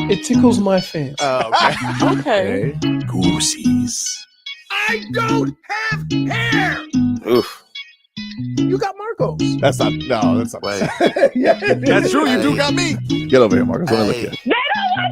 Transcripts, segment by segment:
It tickles my fancy. Okay. Goosies. I don't have hair. Oof. You got Marcos. That's not. Wait. Yeah, That's true. You do got me. Get over here, Marcos. Let me look at you.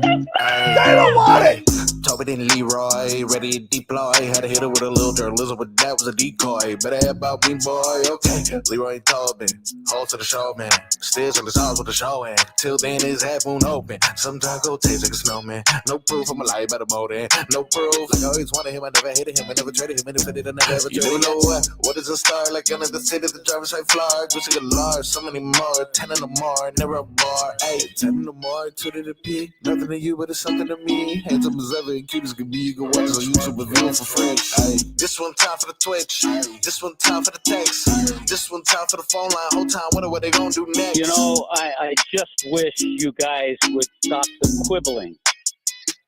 They don't want it. Tobin and Leroy, ready to deploy. Had to hit her with a little journalism, but that was a decoy. Better have about me, boy. Okay, Leroy and Tobin, hold to the show, man. Still on the stars with the show, and till then his half moon open. Sometimes go taste like a snowman. No proof I'm alive by the motor. No proof. Like I always wanted him, I never hated him, I never traded him. And if I did, I never ever traded him. You know what is a star? Like under the city, the driver's like Florida. Gucci a large, so many more. 10 in the more, never a bar. Hey, 10 in the more, 2 to the P. Nothing to you, but it's something to me. Handsome as ever, and cute as can be. You can watch it on YouTube with viewing for free. Hey, this one time for the Twitch. This one time for the text. This one time for the phone line. Whole time wondering what they gonna do next. You know, I just wish you guys would stop the quibbling.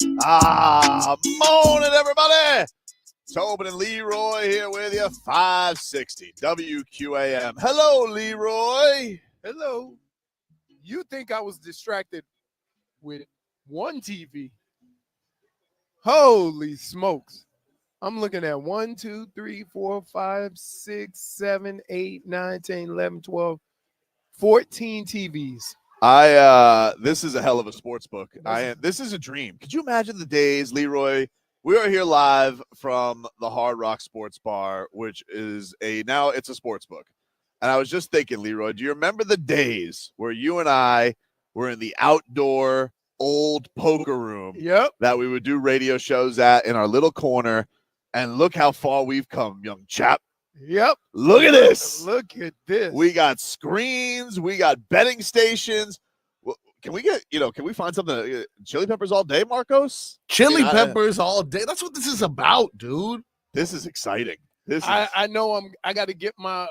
Morning, everybody. Tobin and Leroy here with you. 560 WQAM. Hello, Leroy. Hello. You think I was distracted with one TV? Holy smokes. I'm looking at 1, 2, 3, 4, 5, 6, 7, 8, 9, 10, 11, 12, 14 TVs. This is a hell of a sports book. This is a dream. Could you imagine the days, Leroy? We are here live from the Hard Rock Sports Bar, which is now it's a sports book. And I was just thinking, Leroy, do you remember the days where you and I were in the outdoor old poker room that we would do radio shows at in our little corner? And look how far we've come, young chap. Yep. Look at this. Look at this. We got screens. We got betting stations. Can we find something? Chili peppers all day, Marcos? Chili peppers all day. That's what this is about, dude. This is exciting. I know I got to get my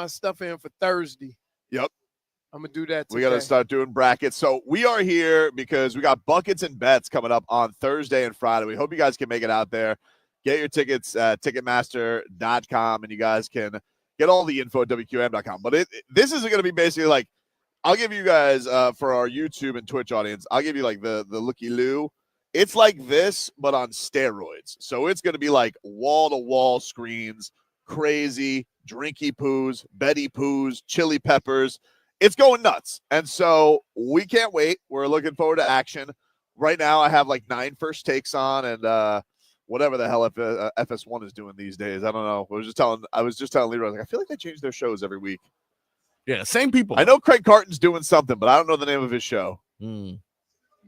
stuff in for Thursday. Yep. I'm going to do that today. We got to start doing brackets. So we are here because we got buckets and bets coming up on Thursday and Friday. We hope you guys can make it out there. Get your tickets at Ticketmaster.com, and you guys can get all the info at WQM.com. But this is going to be basically like, I'll give you guys, for our YouTube and Twitch audience, I'll give you like the looky-loo. It's like this, but on steroids. So it's going to be like wall-to-wall screens, crazy, drinky poos, Betty poos, chili peppers. It's going nuts. And so we can't wait. We're looking forward to action. Right now I have like 9 first takes on and whatever the hell FS1 is doing these days. I don't know. I was just telling Leroy, I feel like they change their shows every week. Yeah, same people. I know Craig Carton's doing something, but I don't know the name of his show.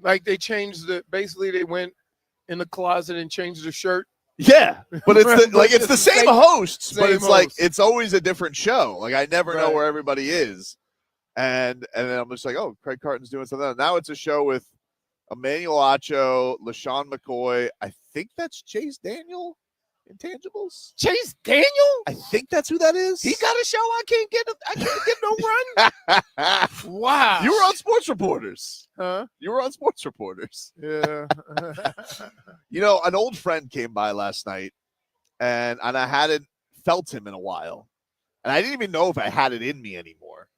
Like they changed basically they went in the closet and changed the shirt. Yeah, but it's the same hosts, but it's host. like it's always a different show. Like I never know where everybody is. And then I'm just like, oh, Craig Carton's doing something. Now it's a show with Emmanuel Acho, LaShawn McCoy. I think that's Chase Daniel, Intangibles. Chase Daniel? I think that's who that is. He got a show. I can't get no run. Wow. You were on Sports Reporters. Huh? You were on Sports Reporters. Yeah. An old friend came by last night, and I hadn't felt him in a while. And I didn't even know if I had it in me anymore.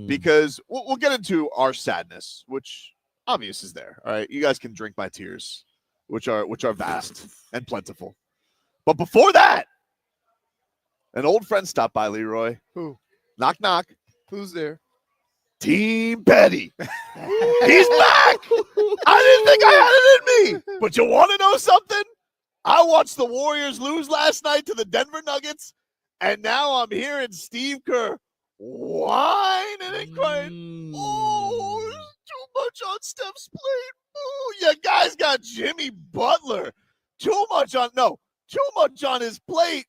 Because we'll get into our sadness, which obvious is there. All right, you guys can drink my tears, which are vast and plentiful. But before that, an old friend stopped by, Leroy. Who? Knock, knock. Who's there? Team Petty. He's back. I didn't think I had it in me. But you want to know something? I watched the Warriors lose last night to the Denver Nuggets, and now I'm hearing Steve Kerr whining and crying. Oh, there's too much on Steph's plate. Oh, you guys got Jimmy Butler. Too much on his plate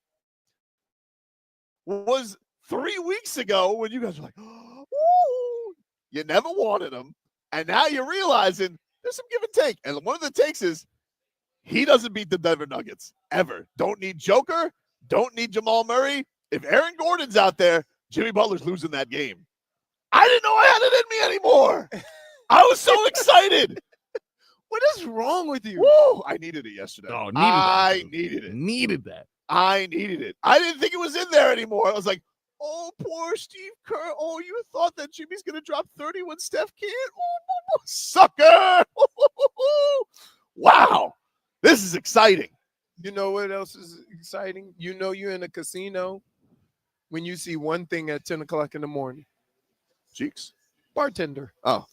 was 3 weeks ago when you guys were like, oh, you never wanted him. And now you're realizing there's some give and take. And one of the takes is he doesn't beat the Denver Nuggets ever. Don't need Joker. Don't need Jamal Murray. If Aaron Gordon's out there, Jimmy Butler's losing that game. I didn't know I had it in me anymore. I was so excited. What is wrong with you? Woo! I needed it yesterday. Oh, I needed it. Needed that. I needed it. I didn't think it was in there anymore. I was like, Oh, poor Steve Kerr. Oh, you thought that Jimmy's going to drop 30 when Steph can't? Oh, sucker. Wow. This is exciting. You know what else is exciting? You know you're in a casino when you see one thing at 10 o'clock in the morning. Cheeks. Bartender. Oh.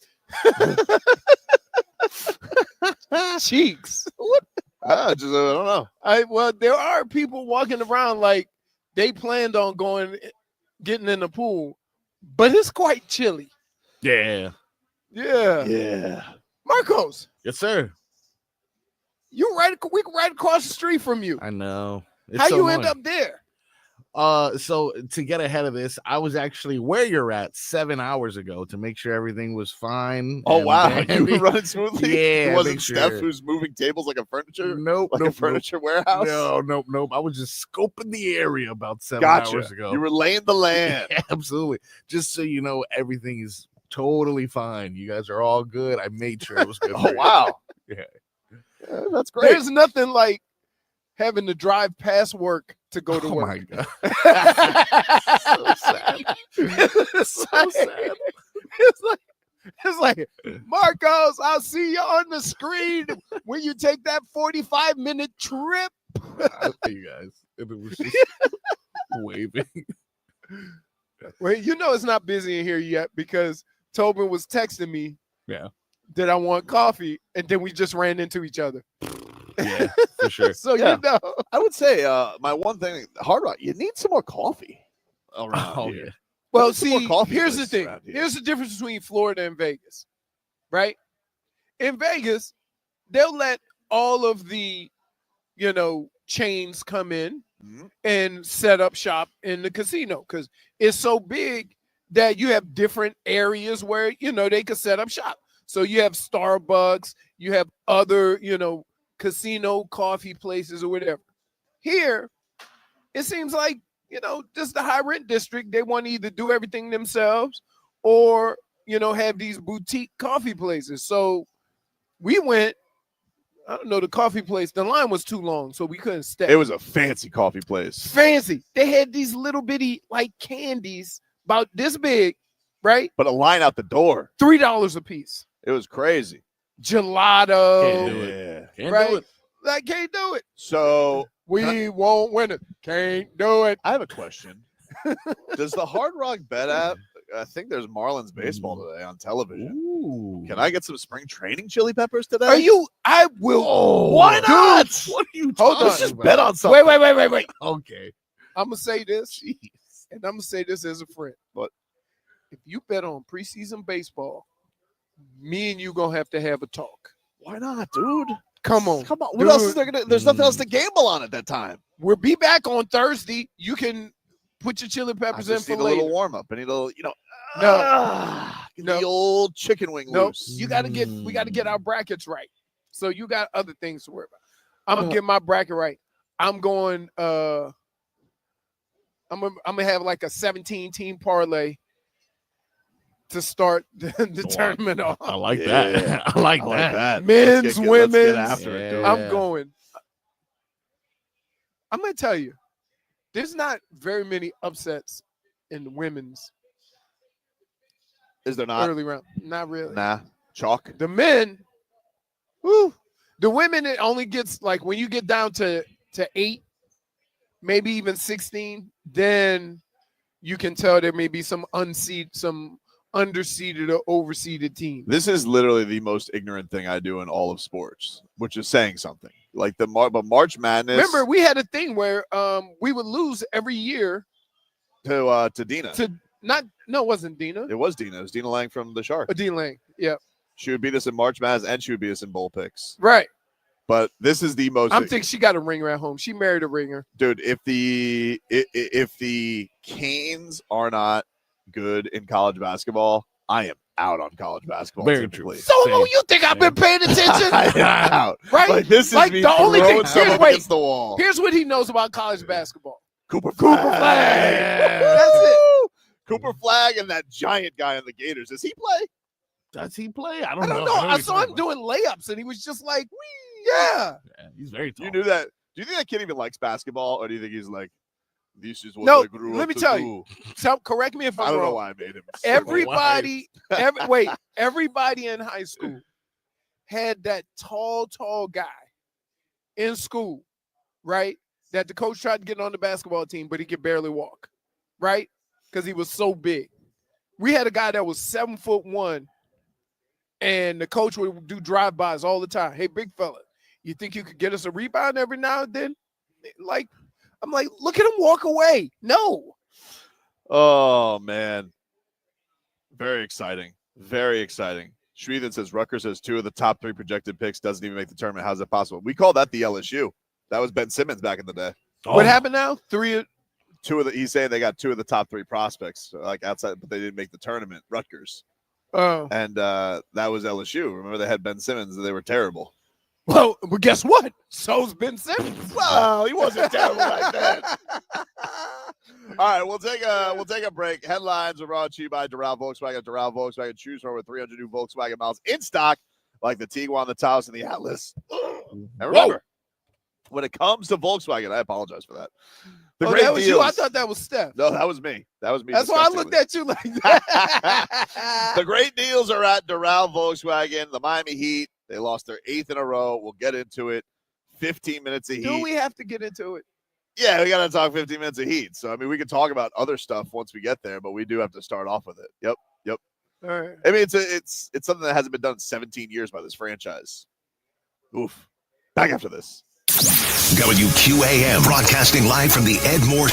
Cheeks. What? I don't know. Well, there are people walking around like they planned on getting in the pool, but it's quite chilly. Yeah. Yeah. Yeah. Marcos, Yes, sir. we right across the street from you. I know. It's How so you end annoying. up there? So to get ahead of this, I was actually where you're at 7 hours ago to make sure everything was fine. Oh, and wow. dandy. You were running smoothly? Yeah, It wasn't make Steph sure. who's moving tables like a furniture? Nope. Like a furniture warehouse? Nope. I was just scoping the area about 7 Gotcha. hours ago. You were laying the land. Yeah, absolutely. Just so you know, everything is totally fine. You guys are all good. I made sure it was good. Oh, for you. wow. Yeah. That's great. There's nothing like having to drive past work to go to Oh work. my god. So sad. It's like- It's like, Marcos, I'll see you on the screen when you take that 45-minute trip. I see you guys. And it was just waving. Well, you know it's not busy in here yet because Tobin was texting me Yeah. that I want coffee, and then we just ran into each other. Yeah, for sure. So Yeah. you know. I would say my one thing, Hard Rock, you need some more coffee around Oh here. yeah. Well, There's some more see, coffee here's the places thing. around here. Here's the difference between Florida and Vegas, right? In Vegas, they'll let all of the, chains come in Mhm. and set up shop in the casino because it's so big that you have different areas where, they could set up shop. So you have Starbucks, you have other, casino coffee places or whatever. Here, it seems like, just the high rent district, they want to either do everything themselves or, have these boutique coffee places. So we went, I don't know, the coffee place, the line was too long, so we couldn't stay. It was a fancy coffee place. Fancy. They had these little bitty like candies about this big, right? But a line out the door. $3 a piece. It was crazy. Gelato. Can't do it. Yeah. Can't Right? do it. I can't do it. So We won't win it. Can't do it. I have a question. Does the Hard Rock Bet app, I think there's Marlins baseball today on television. Ooh. Can I get some spring training chili peppers today? I will. Oh, Why not? What are you Hold talking on. Let's just about? bet on something. Wait. Okay. I'm going to say this, and I'm going to say this as a friend. What? If you bet on preseason baseball, me and you going to have a talk. Why not, dude? Come on. Come on. Dude. What else is there gonna? There's nothing else to gamble on at that time. We'll be back on Thursday. You can put your chili I peppers in just for need a later. little warm up. I need a little, get No. the old chicken wing No, loose. we got to get our brackets right. So you got other things to worry about. I'm gonna get my bracket right. I'm going. I'm gonna have like a 17-team parlay to start the tournament off. I like Yeah. that. I like I like that. that. Men's, Let's get women's. after it, dude. Yeah. I'm going. I'm gonna tell you, there's not very many upsets in the women's Is there not? early round. Not really. Nah. Chalk. The men, whew, the women, it only gets like when you get down to 8, maybe even 16, then you can tell there may be some underseeded or overseeded team. This is literally the most ignorant thing I do in all of sports, which is saying something. Like but March Madness. Remember, we had a thing where we would lose every year to Dina. to it wasn't Dina. It was Dina. It was Dina Lang from the Sharks. Dean Lang. Yeah. She would beat us in March Madness and she would beat us in bowl picks. Right. But this is the most. I'm thinking she got a ringer at home. She married a ringer. Dude, if the Canes are not good in college basketball, I am out on college basketball. Very typically. true. So Same. you think I've been paying attention? I am out. Right? Like this is Like, me the only throwing thing- stuff here's- up wait. against the wall. Here's what he knows about college basketball. Cooper Flag. Flag. That's it. Cooper Flag and that giant guy in the Gators. Does he play? Does he play? I I don't don't know. know. I saw him doing layups, and he was just like, "Wee, yeah." Yeah, he's very tall. You knew that. Do you think that kid even likes basketball, or do you think he's like, This is what No, I grew let up me to tell do. you. Correct me if I I'm don't know wrong. why I made him. Everybody in high school had that tall guy in school, right? That the coach tried to get on the basketball team, but he could barely walk, right? Because he was so big. We had a guy that was 7'1", and the coach would do drive-bys all the time. Hey, big fella, you think you could get us a rebound every now and then? Like, I'm like, look at him walk away. No. Oh, man. Very exciting. Very exciting. Shreethan says Rutgers has 2 of the top 3 projected picks, doesn't even make the tournament. How's that possible? We call that the LSU. That was Ben Simmons back in the day. What happened now? 3 He's saying they got 2 of the top 3 prospects, like outside, but they didn't make the tournament. Rutgers. Oh. And that was LSU. Remember, they had Ben Simmons, and they were terrible. Well, guess what? So's Ben Simmons. Well, he wasn't terrible like that. All right, we'll take a break. Headlines are brought to you by Doral Volkswagen. Doral Volkswagen, choose from over 300 new Volkswagen models in stock, like the Tiguan, the Taos, and the Atlas. And remember, when it comes to Volkswagen, I apologize for that. The great that was deals. you. I thought that was Steph. No, that was me. That's why I looked at you like that. The great deals are at Doral Volkswagen. The Miami Heat, they lost their 8th in a row. We'll get into it. 15 minutes of heat. Do we have to get into it? Yeah, we got to talk 15 minutes of heat. So, I mean, we can talk about other stuff once we get there, but we do have to start off with it. Yep. All right. I mean, it's something that hasn't been done in 17 years by this franchise. Oof. Back after this. WQAM broadcasting live from the Ed Moore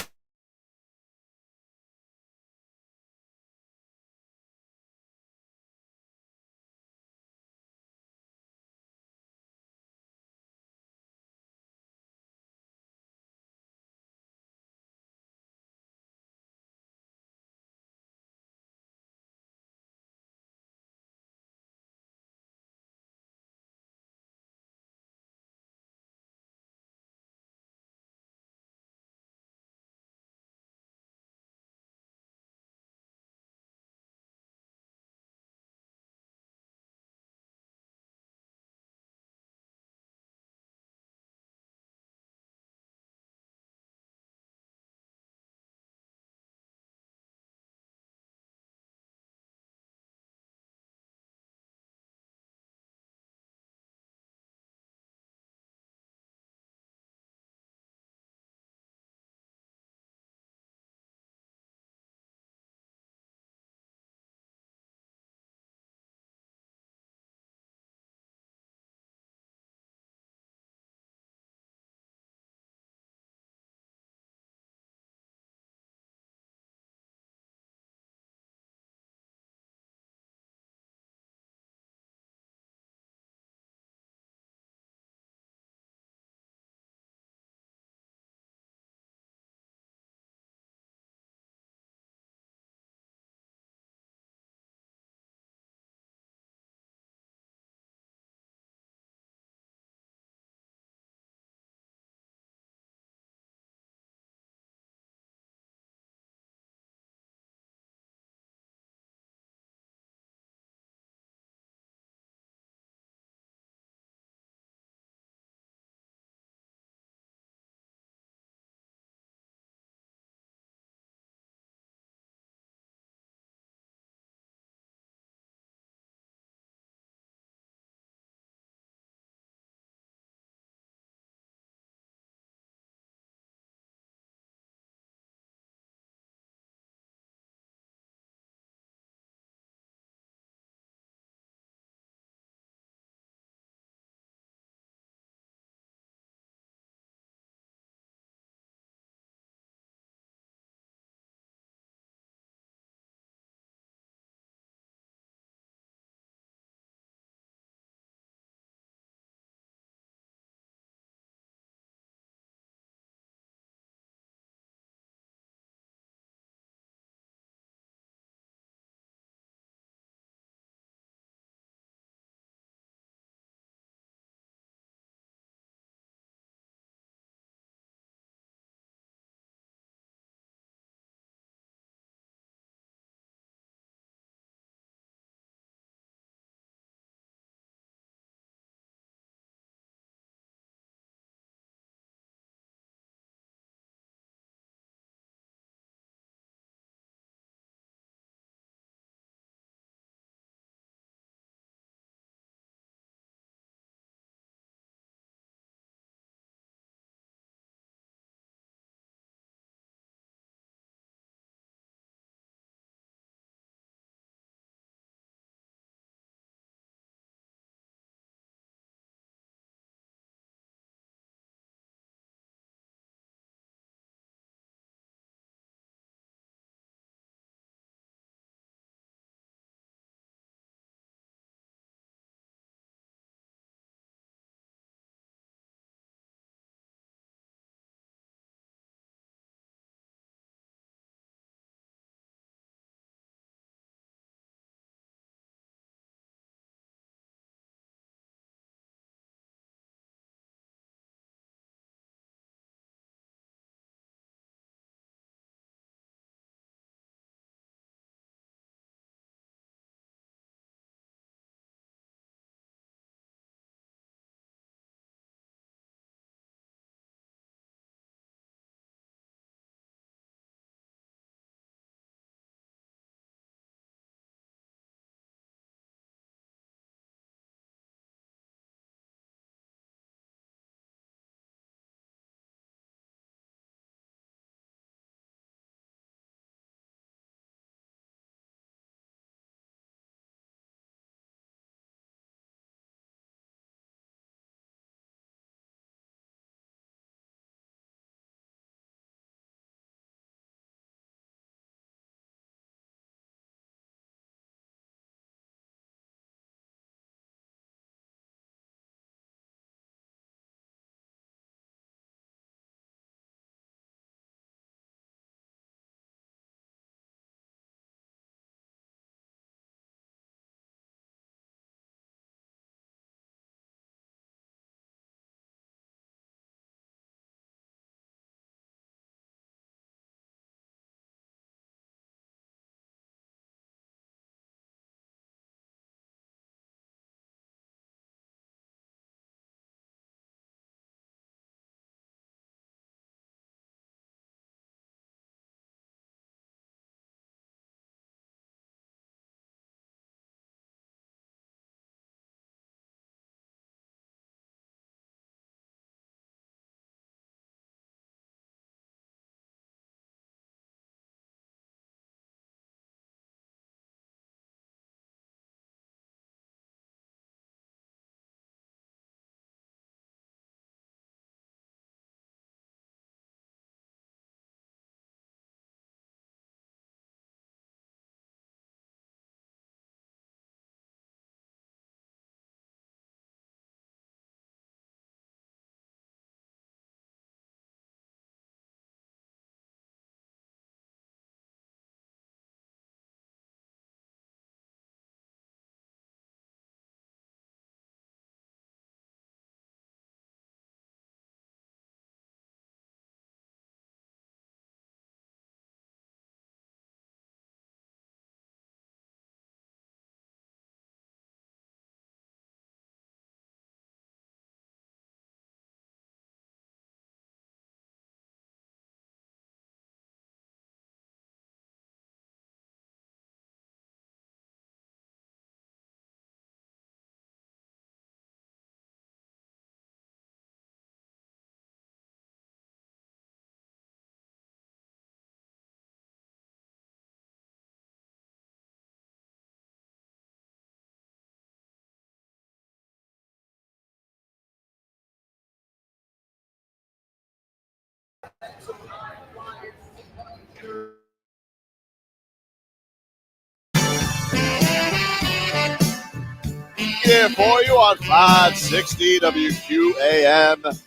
Here for you on 560 WQAM,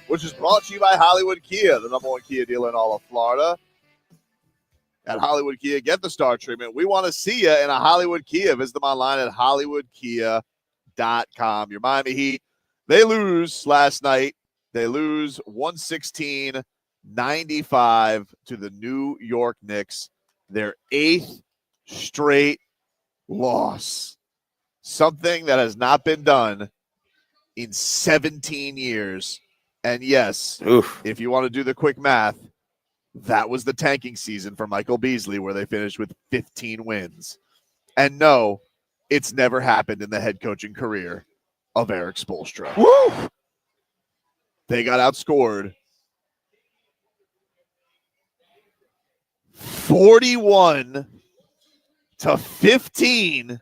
which is brought to you by Hollywood Kia, the #1 Kia dealer in all of Florida. At Hollywood Kia, get the star treatment. We want to see you in a Hollywood Kia. Visit them online at hollywoodkia.com. Your Miami Heat, they lose last night. They lose 116-95 to the New York Knicks. Their 8th straight loss. Something that has not been done in 17 years. And yes, if you want to do the quick math, that was the tanking season for Michael Beasley, where they finished with 15 wins. And no, it's never happened in the head coaching career of Erik Spoelstra. Woo! They got outscored 41-15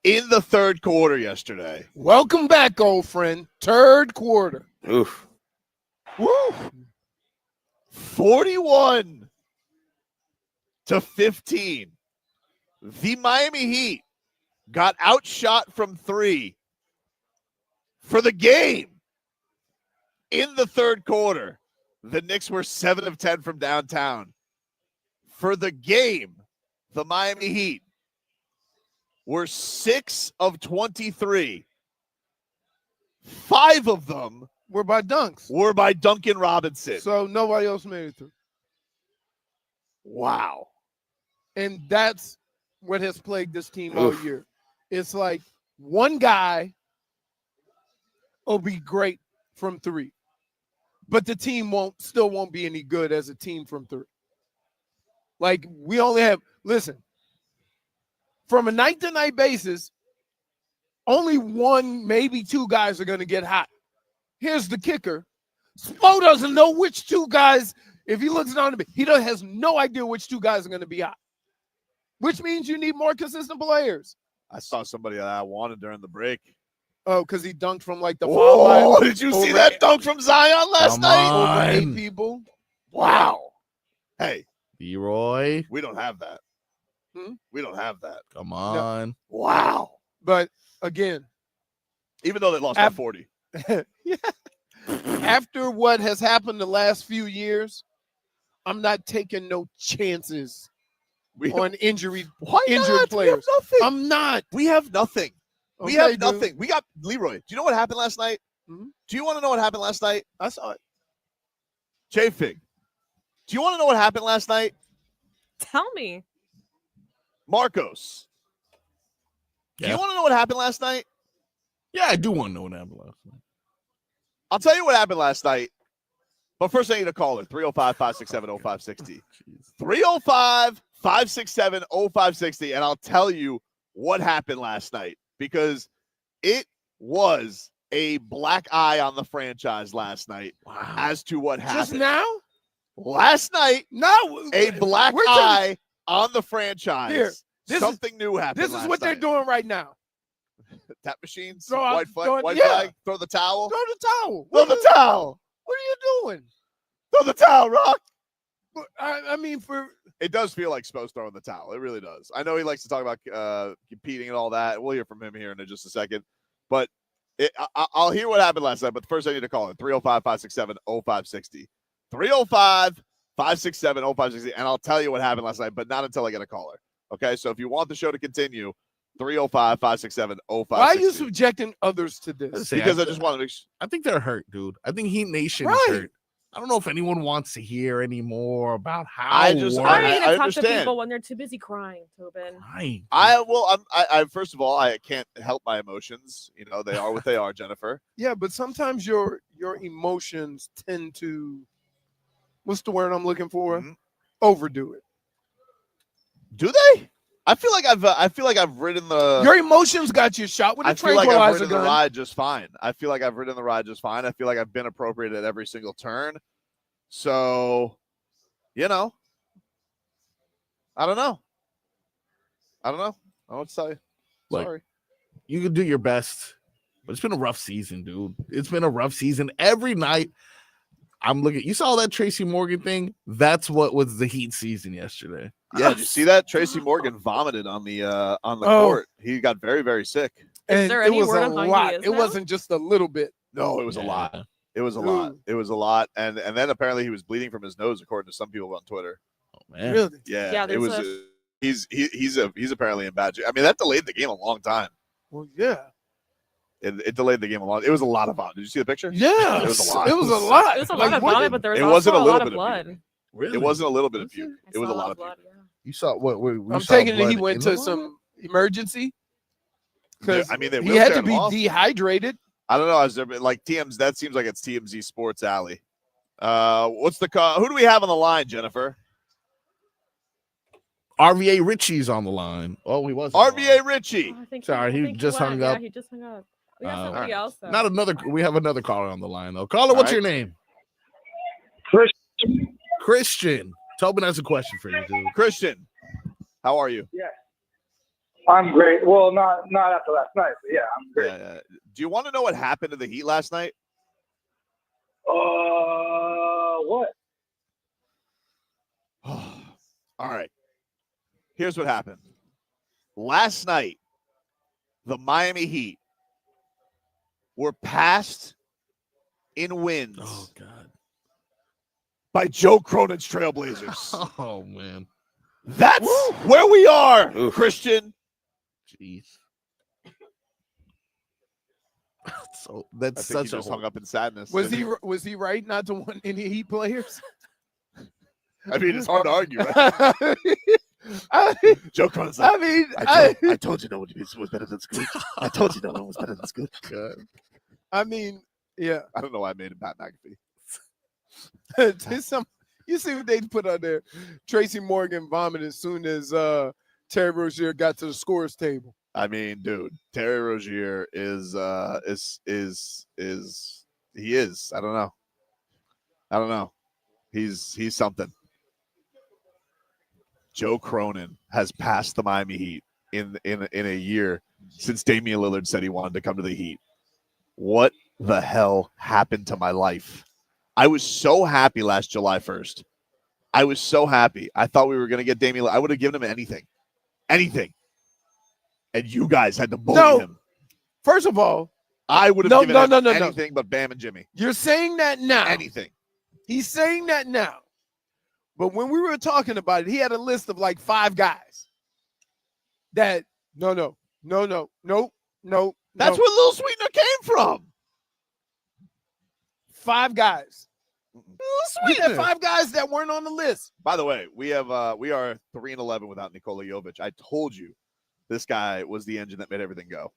in the third quarter yesterday. Welcome back, old friend. Third quarter. Oof. Woo! 41-15. The Miami Heat got outshot from 3 for the game in the third quarter. The Knicks were 7 of 10 from downtown. For the game, the Miami Heat were 6 of 23. 5 of them We're by dunks. were by Duncan Robinson. So nobody else made it through. Wow. And that's what has plagued this team all year. It's like one guy will be great from 3, but the team still won't be any good as a team from 3. Like, we only have, listen, from a night-to-night basis, only 1, maybe 2 guys are going to get hot. Here's the kicker. Spo doesn't know which 2 guys, if he looks down to me, he has no idea which 2 guys are going to be hot, which means you need more consistent players. I saw somebody that I wanted during the break. Oh, because he dunked from like the foul line. Oh, did you see that dunk from Zion last night? Over 8 people. Wow. Hey, Leroy. we don't have that. We don't have that. Come on. Wow. But again, Even though they lost by 40. yeah. After what has happened the last few years, I'm not taking no chances on injured not? players. We have nothing. I'm not. We have nothing. We Okay, have nothing. We got Leroy. Do you know what happened last night? Mhm. Do you want to know what happened last night? I saw it. J-Fig. Do you want to know what happened last night? Tell me. Marcos. Do you want to know what happened last night? Yeah, I do want to know what happened last night. I'll tell you what happened last night. But first, I need a caller. 305-567-0560. 305-567-0560. And I'll tell you what happened last night, because it was a black eye on the franchise last night as to what happened. Just now? Last night, no, a black eye on the franchise. Here, something new happened. This is what they're doing right now. Tap machines, Throw out- white flag, throw it- white yeah. flag, throw the towel. Throw the towel. Throw the towel. What are you doing? Throw the towel, Rock. I mean, It does feel like Spo's throwing the towel. It really does. I know he likes to talk about competing and all that. We'll hear from him here in just a second. But I'll hear what happened last night. But first, I need to call it 305-567-0560. 305-567-0560. And I'll tell you what happened last night, but not until I get a caller. Okay? So if you want the show to continue, 305-567-0560. why are you subjecting others to this? Because I just want to make sure. I think they're hurt, dude. I think Heat Nation is hurt. I don't know if anyone wants to hear any more about how How are you going to talk to understand. people when they're too busy crying, Tobin? I first of all, I can't help my emotions. You know, they are what they are, Jennifer. Yeah, but sometimes your emotions tend to, what's the word I'm looking for? Overdo it. Do they? I feel like I've ridden the. Your emotions got you shot with a I feel like I've tranquilizer ridden the gun. ride just fine. I feel like I've ridden the ride just fine. I feel like I've been appropriate at every single turn. So, you know, I don't know. I don't know what to tell you. Sorry. You can do your best, but it's been a rough season, dude. It's been a rough season. Every night, I'm looking. You saw that Tracy Morgan thing? That's what was the Heat season yesterday. Yeah, did you see that? Tracy Morgan vomited on the Oh. court. He got very, very sick. And there it any was word a on how he lot. is It now? wasn't just a little bit. No, it was a lot. It was a lot. It was a lot. And then apparently he was bleeding from his nose, according to some people on Twitter. Oh man. Really? Yeah, Yeah, it was. He's apparently in bad shape. I mean, that delayed the game a long time. Well, yeah. It delayed the game a lot. It was a lot of vomit. Did you see the picture? Yeah. It was a lot. It was a lot. It was a Like, lot of what vomit, did- but there was it also wasn't a a little lot bit of of blood. Really? It wasn't a little bit of Was it? puke. I It was saw a lot of blood, puke. yeah. You saw what? We I'm saw taking it blood he went in to the some emergency because I mean, they he had to wheelchaired be him off. dehydrated. I don't know. Has there been like TMZ? That seems like it's TMZ Sports Alley. What's the call? Who do we have on the line, Jennifer? RVA Richie's on the line. Oh, he was. RVA Richie. Oh, I think Sorry, I he think just went. hung Yeah, up. he just hung up. We got Uh, somebody alright. else. Though. Not another. We have another caller on the line though. Caller, All what's right. your name? Christian. Christian. Tobin has a question for you, dude. Christian, how are you? I'm great. Well, not after last night, but yeah, I'm great. Yeah. Do you want to know what happened to the Heat last night? What? All right. Here's what happened. Last night, the Miami Heat were passed in wins Oh God. by Joe Cronin's Trailblazers. Oh man. That's where we are, Christian. Jeez. So I that's think he such a just hung up in sadness. Was he right not to want any Heat players? I mean, it's hard to argue, right? Joe Cronin's like, I mean, I told you no one was better than Scoot. I told you no one was better than Scoot. I mean, yeah. I don't know why I made it Pat McAfee. You see what they put on there? Tracy Morgan vomited as soon as Terry Rozier got to the scores table. I mean, dude, Terry Rozier is he is. I don't know. He's something. Joe Cronin has passed the Miami Heat in a year since Damian Lillard said he wanted to come to the Heat. What the hell happened to my life? I was so happy last July 1st. I was so happy. I thought we were going to get Damian. I would have given him anything. And you guys had to bully him. First of all, I would have given him no. anything but Bam and Jimmy. You're saying that now. Anything. He's saying that now. But when we were talking about it, he had a list of like 5 guys that no. That's where Lil Sweetener came from. 5 guys. We had Sweetener. 5 guys that weren't on the list. By the way, we are 3-11 without Nikola Jović. I told you this guy was the engine that made everything go.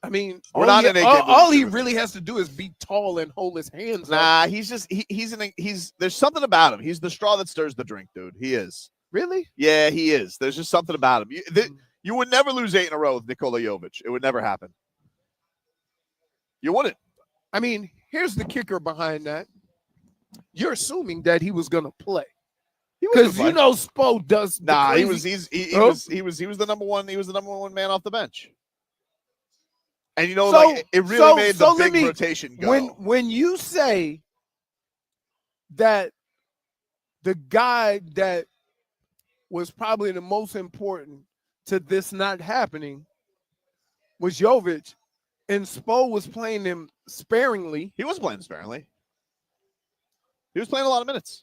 I mean, We're not in all he really has to do is be tall and hold his hands up. Nah, he's just he's there's something about him. He's the straw that stirs the drink, dude. He is. Really? Yeah, he is. There's just something about him. You would never lose 8 in a row with Nikola Jović. It would never happen. You wouldn't. I mean, here's the kicker behind that. You're assuming that he was going to play. Because you know Spo does. Nah, he was the number one. He was the number one man off the bench. And you know, it really made the big rotation go. When you say that the guy that was probably the most important to this not happening was Jović, and Spo was playing him sparingly. He wasn't playing sparingly. He was playing a lot of minutes.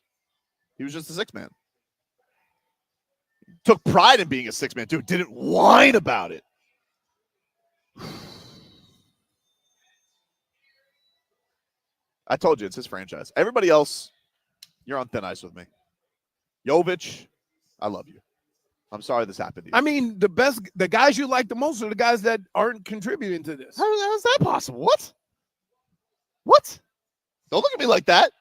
He was just a 6-man. Took pride in being a 6-man, dude. Didn't whine about it. I told you, it's his franchise. Everybody else, you're on thin ice with me. Jović, I love you. I'm sorry this happened to you. I mean, the guys you like the most are the guys that aren't contributing to this. How is that possible? What? Don't look at me like that.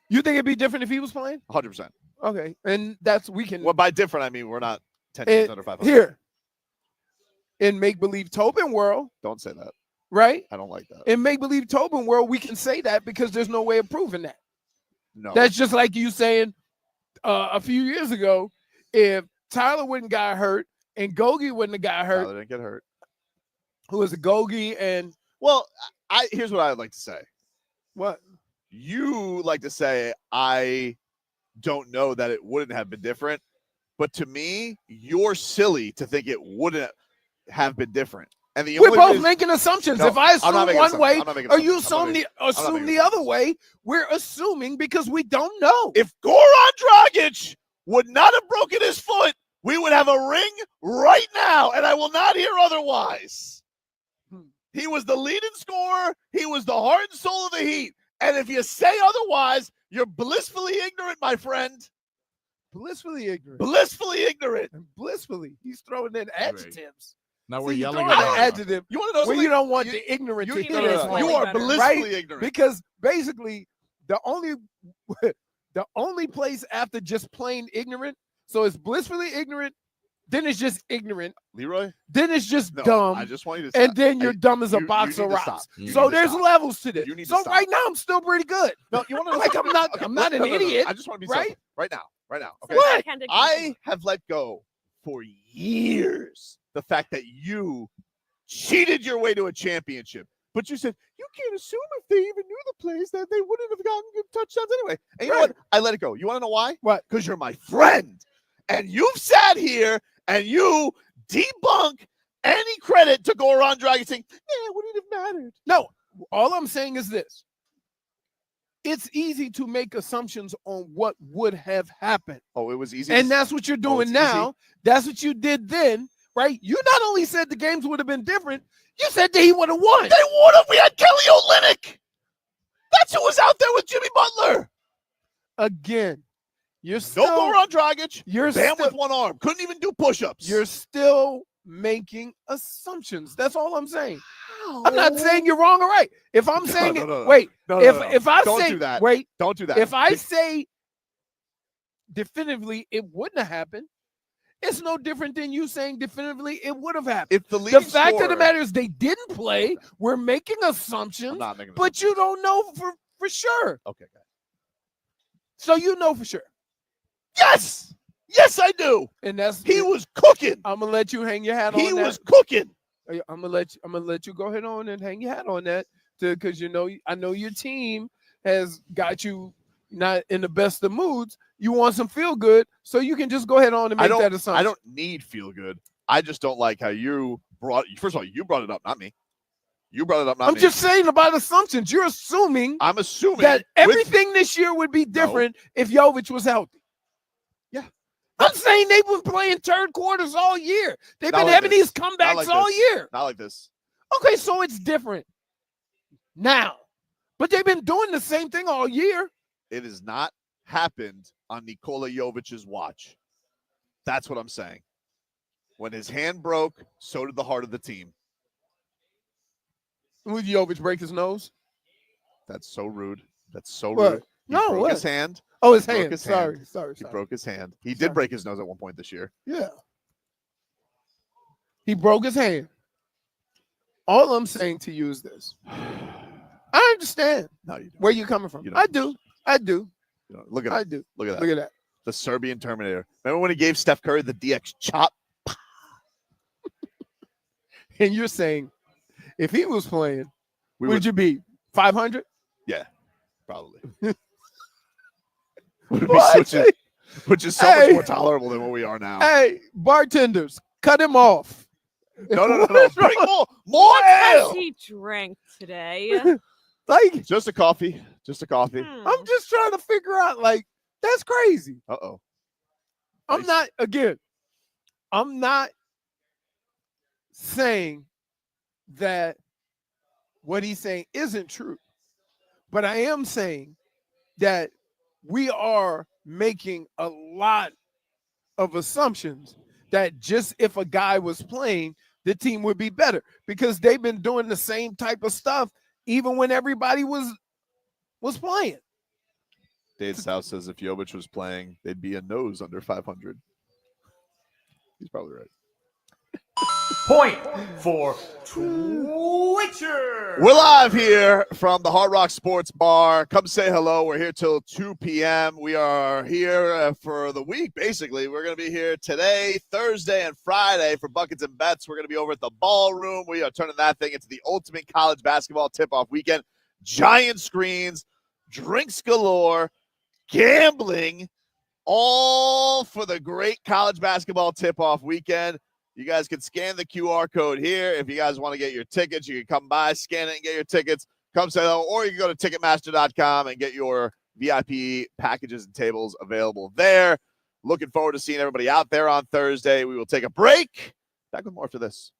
You think it'd be different if he was playing? 100%. Okay, and we can. Well, by different, I mean we're not 10 teams under 500. Here, in make-believe Tobin world, Don't say that. right? I don't like that. In make-believe Tobin world, we can say that because there's no way of proving that. No. That's just like you saying a few years ago, if Tyler wouldn't got hurt and Gogi wouldn't have got hurt, Tyler didn't get hurt. who was a Gogi and Well, here's what I would like to say. What? You like to say, I don't know that it wouldn't have been different. But to me, you're silly to think it wouldn't have been different. And the We're only both reason- making assumptions. No, if I I'm not assume making one assumptions. way I'm not making or you assumptions. assume the other way, we're assuming because we don't know. If Goran Dragic would not have broken his foot, we would have a ring right now, and I will not hear otherwise. He was the leading scorer. He was the heart and soul of the Heat. And if you say otherwise, you're blissfully ignorant, my friend. Blissfully ignorant. Blissfully ignorant. Blissfully. He's throwing in adjectives. Now we're See, you yelling throw in at an him. adjective You want to know where something? you don't want the ignorant to hear his You point. are blissfully Right? ignorant. Because basically the only place after just plain ignorant, so it's blissfully ignorant, then it's just ignorant, Leroy? then it's just No, dumb, I just want you to stop. and then you're dumb as a you box need of to rocks. stop. You So need to there's stop. levels to this. You need to So stop. right now I'm still pretty good. No, you want to know Like something? I'm not an idiot. I just want to be right? simple. Right now. Okay. What? Backhanded I have let go for years the fact that you cheated your way to a championship. But you said, you can't assume if they even knew the plays that they wouldn't have gotten good touchdowns anyway. And you know what? I let it go. You want to know why? What? Because you're my friend. And you've sat here and you debunk any credit to Goran Dragic saying, it wouldn't have mattered. No, all I'm saying is this. It's easy to make assumptions on what would have happened. Oh, it was easy. And that's what you're doing it's now. easy. That's what you did then, right? You not only said the games would have been different, you said that he would have won. They would have. We had Kelly Olynyk. That's who was out there with Jimmy Butler. Again, you're still No Goran Dragic. you're Bam still, with one arm. Couldn't even do push-ups. you're still making assumptions. That's all I'm saying. I'm not saying you're wrong or right. If I'm saying no. wait, No, if I Don't say do that. wait, Don't do that. if I say definitively it wouldn't have happened, it's no different than you saying definitively it would have happened. if the The leading fact of the scorer- matter is they didn't play. We're making I'm assumptions, not making but you don't know for sure. Okay, guys. So you know for sure. Yes, I do. And that's He was cooking. I'm gonna let you hang your hat on He that. was cooking. I'm gonna let you go ahead on and hang your hat on that, because I know your team has got you not in the best of moods. You want some feel good, so you can just go ahead on and make that assumption. I don't need feel good. I just don't like how you brought. First of all, you brought it up, not me. You brought it up, not I'm me. just saying about assumptions. You're assuming I'm assuming that with- everything this year would be different if Jović was healthy. Yeah. I'm saying they've been playing third quarters all year. They've Not been like having this. these comebacks like all this. year. Not like this. Okay, so it's different now. But they've been doing the same thing all year. It has not happened on Nikola Jovic's watch. That's what I'm saying. When his hand broke, so did the heart of the team. Would Jović break his nose? That's so rude. That's so What? rude. He No, broke what? his hand. Oh, his Broke hand. his Sorry. He broke his hand. He Sorry. did break his nose at one point this year. Yeah. He broke his hand. All I'm saying to you is this. I understand No, you don't. where you're coming from. You don't. I do. You don't. Look at I that. do. Look at that. Look at that. The Serbian Terminator. Remember when he gave Steph Curry the DX chop? And you're saying if he was playing, We would you be 500? probably. Would What? which is so Hey. much more tolerable than what we are now. Hey, bartenders, cut him off. No. Bring more Has ale. he drank today? Like, Just a coffee. Just a coffee. I'm just trying to figure out, like, that's crazy. Uh-oh. I'm Nice. not saying that what he's saying isn't true, but I am saying that we are making a lot of assumptions that just if a guy was playing, the team would be better, because they've been doing the same type of stuff even when everybody was playing. Dave South says if Jović was playing, they'd be a nose under 500. He's probably right. Point for Twitcher. We're live here from the Hard Rock Sports Bar. Come say hello. We're here till 2 p.m. We are here for the week, basically. We're going to be here today, Thursday, and Friday for Buckets and Bets. We're going to be over at the Ballroom. We are turning that thing into the ultimate college basketball tip-off weekend. giant screens, drinks galore, gambling, all for the great college basketball tip-off weekend. You guys can scan the QR code here. If you guys want to get your tickets, you can come by, scan it, and get your tickets. Come say hello, or you can go to Ticketmaster.com and get your VIP packages and tables available there. Looking forward to seeing everybody out there on Thursday. We will take a break. Back with more after this.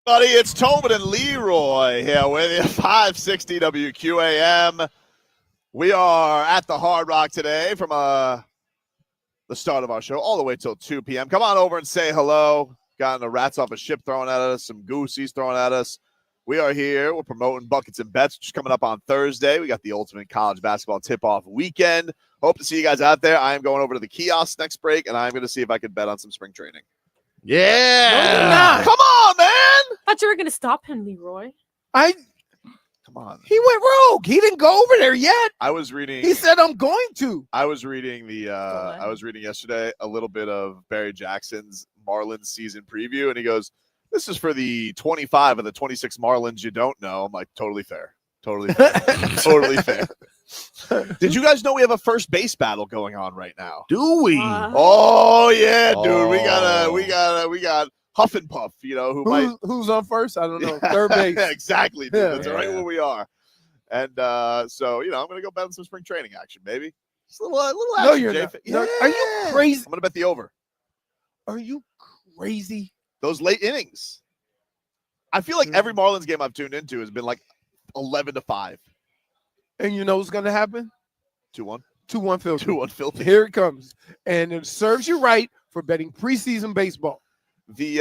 Buddy, it's Tobin and Leroy here with you, 560 WQAM. We are at the Hard Rock today from the start of our show all the way till 2 p.m. Come on over and say hello. Gotten the rats off a ship thrown at us, some goosies thrown at us. We are here. We're promoting Buckets and Bets, which is coming up on Thursday. We got the ultimate college basketball tip-off weekend. Hope to see you guys out there. I am going over to the kiosk next break, and I'm going to see if I can bet on some spring training. Yeah. No, you're not. Come on, man. Thought you were going to stop him, Leroy. Come on. He went rogue. He didn't go over there yet. I was reading. He said, I'm going to. I was reading I was reading yesterday a little bit of Barry Jackson's Marlins season preview, and he goes, "This is for the 25 of the 26 Marlins you don't know." I'm like, totally fair. Totally fair. Totally fair. Did you guys know we have a first base battle going on right now? Do we? Oh yeah, dude. We got Huff and Puff, you know, who's on first? I don't know. Third base. Exactly, dude. Yeah. That's right where we are. And so, you know, I'm gonna go bet on some spring training action, baby. Just a little action. No, you're Jay. not. Yeah. No, are you crazy? I'm gonna bet the over. Are you crazy? Those late innings. I feel like every Marlins game I've tuned into has been like 11-5. And you know what's going to happen? 2-1. 2-1 filthy. 2-1 filthy. Here it comes. And it serves you right for betting preseason baseball. The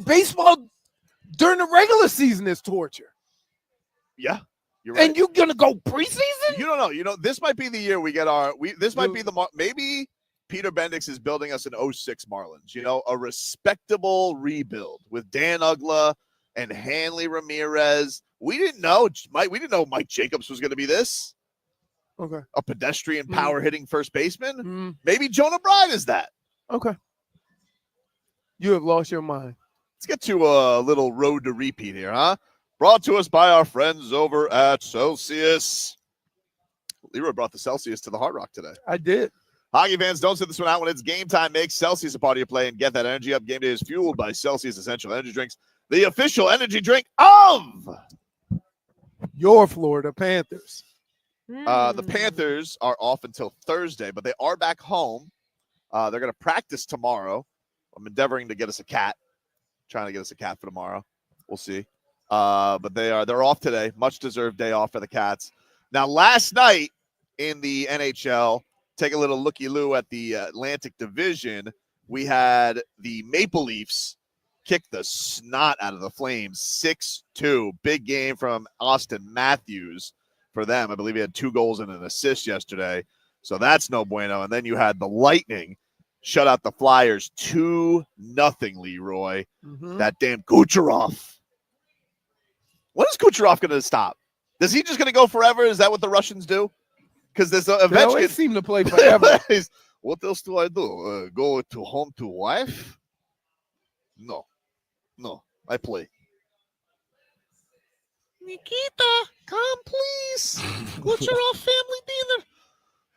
baseball during the regular season is torture. Yeah. You're right. And you're going to go preseason? You don't know. You know, this might be the year we get this might be maybe Peter Bendix is building us an 06 Marlins, you know, a respectable rebuild with Dan Uggla and Hanley Ramirez. We didn't know Mike Jacobs was going to be this. Okay. A pedestrian power hitting first baseman. Maybe Jonah Bride is that. Okay. You have lost your mind. Let's get to a little road to repeat here, huh? Brought to us by our friends over at Celsius. Leroy brought the Celsius to the Hard Rock today. I did. Hockey fans, don't sit this one out when it's game time. Make Celsius a part of your play and get that energy up. Game day is fueled by Celsius Essential Energy Drinks, the official energy drink of your Florida Panthers. The Panthers are off until Thursday, but they are back home. They're going to practice tomorrow. I'm endeavoring to get us a cat. Trying to get us a cat for tomorrow. We'll see. But they're off today. Much deserved day off for the Cats. Now, last night in the NHL, take a little looky-loo at the Atlantic Division. We had the Maple Leafs kick the snot out of the Flames 6-2. Big game from Austin Matthews for them. I believe he had 2 goals and an assist yesterday. So that's no bueno. And then you had the Lightning shut out the Flyers 2-0, Leroy. That damn Kucherov. When is Kucherov going to stop? Is he just going to go forever? Is that what the Russians do? Because there's eventually they always seem to play forever. What else do I do? Go to home to wife? No, I play. Nikita, come please. Kucherov family dinner.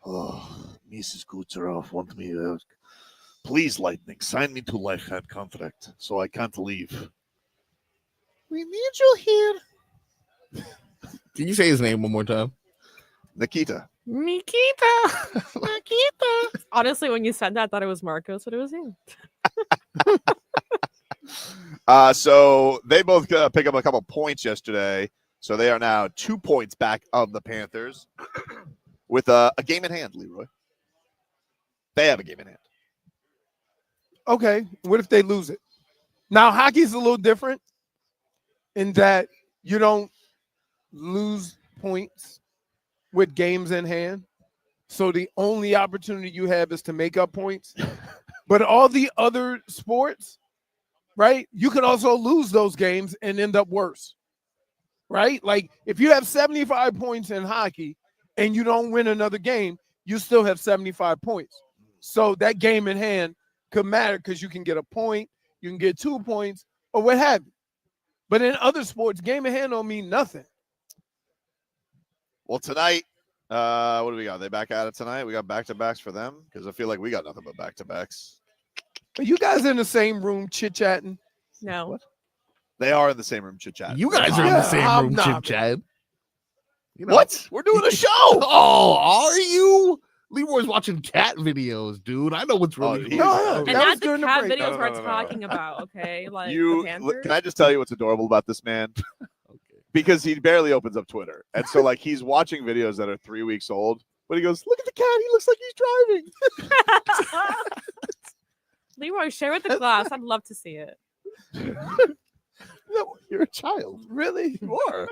Oh, Mrs. Kucherov want me. Please, Lightning, sign me to lifetime contract so I can't leave. We need you here. Can you say his name one more time? Nikita. Honestly, when you said that, I thought it was Marcos, but it was you. So they both pick up a couple points yesterday. So they are now 2 points back of the Panthers with a game in hand, Leroy. They have a game in hand. Okay. What if they lose it? Now, hockey's a little different in that you don't lose points with games in hand. So the only opportunity you have is to make up points. But all the other sports, right, you can also lose those games and end up worse, right? Like if you have 75 points in hockey and you don't win another game, you still have 75 points. So that game in hand could matter because you can get a point, you can get 2 points, or what have you. But in other sports, game in hand don't mean nothing. Well, tonight, what do we got? They back at it tonight? We got back-to-backs for them? Because I feel like we got nothing but back-to-backs. Are you guys in the same room chit-chatting? No. What? They are in the same room chit-chatting. You guys are in the same room chit-chatting. You know, what? We're doing a show. Oh, are you? Leroy's watching cat videos, dude. I know what's really he's- going No, on. And that not was the during the cat break. videos No, we're no, no, no. talking about, okay? Like You the Panthers. can I just tell you what's adorable about this man? Because he barely opens up Twitter, and so like he's watching videos that are 3 weeks old. But he goes, "Look at the cat. He looks like he's driving." Leroy, share with the class. I'd love to see it. No, you're a child. Really? You are.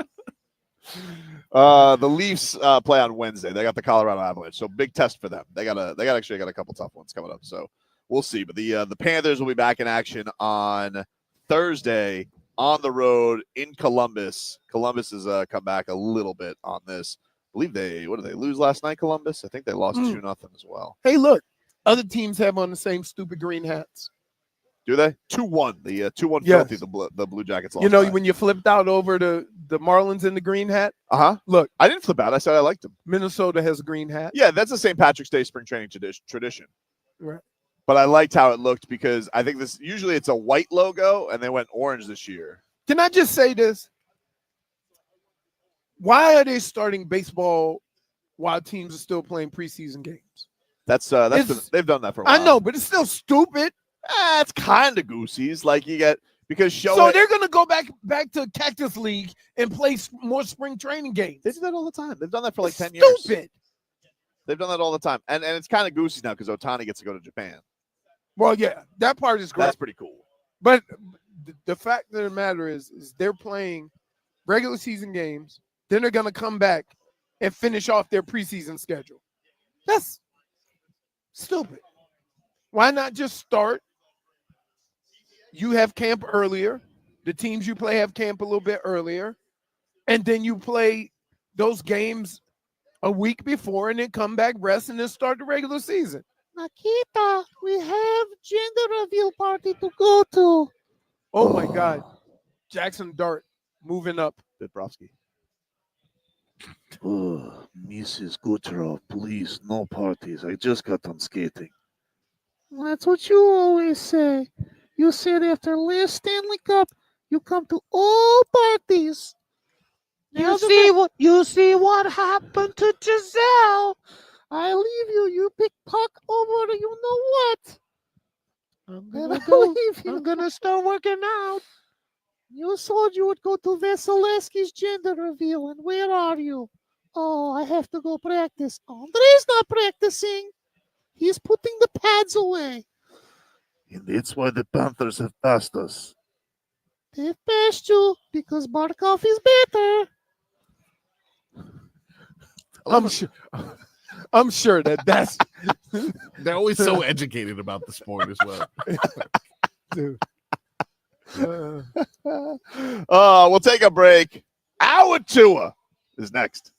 The Leafs play on Wednesday. They got the Colorado Avalanche, so big test for them. They got a couple tough ones coming up. So we'll see. But the Panthers will be back in action on Thursday on the road in Columbus. Columbus has come back a little bit on this. I believe did they lose last night, Columbus? I think they lost 2-0 as well. Hey, look, other teams have on the same stupid green hats. Do they? 2-1. The 2-1 Yes. filthy the Blue Jackets lost. You know, by. when you flipped out over the Marlins in the green hat, look, I didn't flip out. I said I liked them. Minnesota has a green hat. Yeah, that's the St. Patrick's Day spring training tradition. Right. But I liked how it looked because I think this usually it's a white logo and they went orange this year. Can I just say this? Why are they starting baseball while teams are still playing preseason games? They've done that for a while. I know, but it's still stupid. It's kind of goosies. Like you get because So they're gonna go back to Cactus League and play more spring training games. They do that all the time. They've done that for like 10 Stupid. years. They've done that all the time, and it's kind of goosey now because Ohtani gets to go to Japan. Well, yeah, that part is great. That's pretty cool. But the fact of the matter is they're playing regular season games. Then they're gonna come back and finish off their preseason schedule. That's stupid. Why not just start? You have camp earlier. The teams you play have camp a little bit earlier. And then you play those games a week before and then come back, rest, and then start the regular season. Makita, we have gender reveal party to go to. Oh my God. Jackson Dart moving up. Bobrovsky. Oh, Mrs. Kucherov, please, no parties. I just got done skating. That's what you always say. You said after last Stanley Cup, you come to all parties. You see what happened to Giselle. I leave you. You pick puck over you know what. I'm gonna start working out. You said you would go to Vasilevsky's gender reveal, and where are you? Oh, I have to go practice. Andre's not practicing. He's putting the pads away. And that's why the Panthers have passed us. They've passed you because Barkov is better. I'm sure that's They're always so educated about the sport as well. dude. We'll take a break. Our Tua is next.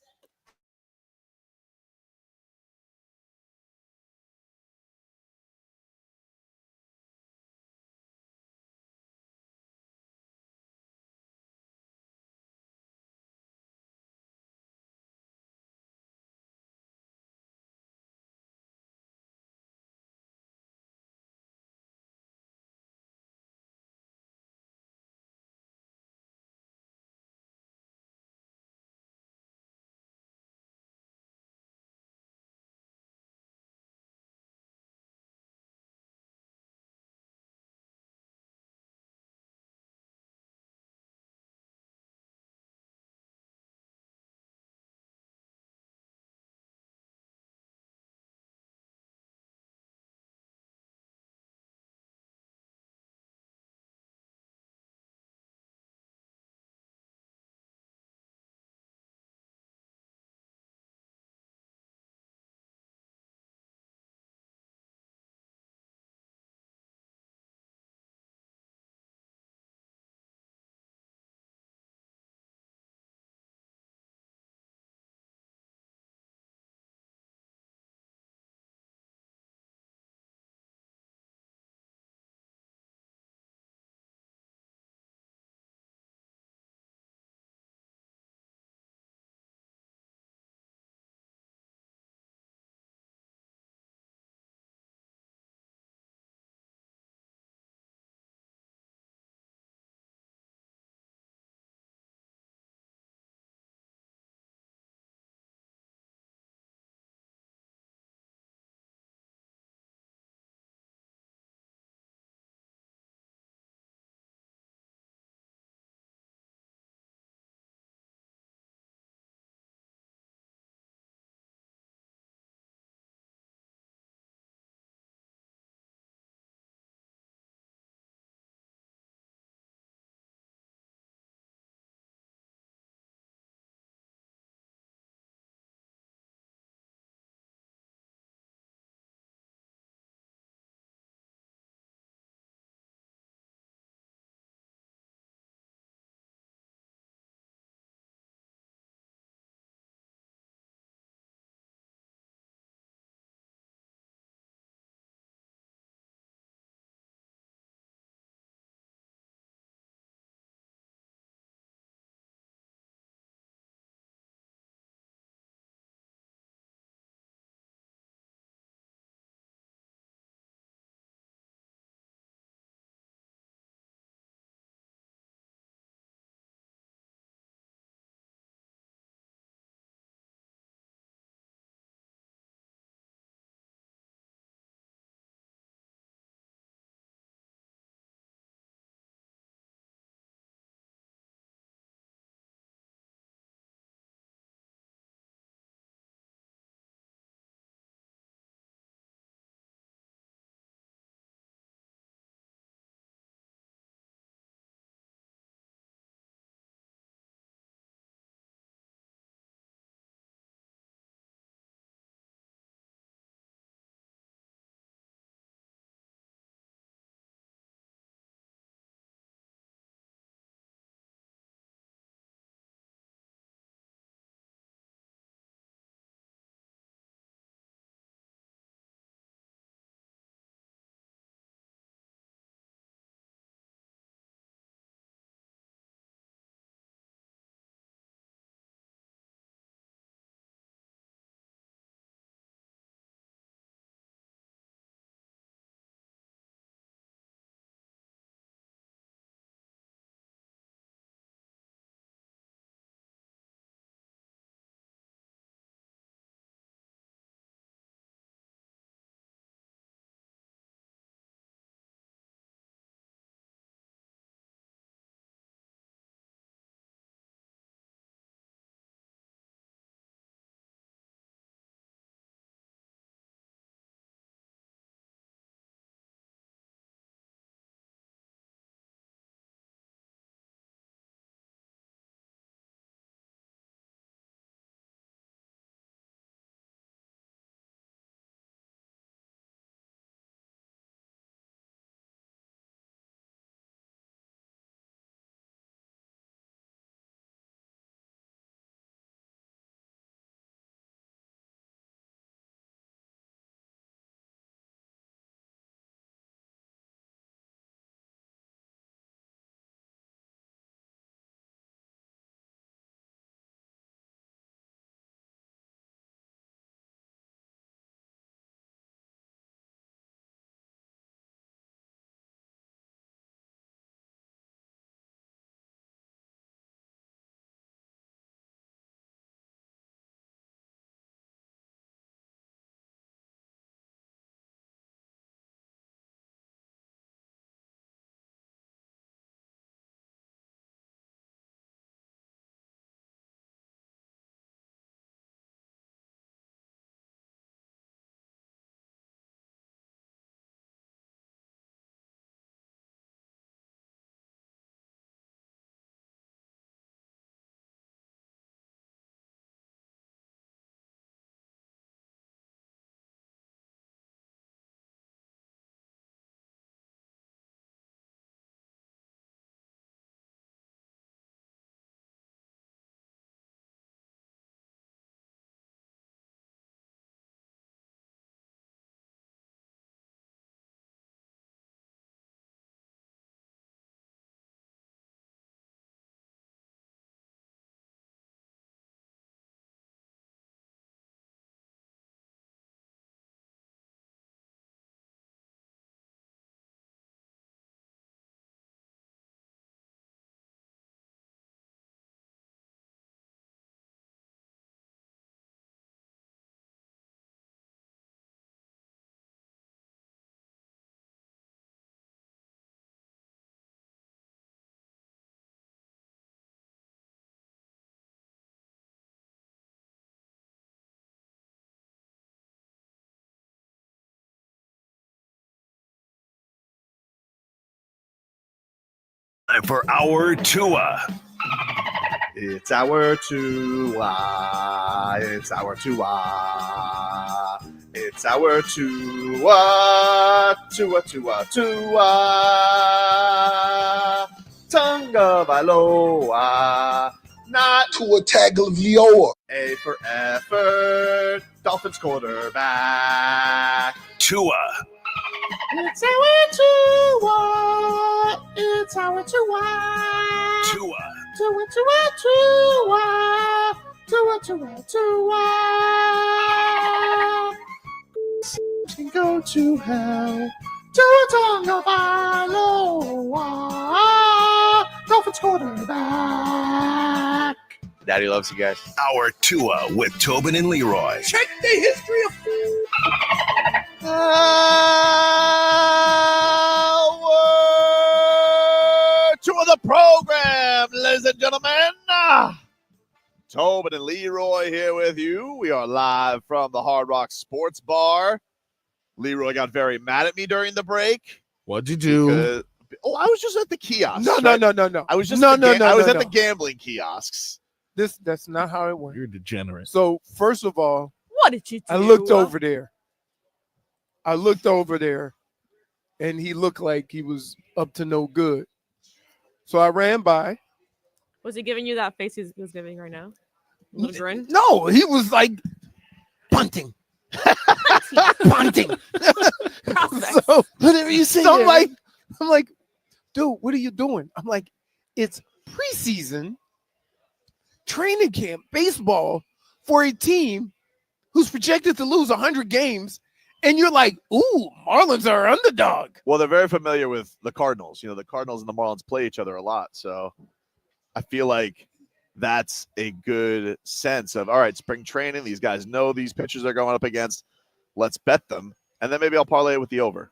Time for our Tua. It's our Tua. It's our Tua. It's our Tua. Tua, Tua, Tua. Tonga Valoa. Not Tua Tagovailoa. A for effort. Dolphins quarterback. Tua. It's our Tua. It's our Tua. Tua. Tua, Tua, Tua. Tua, Tua, Tua. Can go to hell. Tua Tagovailoa. Dolphins quarterback. Daddy loves you guys. Our Tua with Tobin and Leroy. Check the history of To the program, ladies and gentlemen. Tobin and Leroy here with you. We are live from the Hard Rock Sports Bar. Leroy got very mad at me during the break. What'd you do? I was just at the kiosks. No. I was just at the gambling kiosks. That's not how it went. You're degenerate. So first of all, What did you do? I looked over there. And he looked like he was up to no good. So I ran by. Was he giving you that face he was giving right now? A little grin? No, he was like punting. Punting. So whatever you say. So I'm like, dude, what are you doing? I'm like, it's preseason training camp baseball for a team who's projected to lose 100 games. And you're like, ooh, Marlins are underdog. Well, they're very familiar with the Cardinals. You know, the Cardinals and the Marlins play each other a lot. So I feel like that's a good sense of, all right, spring training. These guys know these pitchers are going up against. Let's bet them. And then maybe I'll parlay it with the over.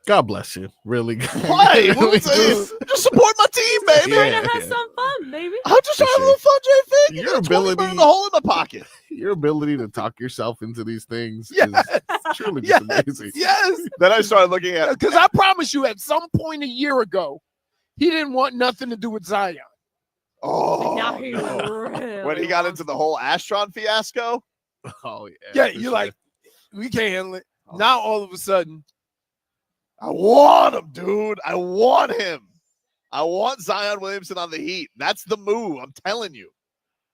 God bless you. Really. Why? Just support my team, baby. Trying to have some fun, baby. I'm just trying to have a little fun, JF. Your ability, the hole in the pocket. Your ability to talk yourself into these things Yes. is truly just amazing. Yes. Then I started looking at, Because I promise you, at some point a year ago, he didn't want nothing to do with Zion. oh, Now he no. really When he got into the whole Astron fiasco. Oh yeah. Yeah, for you're sure. like, we can't handle it. Oh. Now all of a sudden, I want him, dude. I want him. I want Zion Williamson on the Heat. That's the move. I'm telling you.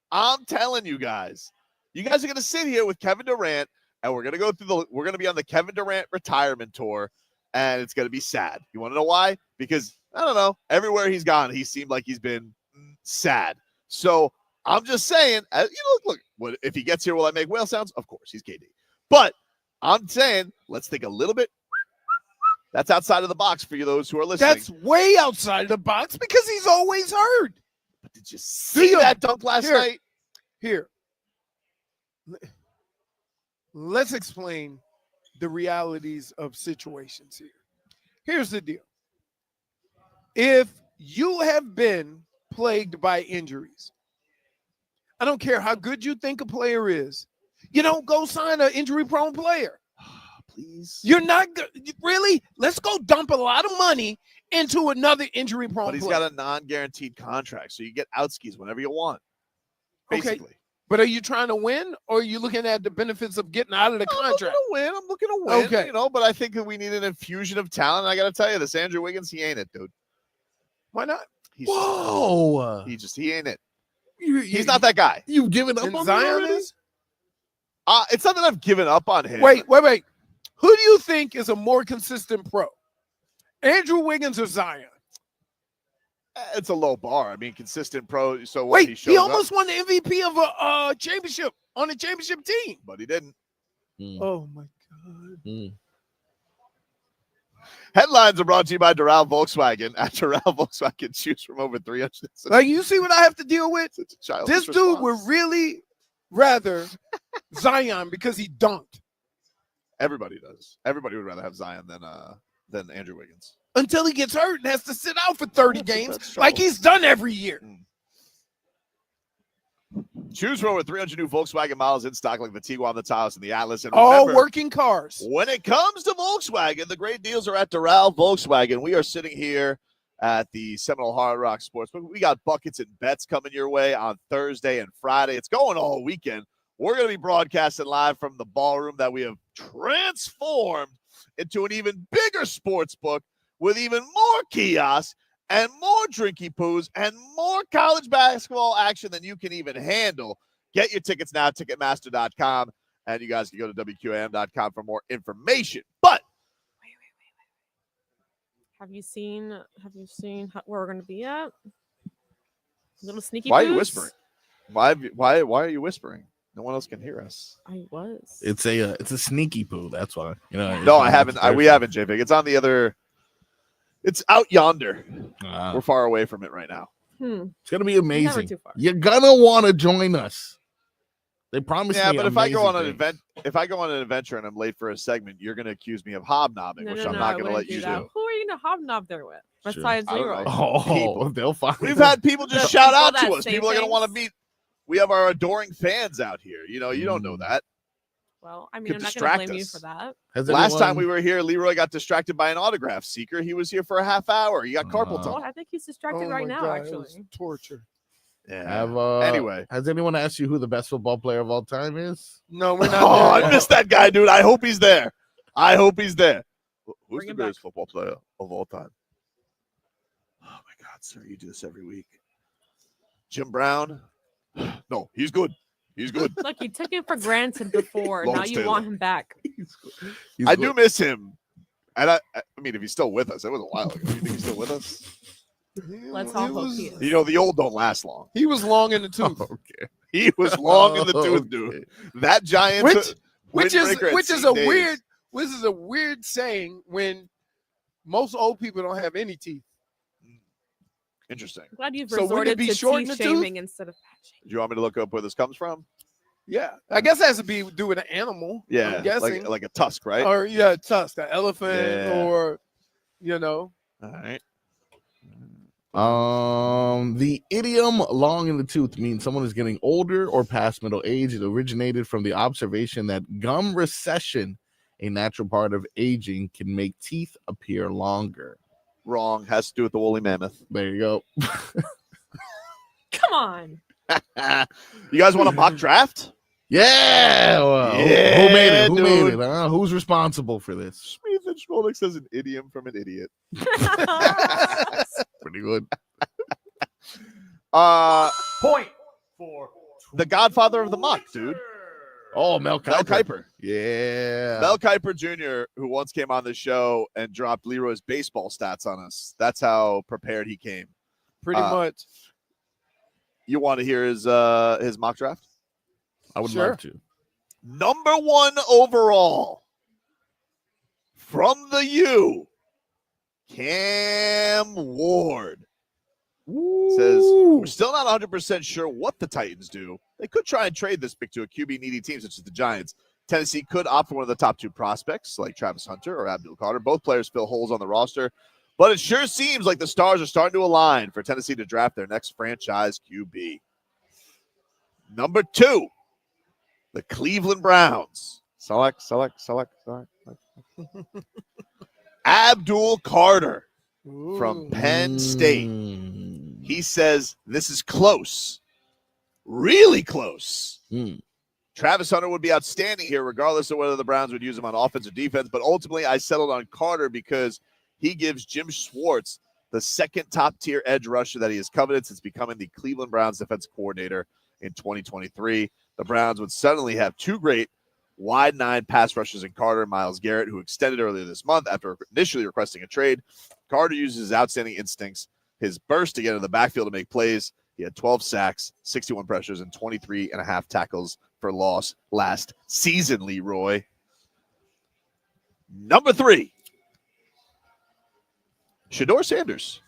I'm telling you guys. You guys are going to sit here with Kevin Durant, and we're going to go through we're going to be on the Kevin Durant retirement tour, and it's going to be sad. You want to know why? Because, I don't know, everywhere he's gone, he seemed like he's been sad. So I'm just saying, look, what, if he gets here, will I make whale sounds? Of course, he's KD. But I'm saying, let's think a little bit. That's outside of the box for you, those who are listening. that's way outside of the box because he's always hurt. But did you see that dunk last night? Here. Let's explain the realities of situations here. Here's the deal. If you have been plagued by injuries, I don't care how good you think a player is, you don't go sign an injury-prone player. Please. You're not really. Let's go dump a lot of money into another injury-prone But he's player. got a non-guaranteed contract, so you get outskis whenever you want. Basically. Okay. But are you trying to win, or are you looking at the benefits of getting out of the contract? I'm looking to win. Okay. You know, but I think that we need an infusion of talent. I got to tell you, this Andrew Wiggins, he ain't it, dude. Why not? Whoa. He ain't it. He's not that guy. You've given up And on Zion him is? It's not that I've given up on him. Wait. Who do you think is a more consistent pro? Andrew Wiggins or Zion? It's a low bar. I mean, consistent pro. So what? Wait, He he showed almost up, won the MVP of a championship on the championship team. but he didn't. Oh my God. Headlines are brought to you by Doral Volkswagen. At Doral Volkswagen, choose from over 300. Like, you see what I have to deal with? It's a childish This dude response. would really rather Zion because he dunked Everybody does. Everybody would rather have Zion than Andrew Wiggins. until he gets hurt and has to sit out for 30 That's games trouble. like he's done every year. Choose from over 300 new Volkswagen models in stock, like the Tiguan, the Taos, and the Atlas. And All remember, working cars. when it comes to Volkswagen, the great deals are at Doral Volkswagen. We are sitting here at the Seminole Hard Rock Sportsbook. We got buckets and bets coming your way on Thursday and Friday. It's going all weekend. We're going to be broadcasting live from the ballroom that we have transformed into an even bigger sports book with even more kiosks and more drinky poos and more college basketball action than you can even handle. Get your tickets now, Ticketmaster.com, and you guys can go to WQAM.com for more information. But Have you seen where we're going to be at? Little sneaky. why are you poos? whispering? Why are you whispering? No one else can hear us. I was. It's a sneaky poo. That's why. No, I haven't. We haven't, JPEG. It's on the other. It's out yonder. We're far away from it right now. It's gonna be amazing. too far. You're gonna want to join us. They promised Yeah, me. but if I go on amazing things. if I go on an adventure and I'm late for a segment, you're gonna accuse me of hobnobbing, which I'm not gonna let you do. Who are you going to hobnob there with? Sure. Besides I don't Leroy. know. Oh, People. they'll find. We've had people just The shout people out that to us. say People are gonna want to things. meet. We have our adoring fans out here. You don't know that. Well, I mean, Could I'm not going to distract blame you us. for that. Has Last time anyone- we were here, Leroy got distracted by an autograph seeker. He was here for a half hour. He got carpal Well, tunnel. I think he's distracted Oh right my now, God, it was actually. torture. Yeah. Have, Anyway. has anyone asked you who the best football player of all time is? No, we're not. Oh, there I yet. missed that guy, dude. I hope he's there. Who's Bring the him greatest football player of all time? Oh my God, sir, you do this every week. Jim Brown? No, he's good. He's good. Look, you took him for granted before. Now Lawrence you Taylor. want him back. He's I good. do miss him. And I mean, if he's still with us, it was a while ago. You think he's still with us? Let's all He hope was- he is. You know, the old don't last long. He was long in the tooth. Okay. He was long in the tooth, Okay. dude. That giant Which is windbreaker had seen a days. weird. This is a weird saying when most old people don't have any teeth. Interesting. I'm glad you've So would it resorted be to short in teeth the tooth? shaming instead of fat shaming. Do you want me to look up where this comes from? Yeah, I guess it has to be do with an animal. Yeah, I'm guessing, like a tusk, right? or a tusk, an elephant, Yeah. or All right. The idiom "long in the tooth" means someone is getting older or past middle age. It originated from the observation that gum recession, a natural part of aging, can make teeth appear longer. Wrong. Has to do with the woolly mammoth. There you go. Come on. You guys want a mock draft? Yeah. Well, who Yeah, made it? Who made dude. it? Huh? Who's responsible for this? Smith and Schmolnick says an idiom from an idiot. Pretty good. Point for The godfather of the mock, dude. Oh, Mel Kiper. Mel Kiper. Yeah. Mel Kiper Jr., who once came on the show and dropped Leroy's baseball stats on us. That's how prepared he came. pretty much. You want to hear his mock draft? I would Sure. love to. Number 1 overall from the U, Cam Ward. Says, we're still not 100% sure what the Titans do. They could try and trade this pick to a QB-needy team such as the Giants. Tennessee could opt for one of the top 2 prospects like Travis Hunter or Abdul Carter. Both players fill holes on the roster. But it sure seems like the stars are starting to align for Tennessee to draft their next franchise QB. Number 2, the Cleveland Browns. Select. Abdul Carter from Penn State. He says this is close. Really close. Travis Hunter would be outstanding here, regardless of whether the Browns would use him on offense or defense. But ultimately, I settled on Carter because he gives Jim Schwartz the second top-tier edge rusher that he has coveted since becoming the Cleveland Browns defensive coordinator in 2023. The Browns would suddenly have 2 great wide 9 pass rushers in Carter and Myles Garrett, who extended earlier this month after initially requesting a trade. Carter uses his outstanding instincts, his burst to get into the backfield to make plays. He had 12 sacks, 61 pressures, and 23.5 tackles for loss last season, Leroy. Number 3, Shedeur Sanders.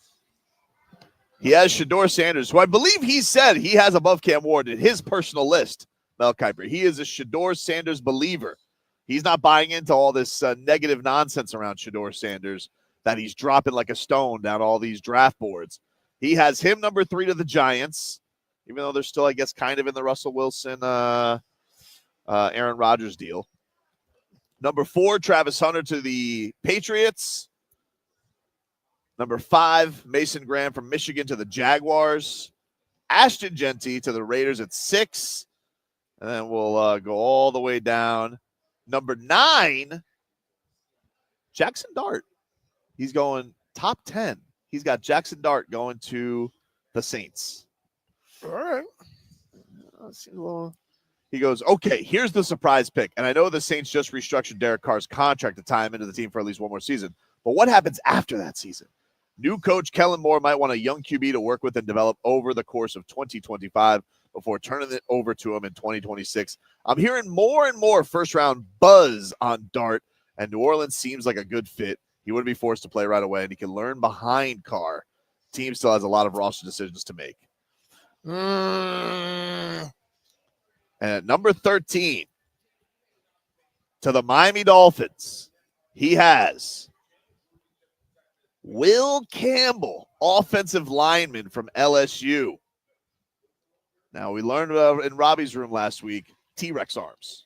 He has Shedeur Sanders, who I believe he said he has above Cam Ward in his personal list, Mel Kiper. He is a Shedeur Sanders believer. He's not buying into all this negative nonsense around Shedeur Sanders that he's dropping like a stone down all these draft boards. He has him number 3 to the Giants. even though they're still, I guess, kind of in the Russell Wilson, Aaron Rodgers deal. Number 4, Travis Hunter to the Patriots. Number 5, Mason Graham from Michigan to the Jaguars. Ashton Genty to the Raiders at 6. And then we'll go all the way down. Number 9, Jackson Dart. He's going top 10. He's got Jackson Dart going to the Saints. All right. He goes, okay, here's the surprise pick. And I know the Saints just restructured Derek Carr's contract to tie him into the team for at least one more season. But what happens after that season? New coach Kellen Moore might want a young QB to work with and develop over the course of 2025 before turning it over to him in 2026. I'm hearing more and more first-round buzz on Dart, and New Orleans seems like a good fit. He wouldn't be forced to play right away, and he can learn behind Carr. Team still has a lot of roster decisions to make. And at number 13, to the Miami Dolphins, he has Will Campbell, offensive lineman from LSU. Now, we learned in Robbie's room last week, T-Rex arms.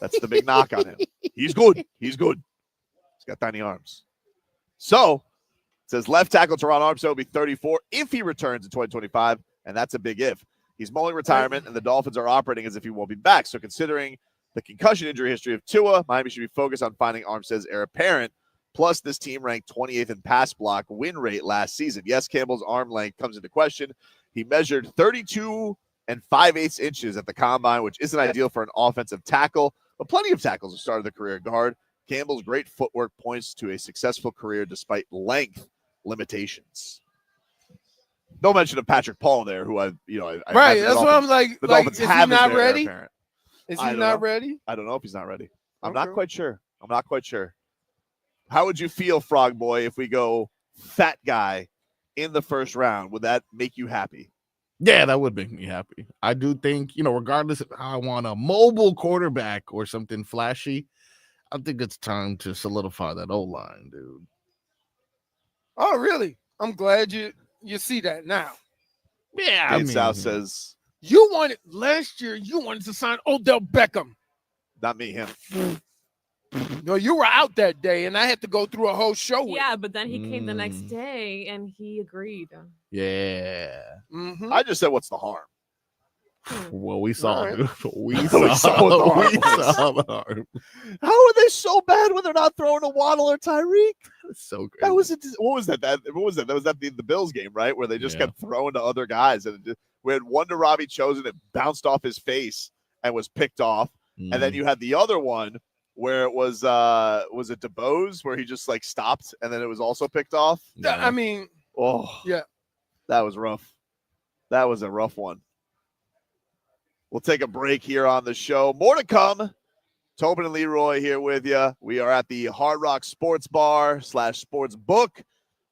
That's the big knock on him. He's good. He's good. He's got tiny arms. So, it says left tackle Teron Armstead will be 34 if he returns in 2025, and that's a big if. He's mulling retirement, and the Dolphins are operating as if he won't be back. So, considering the concussion injury history of Tua, Miami should be focused on finding Armstead's heir apparent. Plus, this team ranked 28th in pass block win rate last season. Yes, Campbell's arm length comes into question. He measured 32 5/8 inches at the combine, which isn't ideal for an offensive tackle, but plenty of tackles have started the career at guard. Campbell's great footwork points to a successful career despite length limitations. No mention of Patrick Paul there, who I right. That's what I'm like. The Like, Dolphins is he have as not their heir ready? apparent. Is I he don't not know. ready? I don't know if he's not ready. I'm Okay. not quite sure. How would you feel, Frog Boy, if we go fat guy in the first round? Would that make you happy? Yeah, that would make me happy. I do think, regardless of how I want a mobile quarterback or something flashy, I think it's time to solidify that O-line, dude. Oh, really? I'm glad you see that now. Yeah, Dave South says, You wanted last year. You wanted to sign Odell Beckham. not me, him. No, you were out that day, and I had to go through a whole show with. Yeah, but then he came the next day and he agreed. Yeah. Mm-hmm. I just said, what's the harm? Well, we saw, Right. dude. We saw the harm. How are they so bad when they're not throwing a Waddle or Tyreek? That's so crazy. That was what was that? What was that? That was the Bills game, right? Where they just kept throwing to other guys, and we had one to Robbie Chosen, it bounced off his face and was picked off, and then you had the other one where it was it DeBose where he just like stopped and then it was also picked off. I mean, yeah, that was rough. That was a rough one. We'll take a break here on the show. More to come. Tobin and Leroy here with you. We are at the Hard Rock Sports Bar / Sportsbook,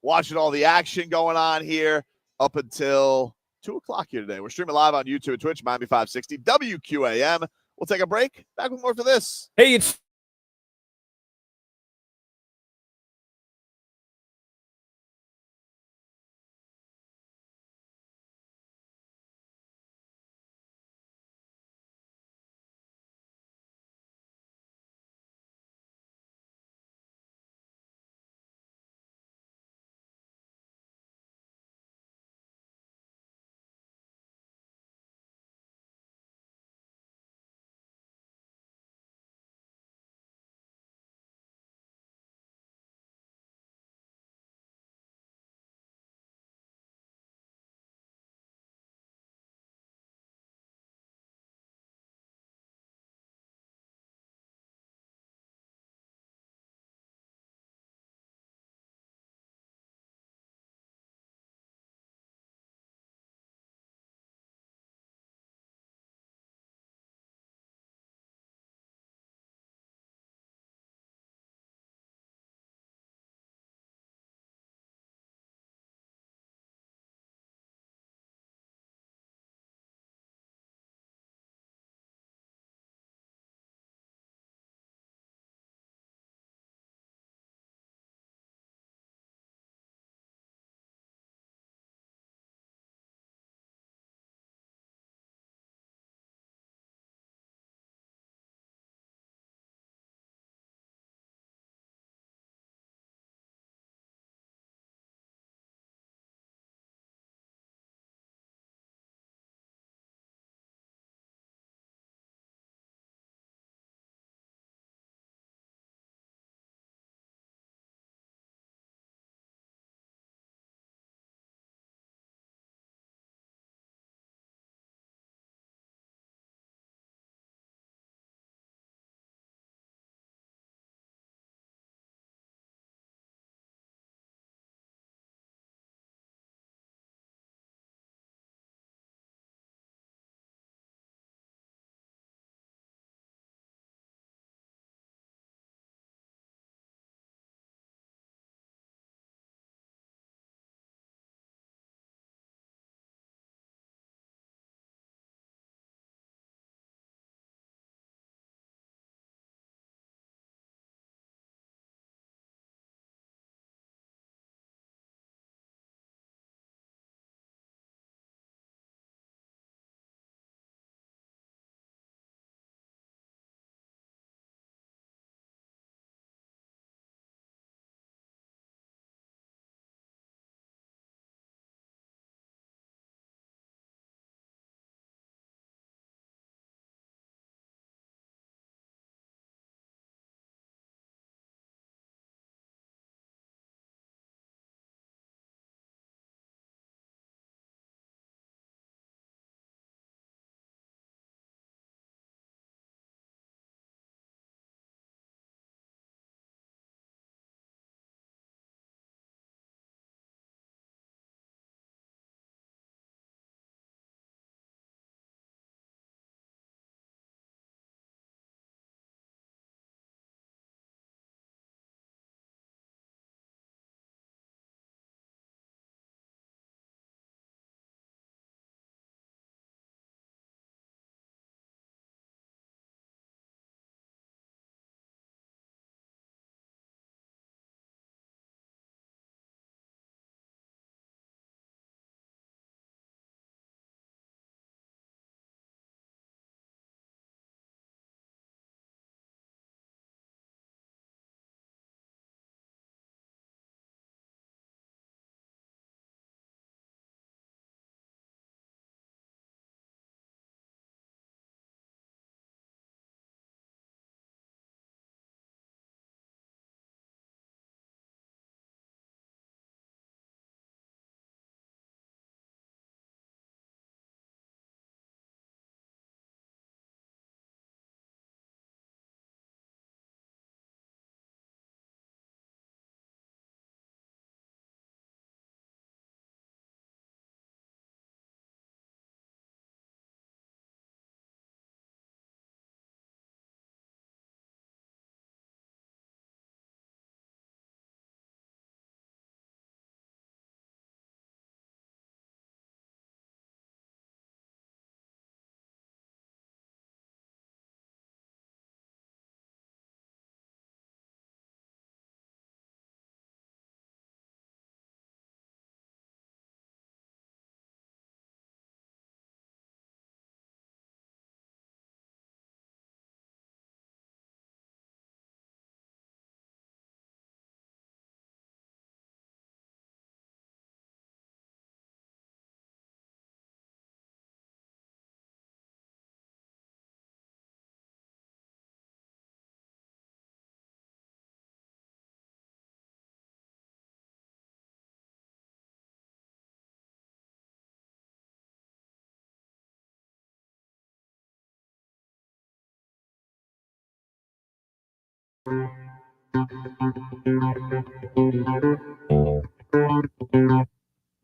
watching all the action going on here up until 2 o'clock here today. We're streaming live on YouTube and Twitch, Miami 560 WQAM. We'll take a break. Back with more for this. Hey, it's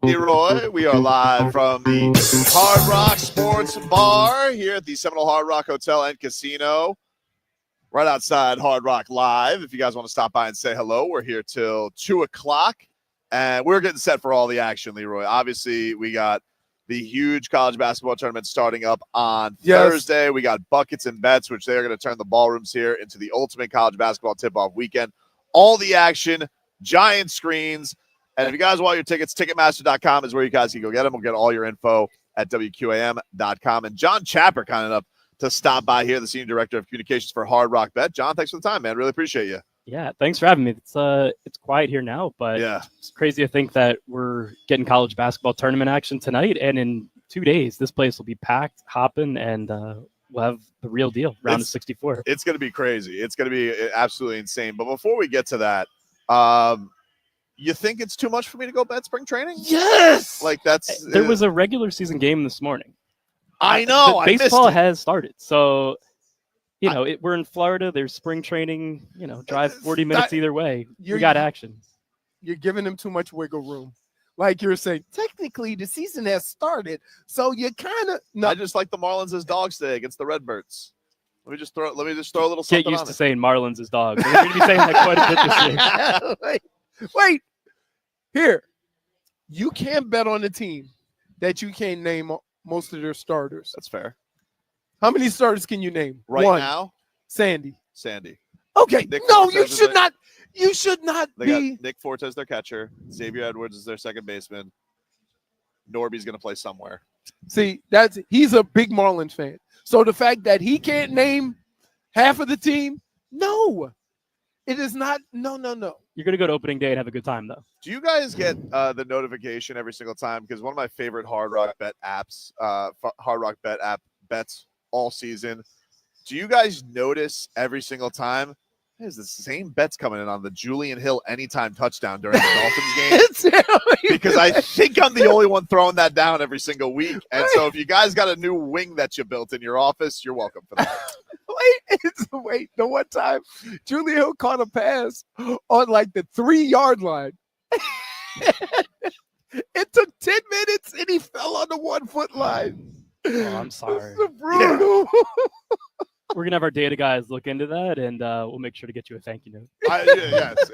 Leroy, we are live from the Hard Rock Sports Bar here at the Seminole Hard Rock Hotel and Casino, right outside Hard Rock Live. If you guys want to stop by and say hello, we're here till 2 o'clock, and we're getting set for all the action, Leroy. Obviously, we got the huge college basketball tournament starting up on Thursday. We got buckets and bets, which they're going to turn the ballrooms here into the ultimate college basketball tip-off weekend. All the action, giant screens. And if you guys want your tickets, Ticketmaster.com is where you guys can go get them. We'll get all your info at WQAM.com. And John Chapper, kind enough to stop by here, the Senior Director of Communications for Hard Rock Bet. John, thanks for the time, man. Really appreciate you. Yeah, thanks for having me. It's quiet here now, but it's crazy to think that we're getting college basketball tournament action tonight. And in 2 days, this place will be packed, hopping, and we'll have the real deal, round of 64. It's going to be crazy. It's going to be absolutely insane. But before we get to that, you think it's too much for me to go bet spring training? Yes. Like that's there was a regular season game this morning. I know. Baseball has started. So, we're in Florida. There's spring training, drive 40 minutes either way. We got action. You're giving them too much wiggle room. Like you're saying, technically the season has started. So you kind of I just like the Marlins as dogs today against the Redbirds. Let me just throw a little something. Get used to saying Marlins as dogs. We're going to be saying that quite a bit this year. Wait, here. You can't bet on a team that you can't name most of their starters. That's fair. How many starters can you name? Right One. now? Sandy. Nick Okay. You should Fortes not. You should not They be. got Nick Fortes, their catcher. Xavier Edwards is their second baseman. Norby's going to play somewhere. See, he's a big Marlins fan. So the fact that he can't name half of the team, no. It is not. No. You're going to go to opening day and have a good time, though. Do you guys get the notification every single time? Because one of my favorite Hard Rock Bet apps, Hard Rock Bet app bets all season. Do you guys notice every single time there's the same bets coming in on the Julian Hill anytime touchdown during the Dolphins game? Because I think I'm the only one throwing that down every single week. And so if you guys got a new wing that you built in your office, you're welcome for that. Wait, the one time Julian Hill caught a pass on like the 3-yard line. It took 10 minutes and he fell on the 1-foot line. Oh, I'm sorry. This is brutal. We're going to have our data guys look into that, and we'll make sure to get you a thank you note. Yes.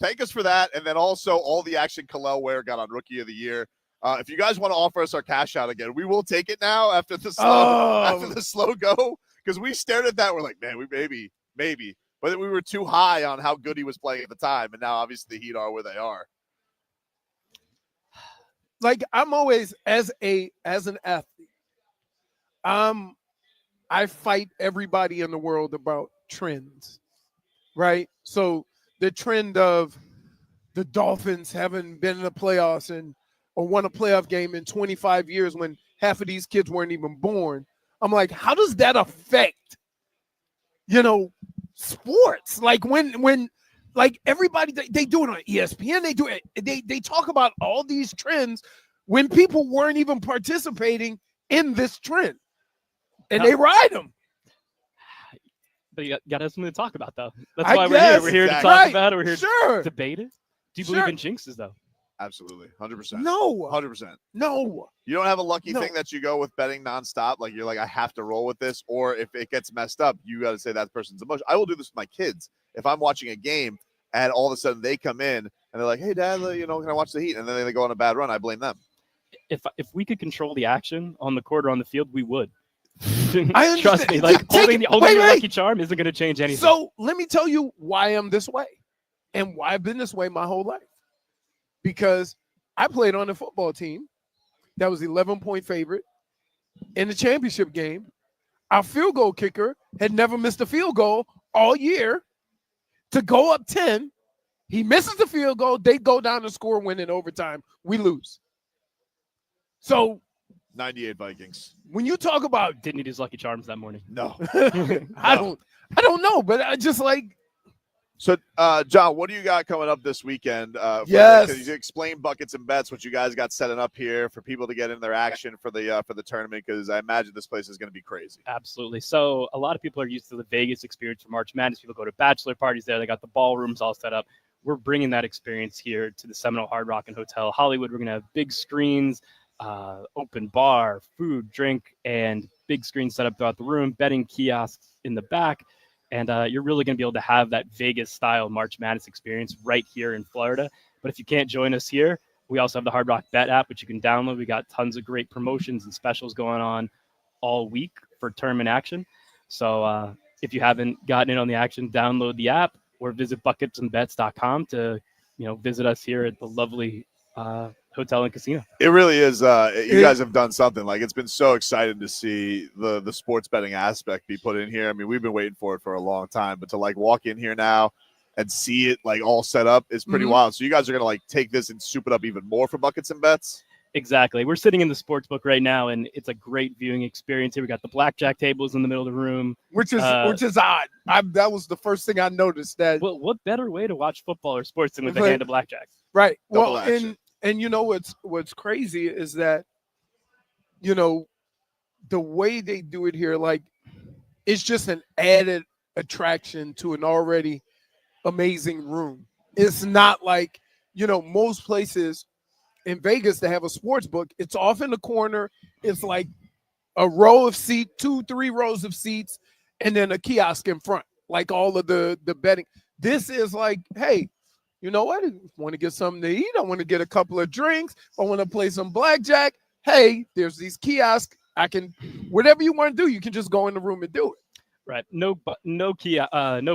Thank us for that. And then also all the action Kalel Ware got on Rookie of the Year. If you guys want to offer us our cash out again, we will take it now after the slow go. Because we stared at that. We're like, man, we maybe. But we were too high on how good he was playing at the time. And now obviously the Heat are where they are. Like I'm always as an athlete, I fight everybody in the world about trends, right? So the trend of the Dolphins haven't been in the playoffs or won a playoff game in 25 years when half of these kids weren't even born. I'm like, how does that affect, sports? Like when like everybody, they do it on ESPN. They talk about all these trends when people weren't even participating in this trend. And they ride them. But you got to have something to talk about, though. That's why we're here. We're here to talk about it. We're here to debate it. Do you believe in jinxes, though? Absolutely. 100%. No. 100%. No. You don't have a lucky thing that you go with betting nonstop. Like you're like, I have to roll with this. Or if it gets messed up, you got to say that person's emotion. I will do this with my kids. If I'm watching a game and all of a sudden they come in and they're like, hey, Dad, can I watch the Heat? And then they go on a bad run. I blame them. If we could control the action on the court or on the field, we would. Trust me. Like holding your lucky charm isn't going to change anything. So let me tell you why I'm this way and why I've been this way my whole life. Because I played on a football team that was 11-point favorite in the championship game. Our field goal kicker had never missed a field goal all year to go up 10. He misses the field goal. They go down and score, win in overtime. We lose. So 98 Vikings. When you talk about didn't need his lucky charms that morning. No. I don't know, but I just like So, John, what do you got coming up this weekend? Yes. Can you explain buckets and bets, what you guys got setting up here for people to get in their action for the tournament? Because I imagine this place is going to be crazy. Absolutely. So a lot of people are used to the Vegas experience for March Madness. People go to bachelor parties there. They got the ballrooms all set up. We're bringing that experience here to the Seminole Hard Rock and Hotel Hollywood. We're going to have big screens, open bar, food, drink, and big screens set up throughout the room, betting kiosks in the back. And you're really going to be able to have that Vegas-style March Madness experience right here in Florida. But if you can't join us here, we also have the Hard Rock Bet app, which you can download. We got tons of great promotions and specials going on all week for tournament action. So if you haven't gotten in on the action, download the app or visit bucketsandbets.com to visit us here at the lovely hotel and casino. It really is. You guys have done something. Like, it's been so exciting to see the sports betting aspect be put in here. I mean, we've been waiting for it for a long time, but to like walk in here now and see it like all set up is pretty wild. So you guys are gonna like take this and soup it up even more for buckets and bets. Exactly. We're sitting in the sports book right now, and it's a great viewing experience here. We got the blackjack tables in the middle of the room, which is odd. That was the first thing I noticed. That what better way to watch football or sports than with a hand of blackjack? Right. Well, and you know what's crazy is that the way they do it here, like, it's just an added attraction to an already amazing room. It's not like most places in Vegas that have a sports book, it's off in the corner. It's like a row of seats, 2-3 rows of seats, and then a kiosk in front, like all of the betting. This is like, hey, you know what? I want to get something to eat. I want to get a couple of drinks. I want to play some blackjack. Hey, there's these kiosks. I can, whatever you want to do, you can just go in the room and do it. Right. No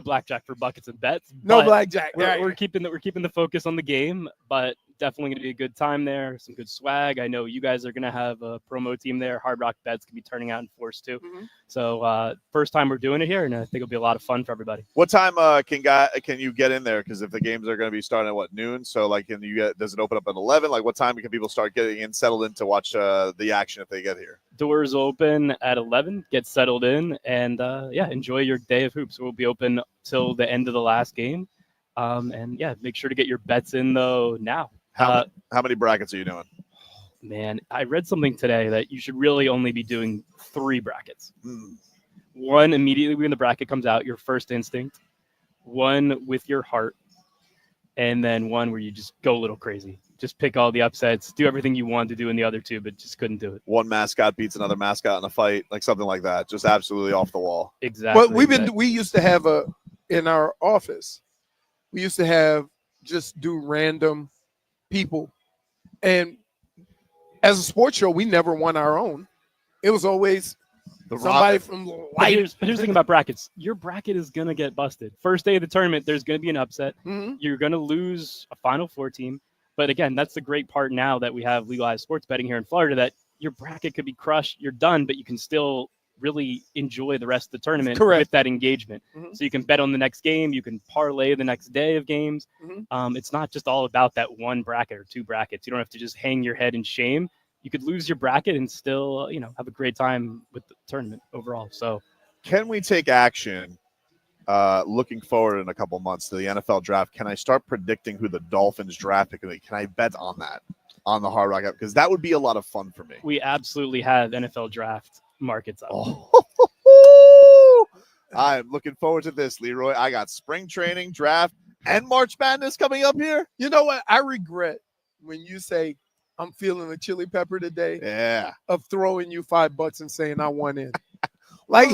blackjack for buckets and bets. No blackjack. We're keeping the focus on the game, but definitely going to be a good time there. Some good swag. I know you guys are going to have a promo team there. Hard Rock Bets can be turning out in force too. So first time we're doing it here, and I think it'll be a lot of fun for everybody. What time can you get in there? Because if the games are going to be starting at noon, so like does it open up at 11? Like, what time can people start getting in, settled in to watch the action if they get here? Doors open at 11. Get settled in, and enjoy your day of hoops. We'll be open till the end of the last game, and make sure to get your bets in though now. How many brackets are you doing? Man, I read something today that you should really only be doing 3 brackets. One immediately when the bracket comes out, your first instinct. One with your heart. And then one where you just go a little crazy. Just pick all the upsets, do everything you want to do in the other 2, but just couldn't do it. One mascot beats another mascot in a fight, like something like that. Just absolutely off the wall. Exactly. But we used to have in our office, we used to have just do random people, and as a sports show, we never won our own. It was always somebody from light. But here's the thing about brackets. Your bracket is gonna get busted. First day of the tournament, there's gonna be an upset. You're gonna lose a Final Four team. But again, that's the great part now that we have legalized sports betting here in Florida, that your bracket could be crushed. You're done, but you can still really enjoy the rest of the tournament with that engagement. So you can bet on the next game. You can parlay the next day of games. It's not just all about that one bracket or 2 brackets. You don't have to just hang your head in shame. You could lose your bracket and still, have a great time with the tournament overall. So can we take action looking forward in a couple months to the NFL draft? Can I start predicting who the Dolphins draft pick will be? Can I bet on that on the Hard Rock app? Because that would be a lot of fun for me. We absolutely have NFL draft markets up. I'm looking forward to this, Leroy. I got spring training, draft, and March Madness coming up here. You know what? I regret when you say I'm feeling a chili pepper today. Yeah. Of throwing you $5 and saying I won in. Like,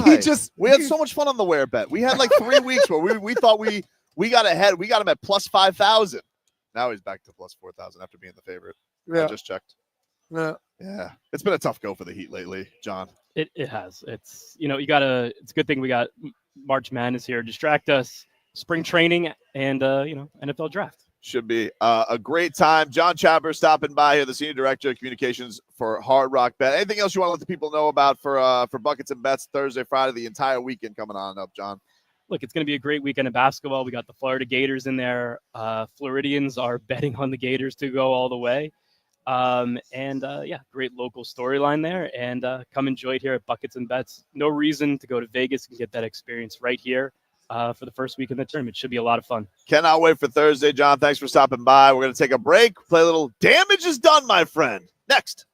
we had so much fun on the Wear Bet. We had like 3 weeks where we thought we got ahead. We got him at plus 5,000. Now he's back to plus 4,000 after being the favorite. Yeah. I just checked. Yeah. It's been a tough go for the Heat lately, John. It has. It's it's a good thing we got March Madness here. Distract us, spring training, and NFL draft. Should be a great time. John Chapper stopping by here, the Senior Director of Communications for Hard Rock Bet. Anything else you want to let the people know about for Buckets and Bets Thursday, Friday, the entire weekend coming on up, John? Look, it's going to be a great weekend of basketball. We got the Florida Gators in there. Floridians are betting on the Gators to go all the way. Great local storyline there. And come enjoy it here at Buckets and Bets. No reason to go to Vegas. You can get that experience right here for the first week in the tournament. Should be a lot of fun. Cannot wait for Thursday, John. Thanks for stopping by. We're going to take a break, play a little Damage is Done, my friend. Next.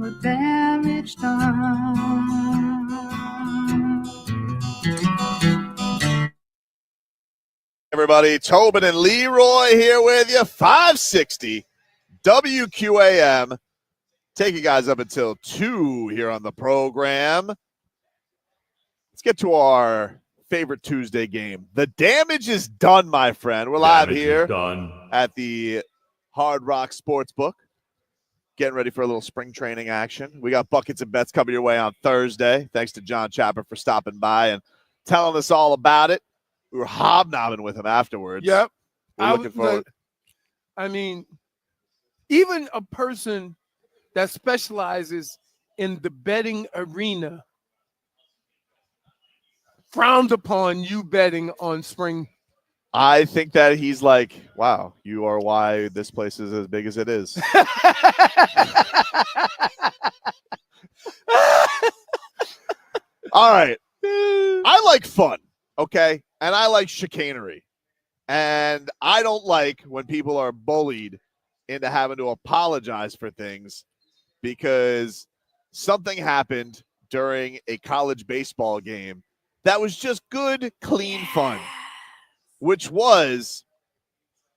the damage done. Everybody, Tobin and Leroy here with you. 560 WQAM. Take you guys up until 2 here on the program. Let's get to our favorite Tuesday game. The damage is done, my friend. We're live here at the Hard Rock Sportsbook. Getting ready for a little spring training action. We got buckets and bets coming your way on Thursday. Thanks to John Chapper for stopping by and telling us all about it. We were hobnobbing with him afterwards. Yep. We're looking forward. I mean, even a person that specializes in the betting arena frowned upon you betting on spring. I think that he's like, wow, you are why this place is as big as it is. All right. I like fun, okay? And I like chicanery. And I don't like when people are bullied into having to apologize for things because something happened during a college baseball game that was just good, clean fun, which was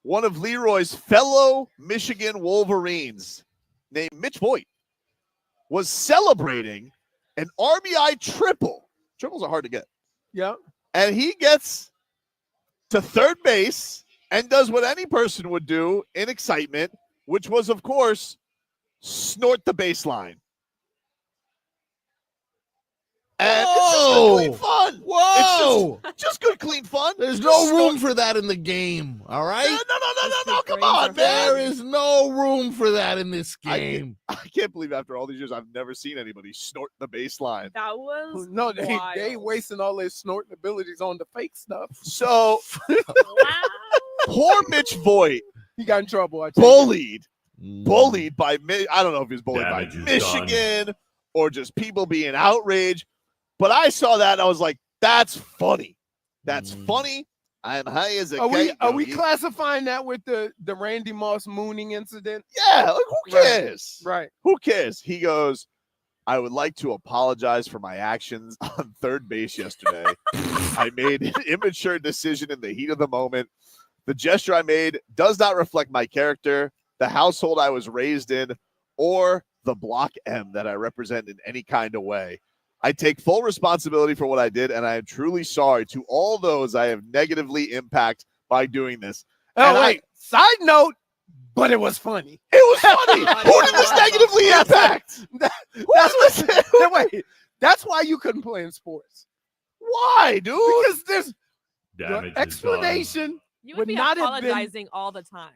one of Leroy's fellow Michigan Wolverines named Mitch Voigt was celebrating an RBI triple. Triples are hard to get. Yeah. And he gets to third base and does what any person would do in excitement, which was, of course, snort the baseline. And it's just good, clean fun. Whoa! It's just good, clean fun. There's Just no room for that in the game, all right? No, come on, man. There is no room for that in this game. I can't believe after all these years I've never seen anybody snort the baseline. That was No, they wild. wasting all their snorting abilities on the fake stuff. So, poor Mitch Voigt. He got in trouble. I tell you. Bullied by, I don't know if he was bullied Damage by is Michigan or just people being outraged. But I saw that and I was like, that's funny. That's funny. I am high as a kite. Are we classifying that with the Randy Moss mooning incident? Yeah, like who cares? Right. Who cares? He goes, I would like to apologize for my actions on third base yesterday. I made an immature decision in the heat of the moment. The gesture I made does not reflect my character, the household I was raised in, or the Block M that I represent in any kind of way. I take full responsibility for what I did, and I am truly sorry to all those I have negatively impacted by doing this. Oh, wait. Side note, but it was funny. It was funny. Who did this negatively impact? That's why you couldn't play in sports. Why, dude? Because there's Damage is explanation. You would be not have been- apologizing all the time.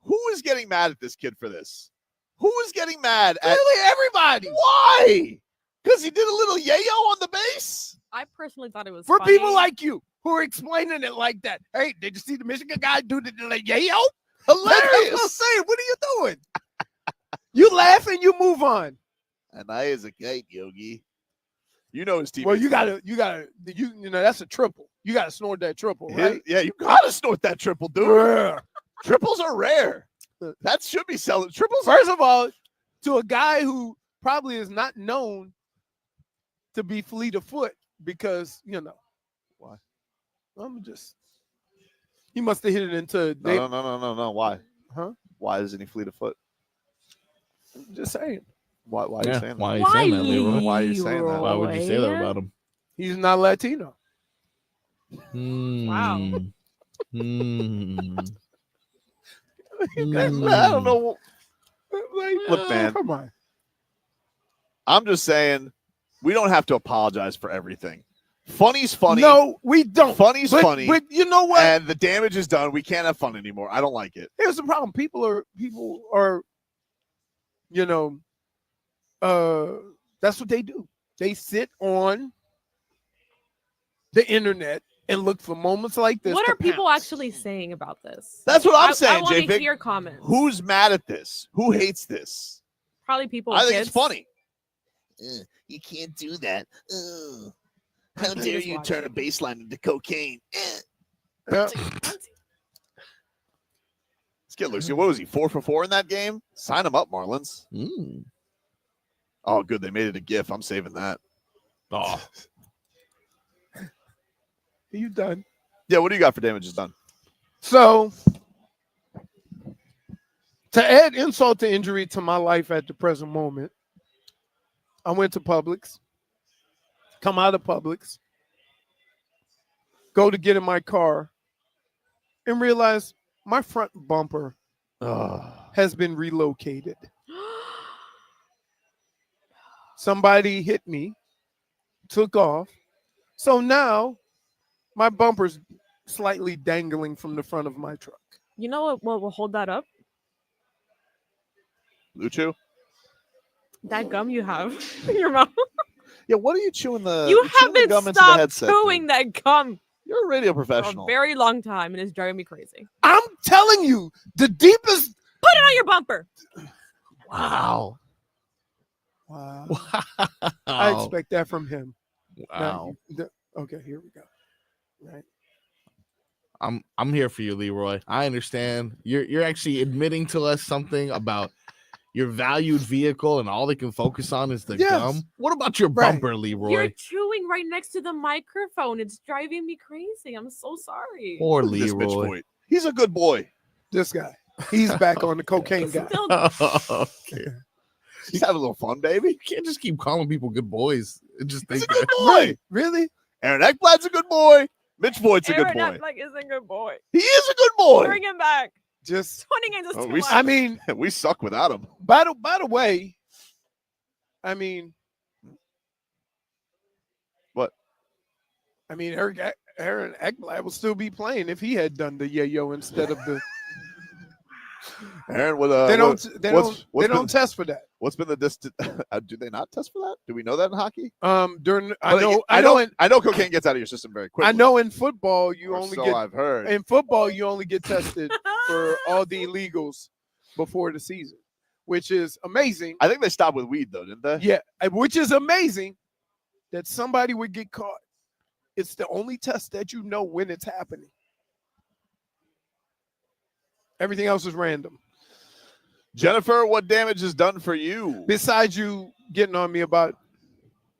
Who is getting mad at this kid for this? Who is getting mad at Literally everybody. Why? Because he did a little yayo on the base? I personally thought it was For funny. people like you who are explaining it like that. Hey, did you see the Michigan guy do the yayo? Hilarious. That's what I'm saying. What are you doing? You laugh and you move on. And I is a kite, Yogi. You know his team. Well, you know, that's a triple. You gotta snort that triple, right? Yeah, you gotta snort that triple, dude. Yeah. Triples are rare. That should be selling. Triples First of all, to a guy who probably is not known to be fleet of foot because, why? He must have hit it into. No. Why? Huh? Why isn't he fleet of foot? I'm just saying. Why are you saying that? Why are you saying that, Leroy? Why are you saying that? Why would you say that about him? He's not Latino. Wow. I don't know. Look, man. Come on. I'm just saying we don't have to apologize for everything. Funny's funny. No, we don't. Funny's funny. But you know what? And the damage is done. We can't have fun anymore. I don't like it. Here's the problem. People are, that's what they do. They sit on the internet and look for moments like this. What to are people pounce. actually saying about this? That's what I'm I saying, want to J-Vic. hear comments. Who's mad at this? Who hates this? Probably people. I think kids. it's funny. You can't do that. How I'm dare just you watching. turn a baseline into cocaine? Yeah. Let's get Lucy. What was he? 4 for 4 in that game? Sign him up, Marlins. Oh, good. They made it a GIF. I'm saving that. Oh. Are you done? Yeah, what do you got for damages done? So, to add insult to injury to my life at the present moment, I went to Publix, come out of Publix, go to get in my car, and realize my front bumper has been relocated. Somebody hit me, took off. So now my bumper's slightly dangling from the front of my truck. You know what will hold that up? Luchu? That gum you have in your mouth. Yeah, what are you chewing the You you're chewing the haven't gum into the stopped headset, chewing dude. that gum You're a radio for a professional. very long time, and it's driving me crazy. I'm telling you, the deepest. Put it on your bumper. Wow. Wow. Wow. I expect that from him. Wow. Okay, here we go. Right. I'm here for you, Leroy. I understand. You're actually admitting to us something about your valued vehicle, and all they can focus on is the gum. What about your bumper, Leroy? You're chewing right next to the microphone. It's driving me crazy. I'm so sorry. Poor This Mitch Leroy. Voigt. He's a good boy. This guy. He's back on the cocaine guy. Okay. He's having a little fun, baby. You can't just keep calling people good boys and just think He's a good boy. Really? Aaron Ekblad's a good boy. Mitch Voigt's a good Aaron boy. Affleck is a good boy. He is a good boy. Bring him back. Just 20 games is Oh, too we- much. I mean, We suck without him. by the way, I mean, What? I mean, Aaron Ekblad will still be playing if he had done the yayo instead of the. Aaron, They don't test for that. What's been the distance? Do they not test for that? Do we know that in hockey? During Well, I know cocaine gets out of your system very quickly. I know in football you Or only so get I've heard. in football you only get tested for all the illegals before the season, which is amazing. I think they stopped with weed though, didn't they? Yeah, which is amazing that somebody would get caught. It's the only test that you know when it's happening. Everything else is random. Jennifer, what damage is done for you? Besides you getting on me about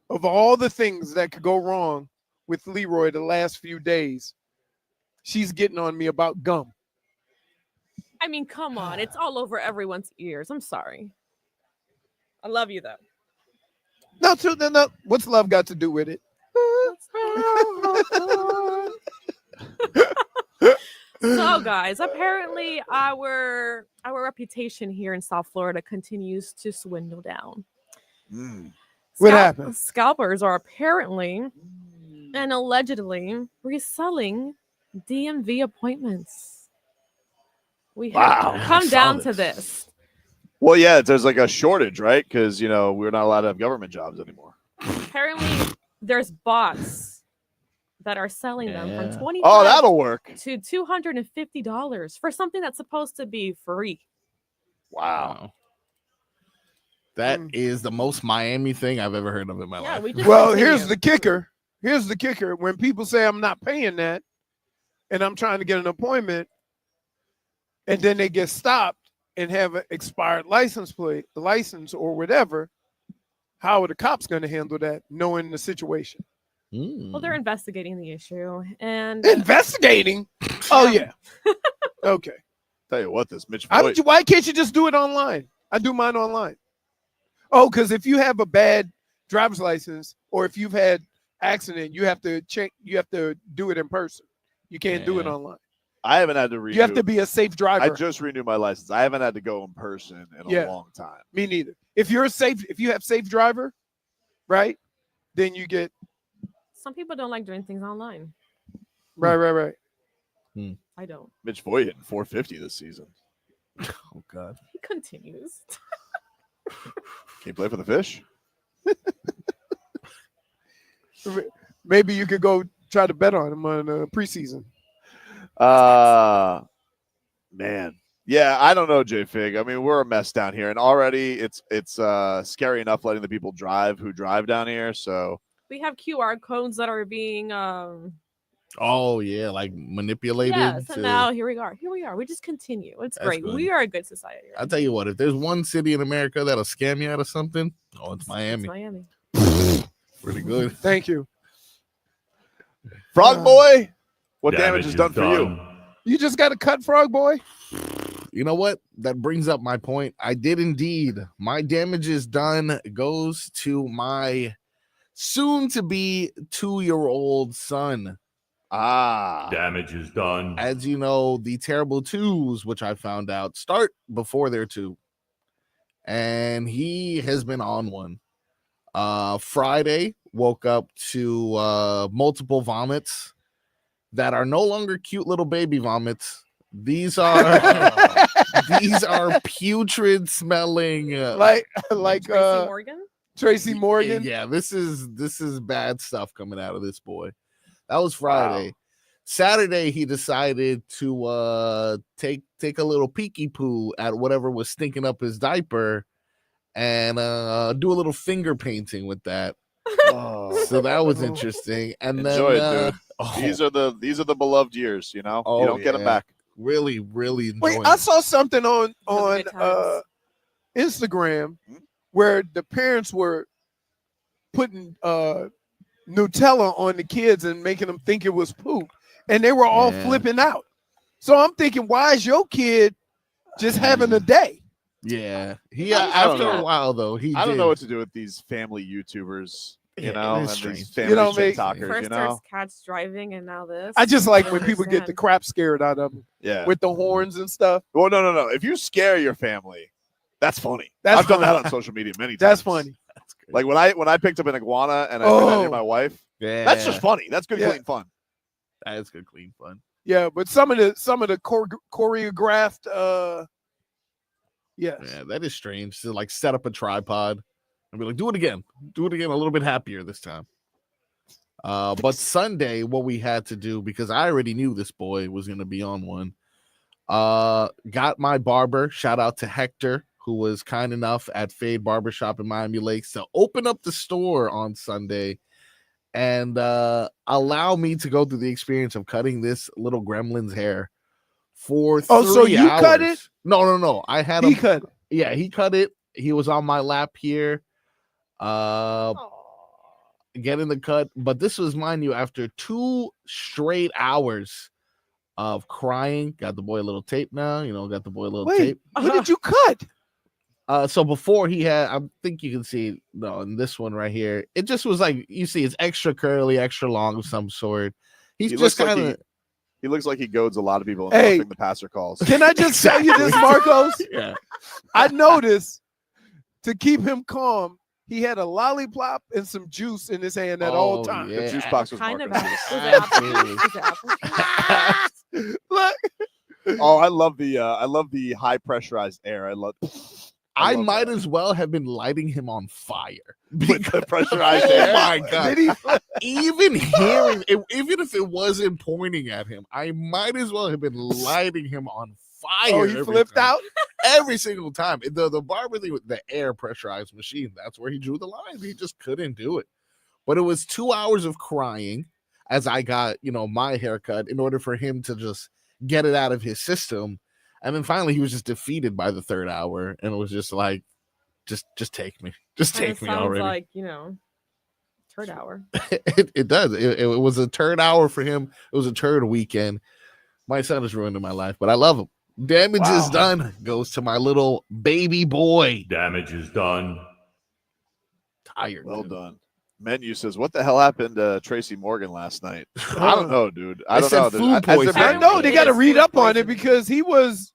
of all the things that could go wrong with Leroy the last few days, she's getting on me about gum. I mean, come on. It's all over everyone's ears. I'm sorry. I love you, though. No, what's love got to do with it? So, guys, apparently our reputation here in South Florida continues to swindle down. What happened? Scalpers are apparently and allegedly reselling DMV appointments. We have come down to this. Well, yeah, there's like a shortage, right? Because we're not allowed to have government jobs anymore. Apparently, there's bots that are selling them from $25 Oh, that'll work. to $250 for something that's supposed to be free. Wow. That is the most Miami thing I've ever heard of in my life. Well, here's the kicker. Here's the kicker. When people say I'm not paying that and I'm trying to get an appointment and then they get stopped and have an expired license or whatever, how are the cops going to handle that knowing the situation? Well, they're investigating the issue and Investigating? Oh, yeah. Okay. Tell you what, this Mitch Voigt. Why can't you just do it online? I do mine online. Oh, because if you have a bad driver's license or if you've had accident, you have to check. You have to do it in person. You can't do it online. I haven't had to renew. You have to be a safe driver. I just renewed my license. I haven't had to go in person in a long time. Me neither. If you're if you have safe driver, right, then you get. some people don't like doing things online. Right. I don't. Mitch Voigt hitting 450 this season. Oh God. He continues. Can you play for the Fish? Maybe you could go try to bet on him on preseason. Man. Yeah, I don't know, J Fig. I mean, we're a mess down here, and already it's scary enough letting the people drive who drive down here. So We have QR codes that are being Oh yeah, like manipulated. Yeah, so now here we are. We just continue. It's great. good. We are a good society. I'll tell you what, if there's one city in America that'll scam you out of something, it's Miami. It's Miami. Pretty good. Thank you. Frog Boy, what damage is done for you? You just got to cut Frog Boy. You know what? That brings up my point. I did indeed. My damage is done goes to my soon-to-be 2-year-old son. Damage is done. As you know, the terrible twos, which I found out, start before they're 2. And he has been on one. Friday, woke up to multiple vomits that are no longer cute little baby vomits. These are putrid smelling, like Tracy Morgan. Tracy Morgan. Yeah, this is bad stuff coming out of this boy. That was Friday. Wow. Saturday, he decided to take a little peeky poo at whatever was stinking up his diaper and do a little finger painting with that. So that was interesting. And Enjoy then it, dude. These are the beloved years, you know. You don't get them back. Really enjoying Wait, I saw something on Instagram where the parents were putting Nutella on the kids and making them think it was poop, and they were all flipping out. So I'm thinking, why is your kid just having a day? Yeah, after a while though, I don't know what to do with these family YouTubers. You know, and these family TikTokers. First there's cats driving, and now this. I just like when people get the crap scared out of them. Yeah, with the horns and stuff. Well, no. If you scare your family, that's funny. I've done that on social media many times. That's funny. Like when I picked up an iguana and I put that near my wife. Yeah, that's just funny. That's good, clean fun. That is good, clean fun. Yeah, but some of the choreographed. Yeah, that is strange to like set up a tripod. And be like, do it again a little bit happier this time. But Sunday, what we had to do, because I already knew this boy was going to be on one, got my barber, shout out to Hector, who was kind enough at Fade Barbershop in Miami Lakes to open up the store on Sunday and allow me to go through the experience of cutting this little gremlin's hair for 3 hours. So you cut it? No. I had him cut it. Yeah, he cut it. He was on my lap here. Getting the cut, but this was, mind you, after 2 straight hours of crying. Got the boy a little tape now, got the boy a little tape. What did you cut? So before he had, I think you can see in this one right here, it just was like, you see it's extra curly, extra long of some sort. He just kind of he looks like he goads a lot of people in the passer calls. Can I just tell you this, Marcos? Yeah. I noticed to keep him calm, he had a lollipop and some juice in his hand at all times. The juice box was kind of Look. Oh, I love the high pressurized air. I might as well have been lighting him on fire with the pressurized air. Oh my god! Even hearing, even if it wasn't pointing at him, I might as well have been lighting him on fire. Oh, he flipped out every single time. The barber thing with the air pressurized machine, that's where he drew the line. He just couldn't do it. But it was 2 hours of crying as I got, my haircut in order for him to just get it out of his system. And then finally he was just defeated by the 3rd hour. And it was just like, just take me. Just take me already. Like, turd hour. It does. It was a turd hour for him. It was a turd weekend. My son is ruining my life, but I love him. Damage is done. Goes to my little baby boy. Damage is done. Tired. Well done. Menu says, what the hell happened to Tracy Morgan last night? I don't know, dude. I don't know. Food poisoning. I know they got to read up on it because he was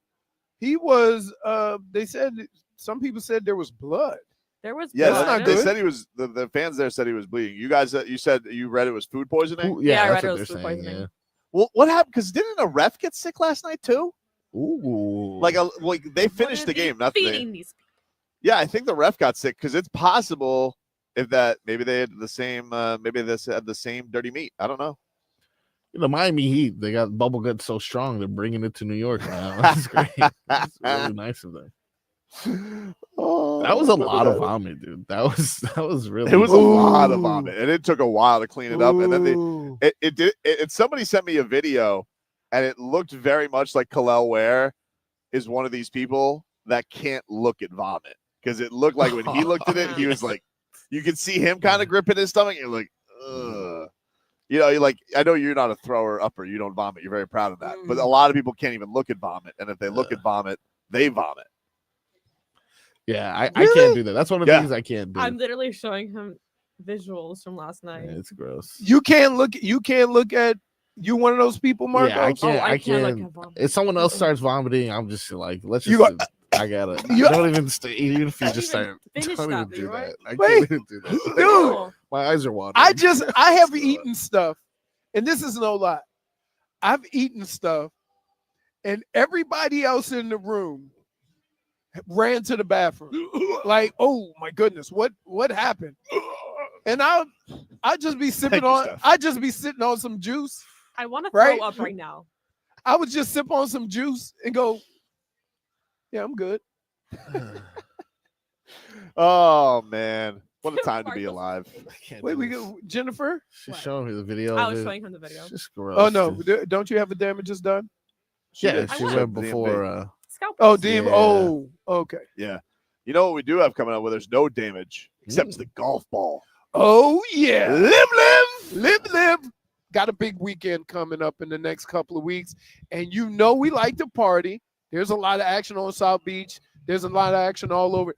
they said, some people said there was blood. There was blood. That's not They good. said he was, the fans there said he was bleeding. You guys, you said you read it was food poisoning? Yeah, I that's read it what was they're food saying, poisoning. yeah. Well, what happened? Because didn't a ref get sick last night too? Ooh. Like they finished the game. Not feeding these people. Yeah, I think the ref got sick because it's possible maybe they had the same maybe this had the same dirty meat. I don't know. The Miami Heat, they got bubble guts so strong they're bringing it to New York now. That's great. That's really nice of them. That was a lot of vomit, dude. That was really. It was a lot of vomit, and it took a while to clean it up. And then It did. Somebody sent me a video, and it looked very much like Khalil Ware is one of these people that can't look at vomit, because it looked like when he looked at it, he was like, you could see him kind of gripping his stomach. And you're like, ugh. You know, you're like, I know you're not a thrower upper. You don't vomit. You're very proud of that. But a lot of people can't even look at vomit. And if they look at vomit, they vomit. Yeah, I can't do that. That's one of the things I can't do. I'm literally showing him visuals from last night. Yeah, it's gross. You can't look at you one of those people, Marco? Yeah, I can't. I can't can't. look at vomit. If someone else starts vomiting, I'm just like, let's just. I gotta. Don't even stay. Even if you just start. Finish Don't even that, do Leroy. that. I can't even do that. Dude, my eyes are watering. I have eaten stuff, and this is no lie. I've eaten stuff, and everybody else in the room ran to the bathroom. Like, oh my goodness, what happened? And I'll just be sipping sitting on some juice. I want to throw up right now. I would just sip on some juice and go, yeah, I'm good. Oh man, what a time to be alive! Wait, we go, Jennifer. She's showing me the video. I was showing him the video. It's just gross. Oh no, don't you have the damages done? Yeah, she went before. Oh, DM. Yeah. Oh, okay. Yeah, you know what we do have coming up where there's no damage except the golf ball. Oh yeah, live. Got a big weekend coming up in the next couple of weeks, and you know we like to party. There's a lot of action on South Beach. There's a lot of action all over.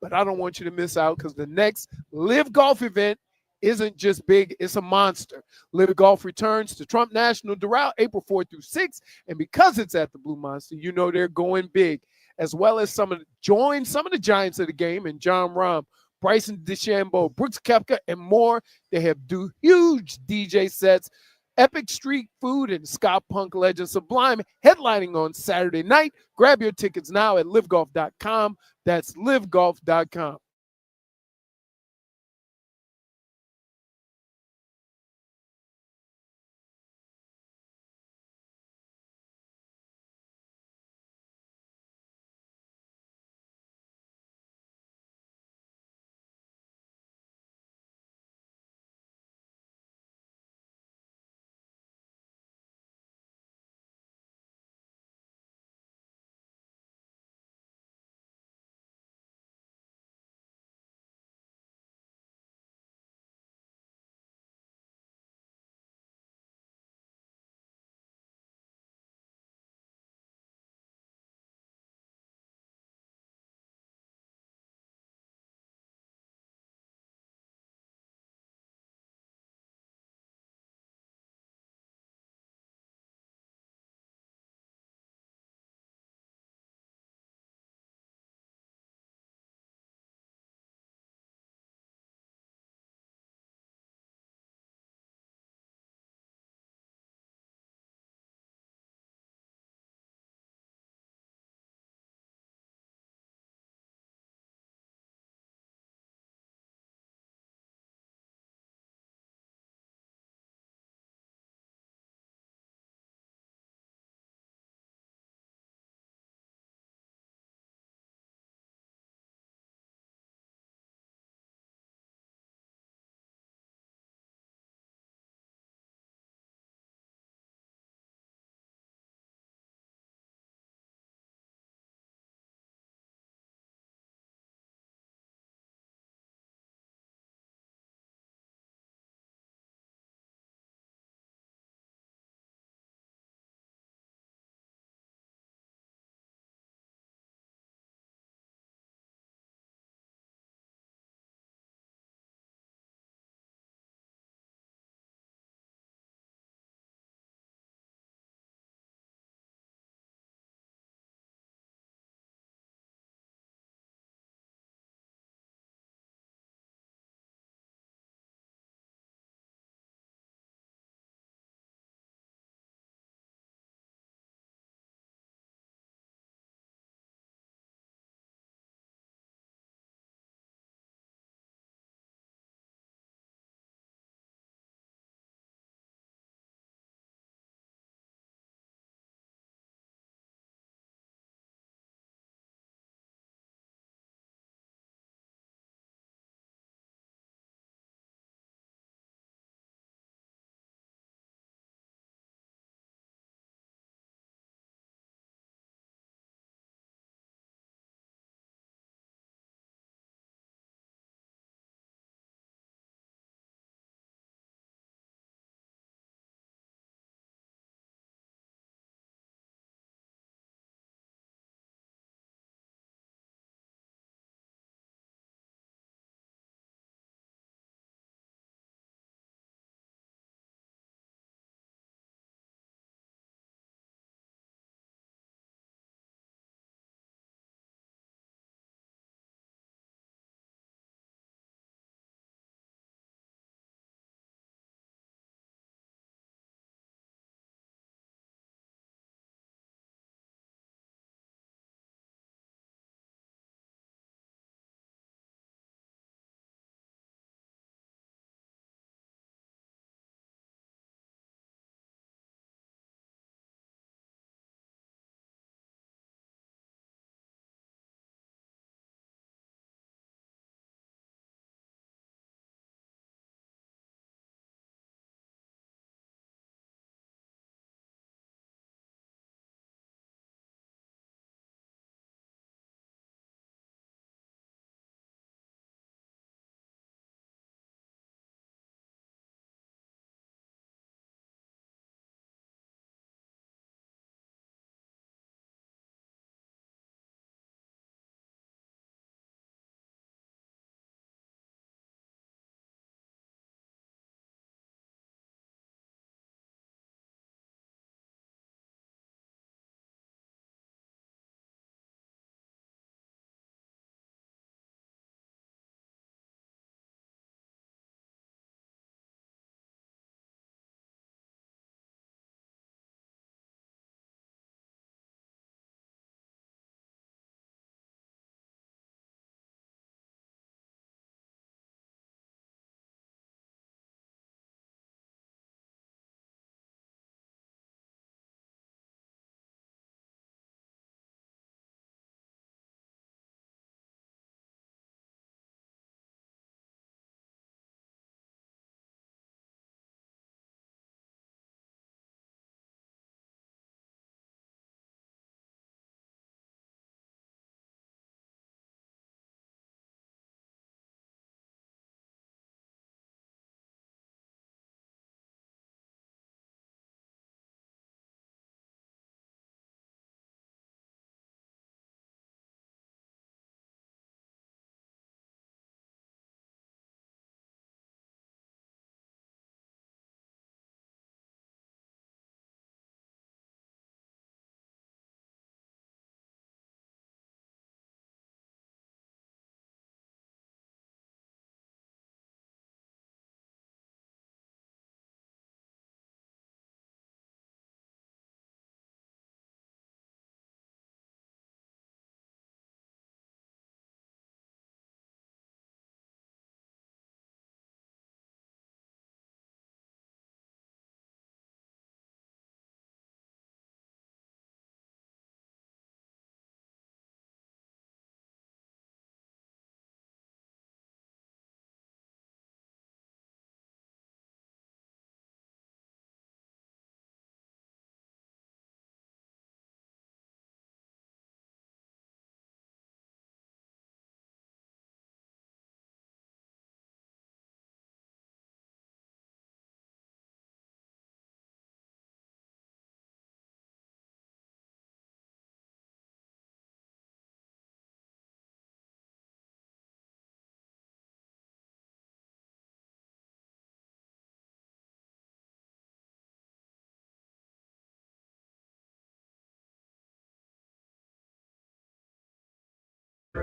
But I don't want you to miss out, because the next Live Golf event isn't just big, it's a monster. Live Golf returns to Trump National Doral April 4th through 6th. And because it's at the Blue Monster, you know they're going big, as well as join some of the giants of the game, and John Rahm, Bryson DeChambeau, Brooks Koepka, and more. They have huge DJ sets, epic street food, and ska punk legend Sublime headlining on Saturday night. Grab your tickets now at livegolf.com. That's livegolf.com.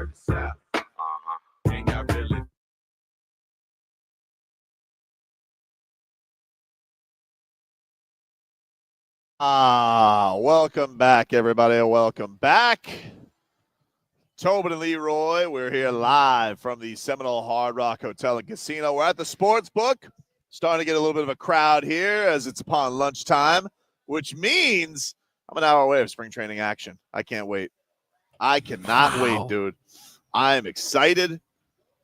Welcome back, everybody. Welcome back. Tobin and Leroy, we're here live from the Seminole Hard Rock Hotel and Casino. We're at the Sportsbook. Starting to get a little bit of a crowd here as it's upon lunchtime, which means I'm an hour away of spring training action. I can't wait. I cannot wait, dude. I'm excited,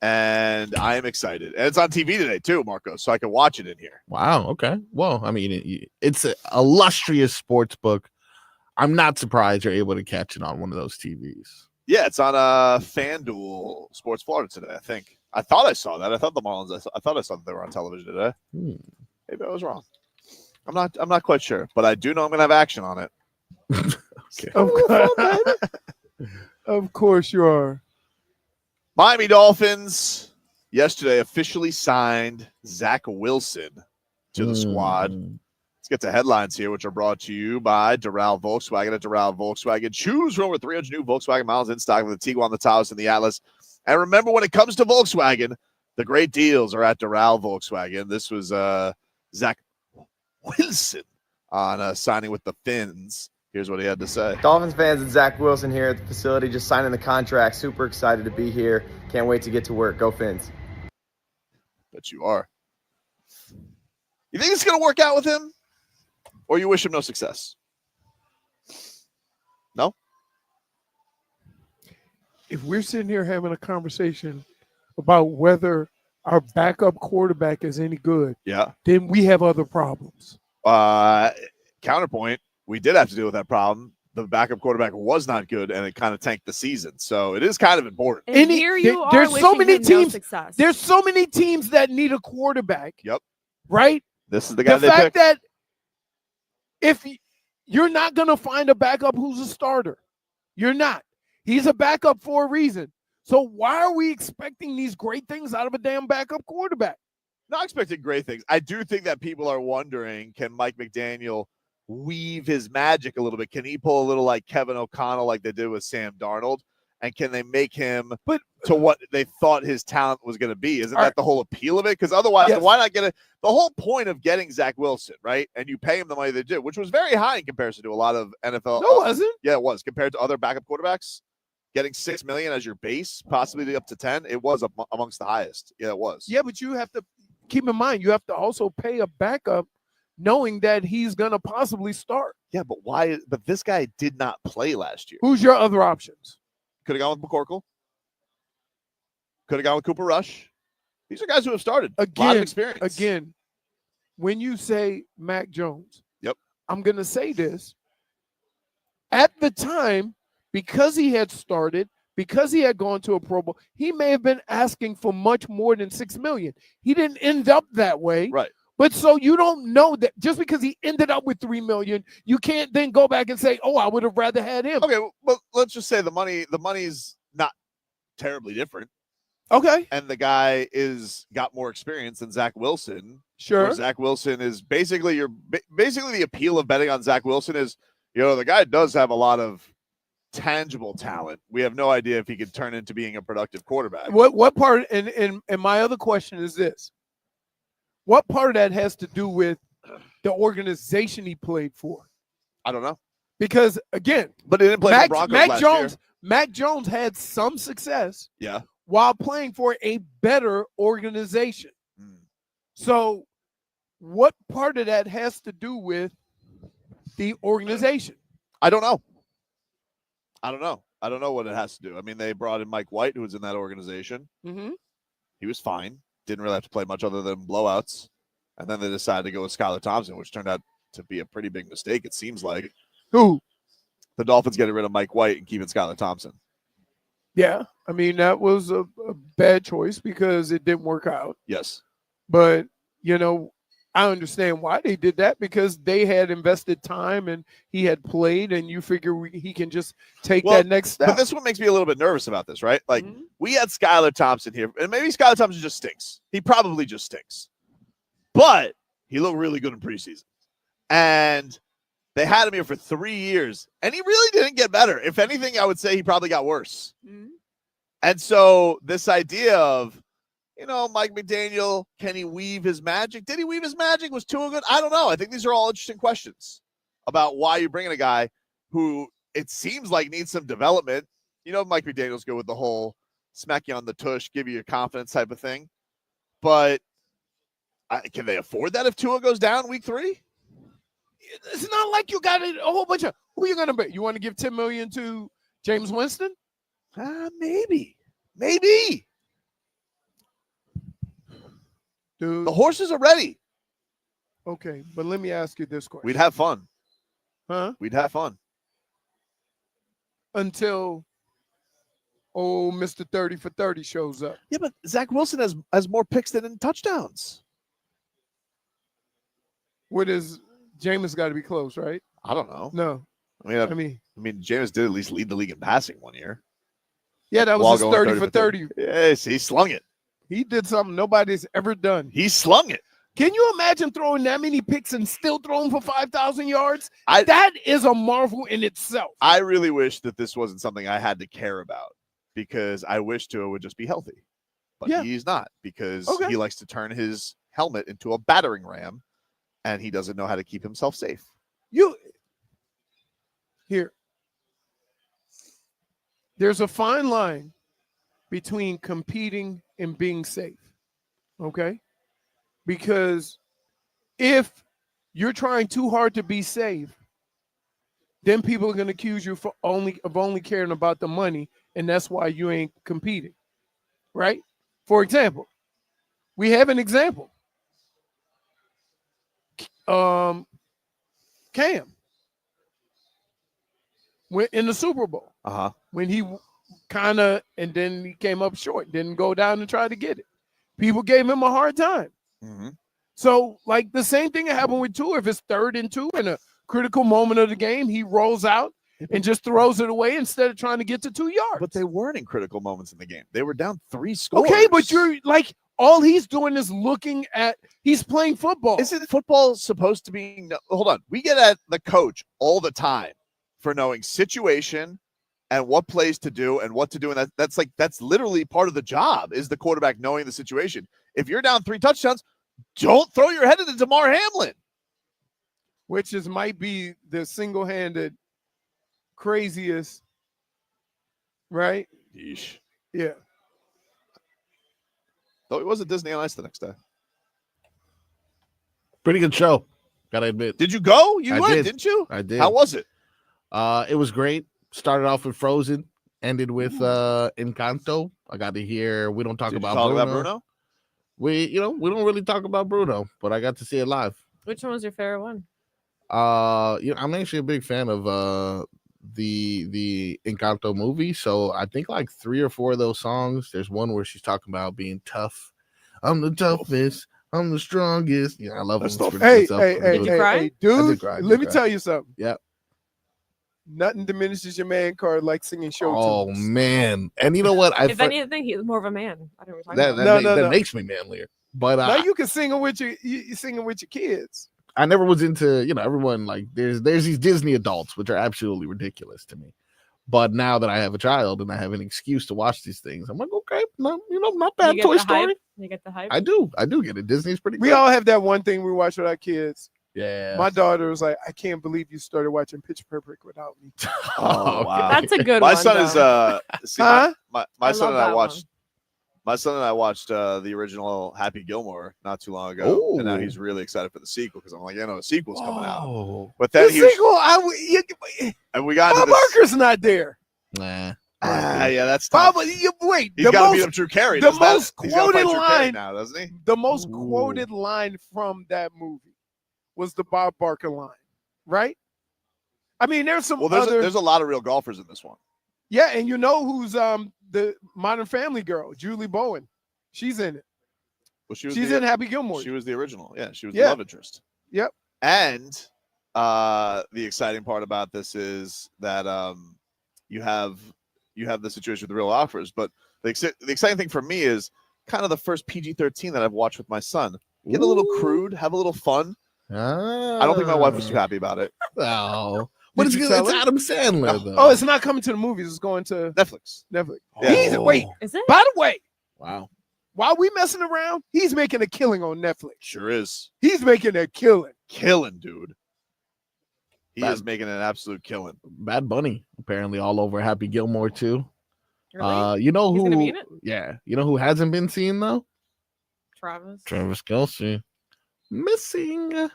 and I am excited. And it's on TV today, too, Marcos, so I can watch it in here. Wow, okay. Well, I mean, it's an illustrious sports book. I'm not surprised you're able to catch it on one of those TVs. Yeah, it's on FanDuel Sports Florida today, I think. I thought I saw that. I thought the Marlins, I thought I saw that they were on television today. Maybe I was wrong. I'm not quite sure, but I do know I'm going to have action on it. Okay. Of course you are. Miami Dolphins yesterday officially signed Zach Wilson to the squad. Let's get to headlines here, which are brought to you by Doral Volkswagen at Doral Volkswagen. Choose from over 300 new Volkswagen models in stock with the Tiguan, the Taos, and the Atlas. And remember, when it comes to Volkswagen, the great deals are at Doral Volkswagen. This was Zach Wilson on signing with the Finns. Here's what he had to say. Dolphins fans and Zach Wilson here at the facility, just signing the contract. Super excited to be here. Can't wait to get to work. Go Finns. Bet you are. You think it's going to work out with him? Or you wish him no success? No? If we're sitting here having a conversation about whether our backup quarterback is any good, then we have other problems. Counterpoint, we did have to deal with that problem. The backup quarterback was not good, and it kind of tanked the season. So it is kind of important. And here you are there's so many wishing him no teams. success. There's so many teams that need a quarterback. Yep. Right? This is the guy The they fact picked. that if you're not going to find a backup who's a starter, you're not. He's a backup for a reason. So why are we expecting these great things out of a damn backup quarterback? Not expecting great things. I do think that people are wondering, can Mike McDaniel weave his magic a little bit? Can he pull a little like Kevin O'Connell like they did with Sam Darnold? And can they make him to what they thought his talent was going to be? Isn't that the whole appeal of it? Because otherwise, why not get it? The whole point of getting Zach Wilson, right? And you pay him the money they did, which was very high in comparison to a lot of NFL. No, it wasn't. Yeah, it was. Compared to other backup quarterbacks, getting $6 million as your base, possibly up to 10, it was amongst the highest. Yeah, it was. Yeah, but you have to keep in mind, you have to also pay a backup knowing that he's going to possibly start. Yeah, but why? But this guy did not play last year. Who's your other options? Could have gone with McCorkle. Could have gone with Cooper Rush. These are guys who have started. A lot of experience. Again, when you say Mac Jones, I'm going to say this. At the time, because he had started, because he had gone to a Pro Bowl, he may have been asking for much more than $6 million. He didn't end up that way. Right. But so you don't know that just because he ended up with $3 million, you can't then go back and say, oh, I would have rather had him. Okay, well, let's just say the money's not terribly different. Okay. And the guy got more experience than Zach Wilson. Sure. Zach Wilson is basically the appeal of betting on Zach Wilson is, the guy does have a lot of tangible talent. We have no idea if he could turn into being a productive quarterback. What part, and my other question is this. What part of that has to do with the organization he played for? I don't know. Because, again, but he didn't play for the Broncos last year. Mac Jones had some success while playing for a better organization. So what part of that has to do with the organization? I don't know. I don't know what it has to do. I mean, they brought in Mike White, who was in that organization. Mm-hmm. He was fine. Didn't really have to play much other than blowouts. And then they decided to go with Skylar Thompson, which turned out to be a pretty big mistake, it seems like. Who? The Dolphins getting rid of Mike White and keeping Skylar Thompson. Yeah. I mean, that was a bad choice because it didn't work out. Yes. But, I understand why they did that because they had invested time and he had played, and you figure he can just take that next step. But this one makes me a little bit nervous about this, right? Like, we had Skylar Thompson here, and maybe Skylar Thompson just stinks. He probably just stinks. But he looked really good in preseason. And they had him here for 3 years, and he really didn't get better. If anything, I would say he probably got worse. And so this idea of, Mike McDaniel, can he weave his magic? Did he weave his magic? Was Tua good? I don't know. I think these are all interesting questions about why you bring in a guy who it seems like needs some development. Mike McDaniel's good with the whole smack you on the tush, give you your confidence type of thing. But can they afford that if Tua goes down week 3? It's not like you got a whole bunch of who you going to bet. You want to give $10 million to James Winston? Maybe. Dude. The horses are ready. Okay, but let me ask you this question. We'd have fun. Huh? We'd have fun. Until Mr. 30 for 30 shows up. Yeah, but Zach Wilson has more picks than touchdowns. What is Jameis got to be close, right? I don't know. No. I mean, Jameis did at least lead the league in passing one year. Yeah, that was his 30 for 30. Yes, he slung it. He did something nobody's ever done. He slung it. Can you imagine throwing that many picks and still throwing for 5,000 yards? That is a marvel in itself. I really wish that this wasn't something I had to care about because I wish Tua would just be healthy. But he's not because he likes to turn his helmet into a battering ram and he doesn't know how to keep himself safe. There's a fine line between competing and being safe, okay? Because if you're trying too hard to be safe, then people are going to accuse you of only caring about the money, and that's why you ain't competing, right? For example, we have an example. Cam went in the Super Bowl. When he and then he came up short, didn't go down and try to get it. People gave him a hard time. So, like the same thing that happened with Tua. If it's 3rd and 2 in a critical moment of the game, he rolls out and just throws it away instead of trying to get to 2 yards. But they weren't in critical moments in the game. They were down 3 scores. Okay, but you're like, all he's doing is he's playing football. Isn't football supposed to be? Hold on. We get at the coach all the time for knowing situation and what plays to do and what to do. And that's literally part of the job is the quarterback knowing the situation. If you're down 3 touchdowns, don't throw your head into DeMar Hamlin. Which might be the single-handed craziest, right? Yeesh. Yeah. Though it was at Disney on Ice the next day. Pretty good show, gotta admit. Did you go? You went, didn't you? I did. How was it? It was great. Started off with Frozen, ended with Encanto. I got to hear We Don't Talk Did About you talk Bruno. about Bruno? We don't really talk about Bruno, but I got to see it live. Which one was your favorite one? I'm actually a big fan of the Encanto movie. So I think like 3 or 4 of those songs. There's one where she's talking about being tough. I'm the toughest. I'm the strongest. I love it. Hey, dude. Let me tell you something. Yeah. Nothing diminishes your man card like singing show tunes. Oh man! And you know what? If anything, he's more of a man. I don't know. That makes me manlier. But now you can sing it with you singing with your kids. I never was into everyone like there's these Disney adults which are absolutely ridiculous to me. But now that I have a child and I have an excuse to watch these things, I'm like, okay, not bad. Toy Story. You get the hype. I do get it. Disney's pretty. We all have that one thing we watch with our kids. Yeah. My daughter was like, I can't believe you started watching Pitch Perfect without me. Oh, wow. That's a good my one. Son is my son and I watched one. my son and I watched the original Happy Gilmore not too long ago. And now he's really excited for the sequel because I'm like, a sequel's coming out. But then and we got Bob Barker's not there. Nah. Yeah, that's tough. Wait, he's got to beat up Drew Carey. The most quoted line now, doesn't he? The most quoted line from that movie was the Bob Barker line, right? I mean, there's some there's a lot of real golfers in this one. Yeah, and you know who's the Modern Family girl, Julie Bowen. She's in it. Well, she's in Happy Gilmore. She was the original. Yeah, she was the love interest. Yep. And the exciting part about this is that you have the situation with the real offers, but the exciting thing for me is kind of the first PG-13 that I've watched with my son. Get a little crude, have a little fun. I don't think my wife was too happy about it. Oh, But Did you tell it's him? Adam Sandler, though. Oh, it's not coming to the movies. It's going to Netflix. Yeah. Wait. Is it? By the way, wow. While we messing around, he's making a killing on Netflix. Sure is. He's making a killing. Killing, dude. He is making an absolute killing. Bad Bunny apparently all over Happy Gilmore too. Really? You know He's who? gonna be in it? Yeah, you know who hasn't been seen though? Travis. Travis Kelce, missing.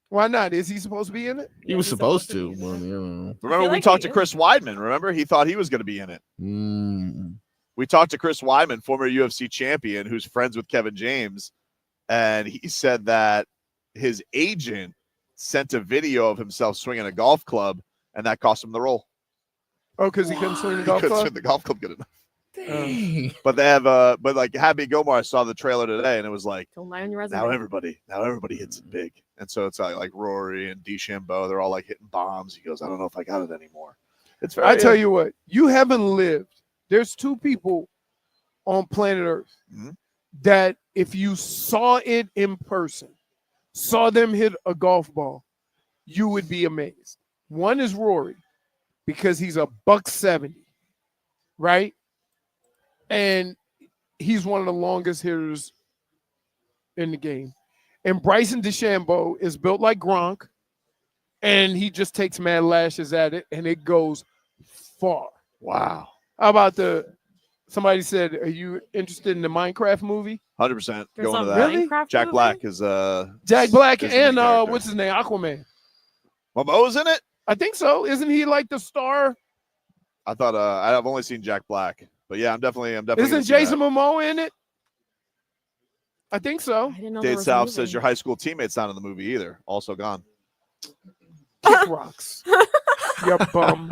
Why not? Is he supposed to be in it? He was supposed to, but you know. Remember, we talked to Chris Weidman. Remember, he thought he was going to be in it. We talked to Chris Weidman, former UFC champion, who's friends with Kevin James, and he said that his agent sent a video of himself swinging a golf club, and that cost him the role. Oh, because he couldn't swing the He golf couldn't club? swing the golf club good enough. Dang. But they have but like Happy Gilmore, I saw the trailer today, and it was like, Don't lie on your resume. now everybody hits it big. And so it's like Rory and DeChambeau, they're all like hitting bombs. He goes, I don't know if I got it anymore. It's very, I tell you what, you haven't lived. There's two people on planet Earth that if you saw it in person, saw them hit a golf ball, you would be amazed. One is Rory, because he's a $170, right? And he's one of the longest hitters in the game. And Bryson DeChambeau is built like Gronk, and he just takes mad lashes at it, and it goes far. Wow. How about somebody said, are you interested in the Minecraft movie? 100% There's going to a that. Minecraft Jack movie? Black is Jack Black is the and main character. what's his name? Aquaman. Momoa's in it? I think so. Isn't he like the star? I thought I've only seen Jack Black. But yeah, I'm definitely Isn't gonna see Jason that. Momoa in it? I think so. I didn't know Dave South says your high school teammate's not in the movie either. Also gone. Kick rocks. You bum.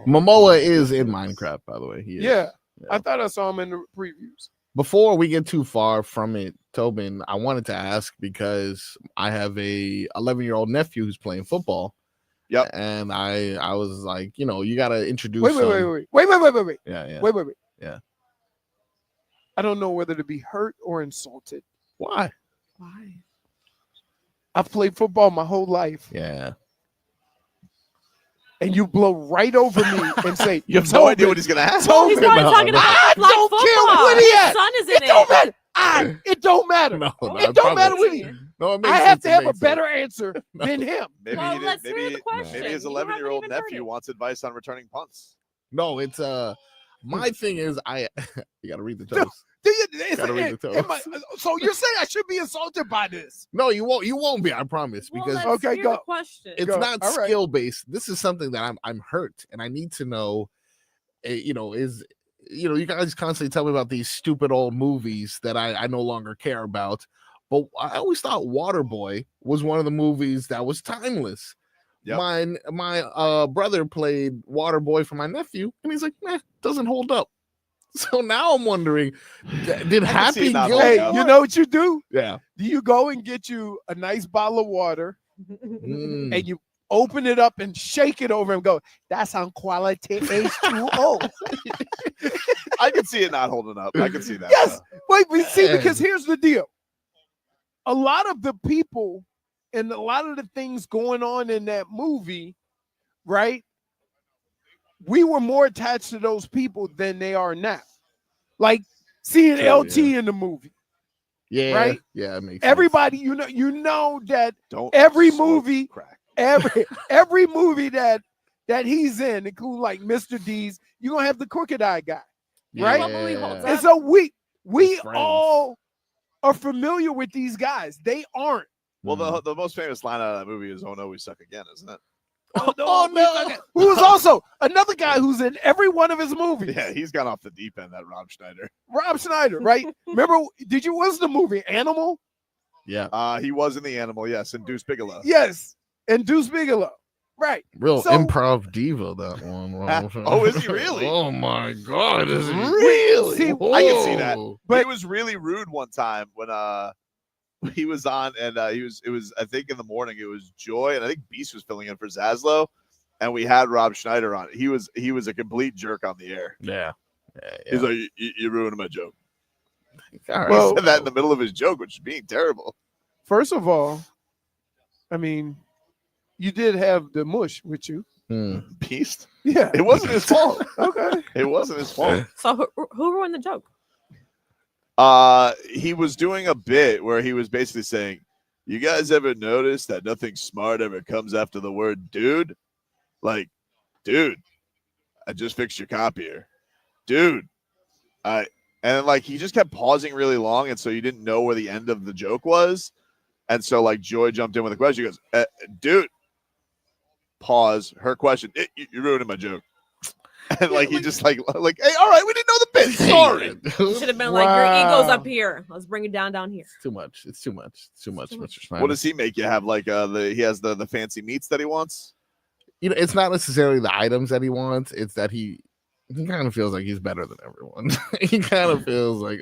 Momoa is in Minecraft, by the way. He is. Yeah. I thought I saw him in the previews. Before we get too far from it, Tobin, I wanted to ask because I have a 11-year-old nephew who's playing football. Yep. And I was like, you know, you got to introduce. Wait. Yeah. Wait. Yeah. I don't know whether to be hurt or insulted. Why? Why? I've played football my whole life. Yeah. And you blow right over me and say, You have no idea what he's gonna ask. He's probably talking about I flag don't football. care what he His at. son is in It don't it. matter. It don't matter. No, It don't matter what he. No, it makes I have sense, to it have a makes better answer than him. Maybe Well, he did, let's hear maybe the question. maybe his You haven't 11-year-old even heard nephew it. wants advice on returning punts. No, it's my thing is you got to read the toast. Gotta read the toast. So you're saying I should be insulted by this? No, you won't be. I promise. Well, Because let's Okay, hear go. the question. it's Go. not All right. skill based. This is something that I'm hurt, and I need to know. You guys constantly tell me about these stupid old movies that I no longer care about. But I always thought Waterboy was one of the movies that was timeless. Yep. My brother played Waterboy for my nephew, and he's like, doesn't hold up. So now I'm wondering, did can see Happy it not Gilmore? holding Hey, up. you know what you do? Yeah. Do you go and get you a nice bottle of water Mm. and you open it up and shake it over and go, that's on quality H2O. I can see it not holding up. I can see that. Yes. Wait, we see, Man. because here's the deal. A lot of the people and a lot of the things going on in that movie, right? We were more attached to those people than they are now. Like seeing True, LT yeah. in the movie. Yeah. Right? Yeah, it makes sense. Everybody, you know that Don't every smoke movie, crack. every movie that he's in, including like Mr. D's, you're gonna have the crooked eye guy. right? What movie holds And up? so we Friends. all are familiar with these guys. They aren't. Well, the most famous line out of that movie is "Oh no, we suck again," isn't it? Oh no! Who was also another guy who's in every one of his movies. Yeah, he's gone off the deep end. That Rob Schneider. Rob Schneider, right? Remember? What's the movie Animal? Yeah. He was in The Animal, yes, and Deuce Bigelow. Yes, and Deuce Bigelow, right? Real So- improv diva, that one. Oh, is he really? Oh my God, is he Really? really? I can see that. Whoa. But he was really rude one time when he was on, and it was I think in the morning it was Joy, and I think Beast was filling in for Zaslow, and we had Rob Schneider on. He was a complete jerk on the air. Yeah. He's like, you ruined my joke. All right. Well- He said that in the middle of his joke, which is being terrible. First of all, I mean, you did have the mush with you. Beast? Yeah. It wasn't his fault. Okay. It wasn't his fault. So who ruined the joke? He was doing a bit where he was basically saying, you guys ever notice that nothing smart ever comes after the word dude? Like, dude, I just fixed your copier. Dude, and like he just kept pausing really long, and so you didn't know where the end of the joke was. And so like Joy jumped in with a question. He goes, dude, pause, her question. You're ruining my joke. And like he just like, hey, all right, we didn't know the bit. Sorry. You should have been like, your ego's up here. Let's bring it down here. It's too much. It's too much. It's too much, Mr. Schneider. What does he make you have? Like he has the fancy meats that he wants? You know, it's not necessarily the items that he wants. It's that he kind of feels like he's better than everyone. He kind of feels like,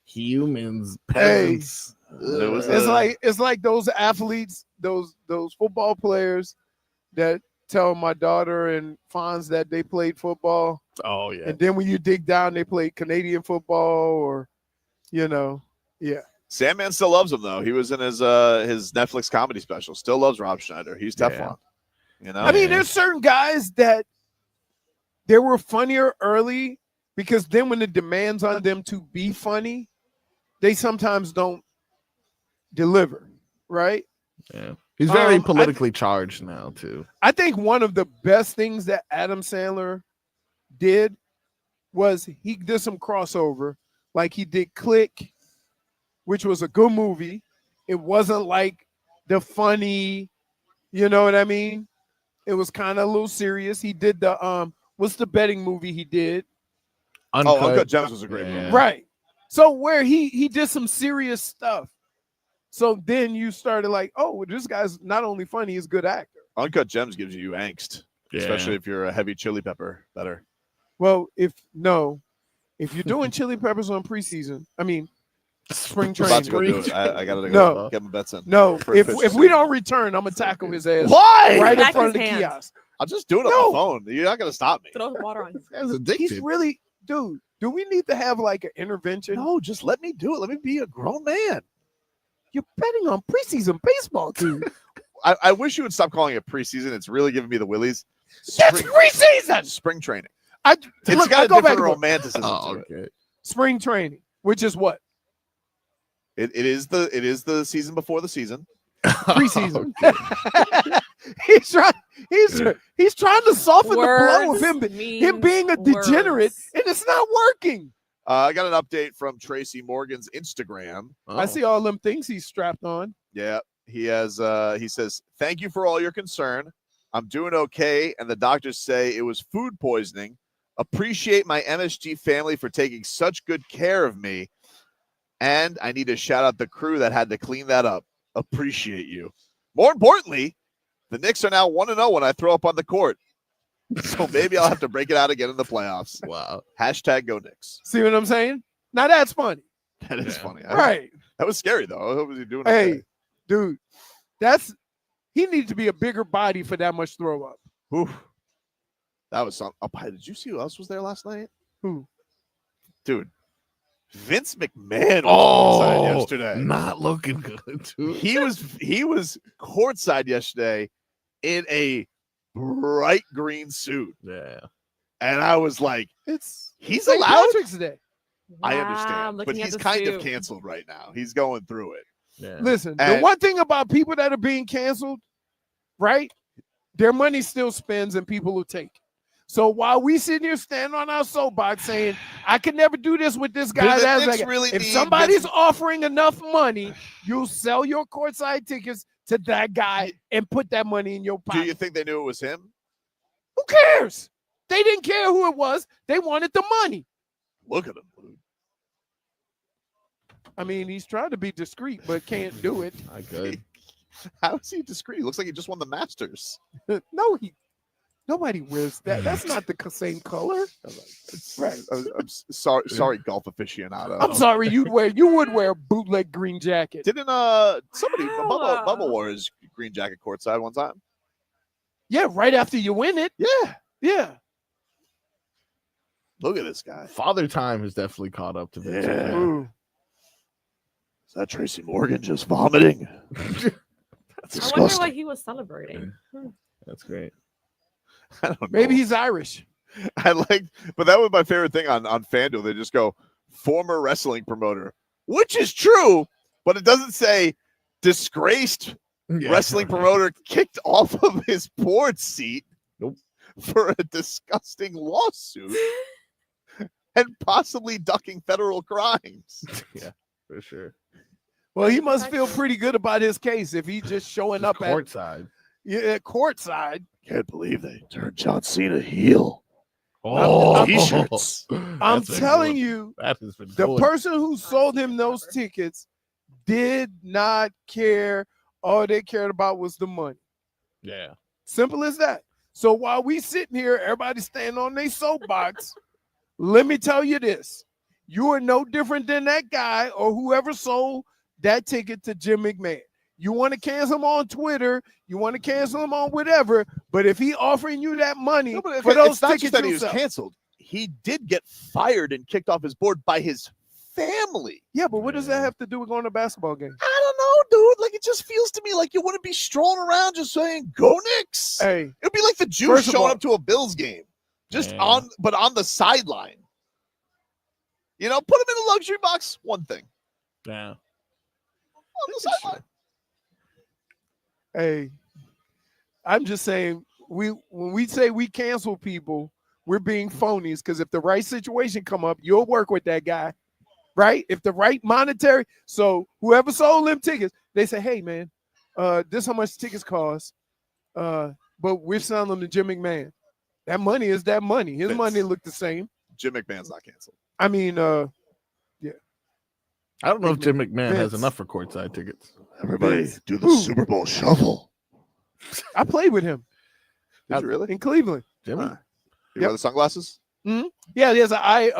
humans, peasants. It's like those athletes, those football players that tell my daughter and Fonz that they played football. Oh yeah. And then when you dig down, they played Canadian football, or Sandman still loves him though. He was in his Netflix comedy special. Still loves Rob Schneider. He's Teflon. You know. I mean, there's certain guys that they were funnier early because then when the demands on them to be funny, they sometimes don't deliver, right? Yeah. He's very politically charged now, too. I think one of the best things that Adam Sandler did was he did some crossover. Like he did Click, which was a good movie. It wasn't like the funny, you know what I mean? It was kind of a little serious. He did the what's the betting movie he did? Uncut Gems was a great movie. Right. So where he did some serious stuff. So then you started like, oh, this guy's not only funny, he's a good actor. Uncut Gems gives you angst, especially if you're a heavy chili pepper better. Well, if you're doing chili peppers on preseason, I mean spring training. About to go do it. I gotta go get my bets in. No, if we don't return, I'm gonna tackle his ass. Why? Right in Back front of his the hand. kiosk. I'll just do it on my phone. You're not gonna stop me. Throw water on his He's really, dude. Do we need to have like an intervention? No, just let me do it. Let me be a grown man. You're betting on preseason baseball, dude. I wish you would stop calling it preseason. It's really giving me the willies. That's preseason. Spring training. It's got a different romanticism to it. Spring training, which is what? It is the season before the season. Preseason. He's trying to soften the blow of him being a degenerate, and it's not working. I got an update from Tracy Morgan's Instagram. I see all them things he's strapped on. Yeah, he has. He says, "Thank you for all your concern. I'm doing okay, and the doctors say it was food poisoning. Appreciate my MSG family for taking such good care of me, and I need to shout out the crew that had to clean that up. Appreciate you. More importantly, the Knicks are now 1-0 when I throw up on the court. So maybe I'll have to break it out again in the playoffs. Wow. Hashtag go Knicks. See what I'm saying? Now that's funny. That is funny. Right. That was scary, though. I hope he's doing Hey, okay. dude, he needs to be a bigger body for that much throw up. Oof. That was something. Oh, did you see who else was there last night? Who? Dude, Vince McMahon was courtside yesterday. Not looking good, dude. He was courtside yesterday in a bright green suit. Yeah. And I was like, he's allowed? Patrick's Day. I understand. But looking at he's the kind of suit. canceled right now. He's going through it. Yeah. Listen, the And- one thing about people that are being canceled, right? Their money still spends and people will take it. So while we sitting here standing on our soapbox saying, I can never do this with this guy, The that's Knicks like, really if need somebody's Vince- offering enough money, you'll sell your courtside tickets to that guy and put that money in your Do pocket. you think they knew it was him? Who cares? They didn't care who it was. They wanted the money. Look at him, dude. I mean, he's trying to be discreet, but can't do it. I could. How is he discreet? He looks like he just won the Masters. No, nobody wears that. That's not the same color. Right. I'm sorry, golf aficionado. I'm sorry. You would wear a bootleg green jacket. Didn't somebody Bubba wore his green jacket courtside one time? Yeah, right after you win it. Yeah. Look at this guy. Father Time has definitely caught up to Vince. Yeah. Is that Tracy Morgan just vomiting? I wonder what he was celebrating. That's great. I don't know. Maybe he's Irish. But that was my favorite thing on FanDuel. They just go former wrestling promoter, which is true, but it doesn't say disgraced wrestling promoter kicked off of his board seat for a disgusting lawsuit and possibly ducking federal crimes. Yeah, for sure. Well, he must feel pretty good about his case if he's just showing up courtside. Courtside. Can't believe they turned John Cena heel. T-shirts. I'm telling you, the person who sold him those tickets did not care. All they cared about was the money. Yeah. Simple as that. So while we sitting here, everybody standing on their soapbox, let me tell you this. You are no different than that guy or whoever sold that ticket to Jim McMahon. You want to cancel him on Twitter, you want to cancel him on whatever, but if he offering you that money for those it's not tickets, just that he was canceled. He did get fired and kicked off his board by his family. Yeah, but what does that have to do with going to a basketball game? I don't know, dude. Like, it just feels to me like you wouldn't be strolling around just saying, go Knicks. Hey, it'd be like the Jews showing up to a Bills game, just on the sideline. You know, put him in a luxury box, one thing. Yeah. On the sideline. Hey, I'm just saying, when we say we cancel people, we're being phonies, because if the right situation come up, you'll work with that guy, right? If the right monetary, so whoever sold them tickets, they say, hey, man, this how much tickets cost, but we're selling them to Jim McMahon. That money is that money. His money look the same. Jim McMahon's not canceled. I mean, yeah. I don't know if Jim McMahon has enough for courtside tickets. Everybody do the Super Bowl shuffle. I played with him. Did you really? In Cleveland. Jimmy? You wear the sunglasses? Mm-hmm. Yeah, he has an eye.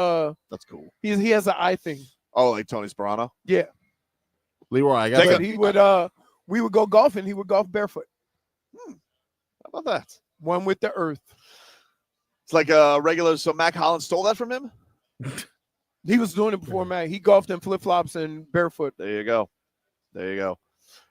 That's cool. He has an eye thing. Oh, like Tony Sperano? Yeah. Leroy, I got he would. We would go golfing. He would golf barefoot. How about that? One with the earth. It's like a regular. So Mac Hollins stole that from him? He was doing it before Mac. He golfed in flip flops and barefoot. There you go. There you go.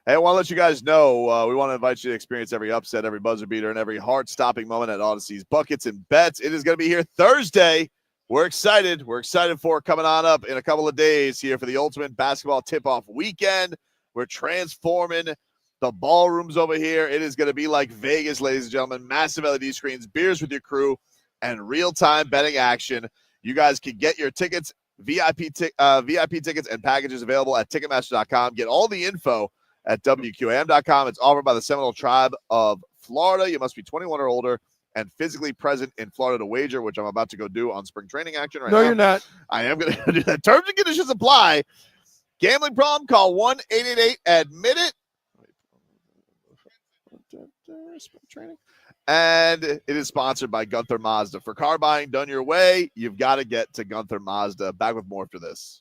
Hey, I want to let you guys know, we want to invite you to experience every upset, every buzzer beater, and every heart-stopping moment at Odyssey's Buckets and Bets. It is going to be here Thursday. We're excited. We're excited for it coming on up in a couple of days here for the ultimate basketball tip-off weekend. We're transforming the ballrooms over here. It is going to be like Vegas, ladies and gentlemen. Massive LED screens, beers with your crew, and real-time betting action. You guys can get your tickets, VIP tickets and packages available at Ticketmaster.com. Get all the info at WQAM.com. It's offered by the Seminole Tribe of Florida. You must be 21 or older and physically present in Florida to wager, which I'm about to go do on spring training action right now. No, you're not. I am going to do that. Terms and conditions apply. Gambling problem? Call 1-888-ADMIT-IT. Spring training. And it is sponsored by Gunther Mazda. For car buying done your way, you've got to get to Gunther Mazda. Back with more after this.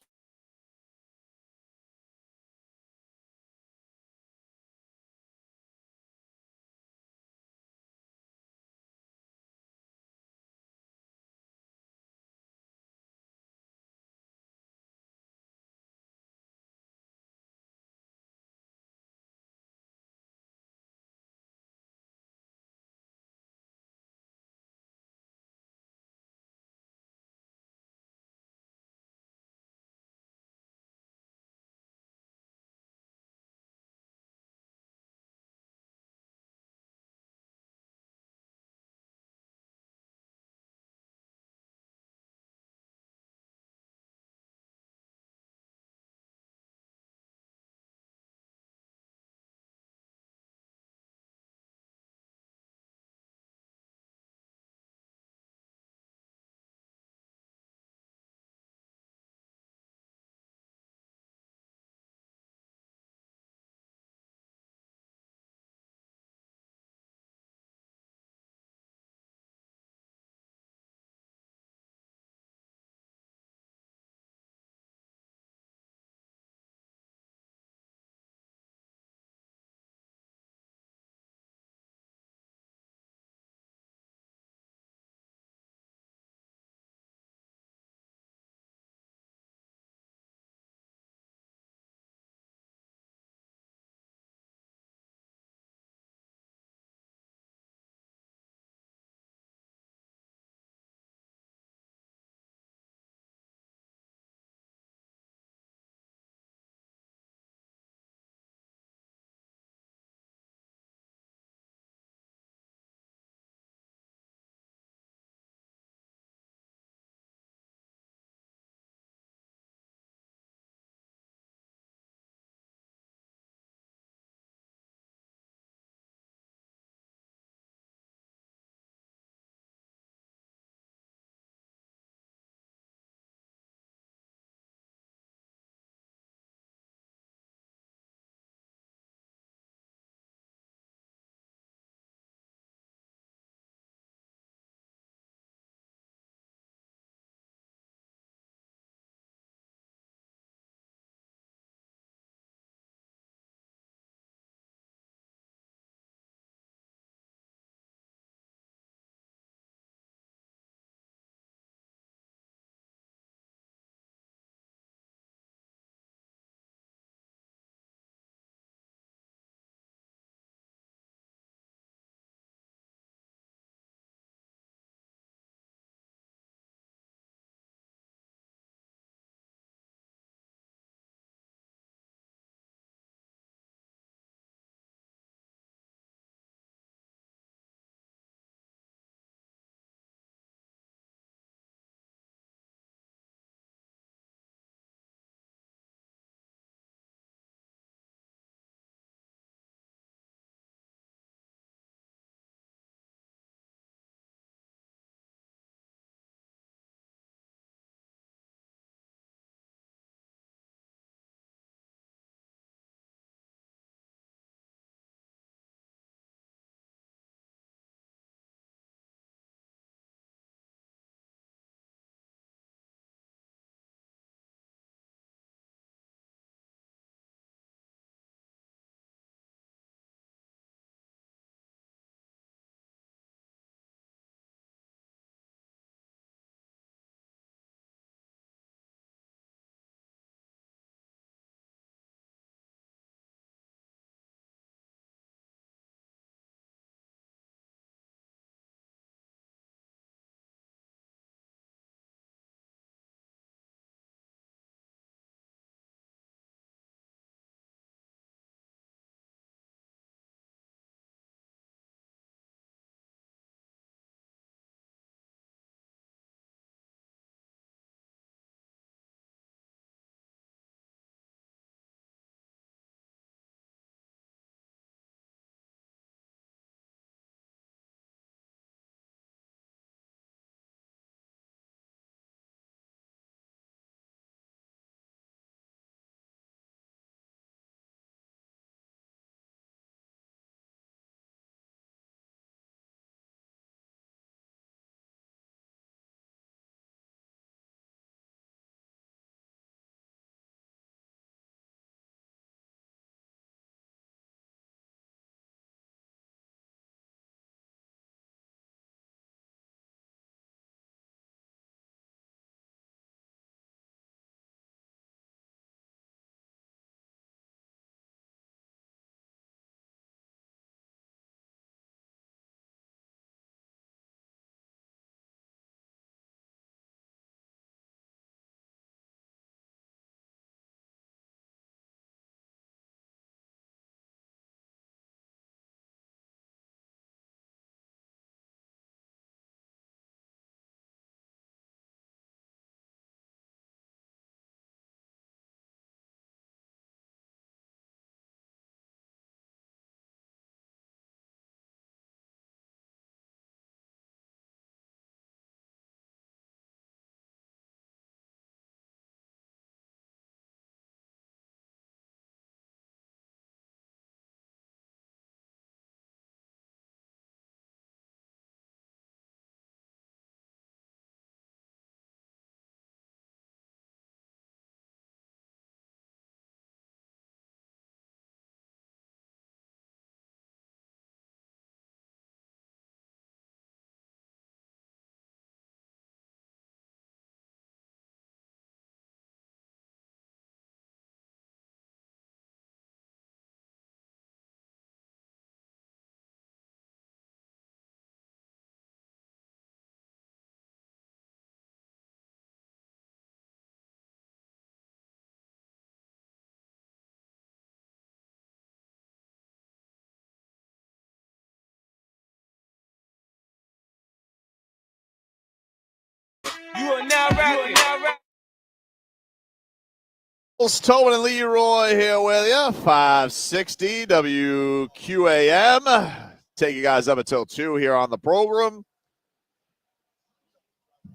It's Tobin and Leroy here with you, 560 WQAM. Take you guys up until 2 here on the program.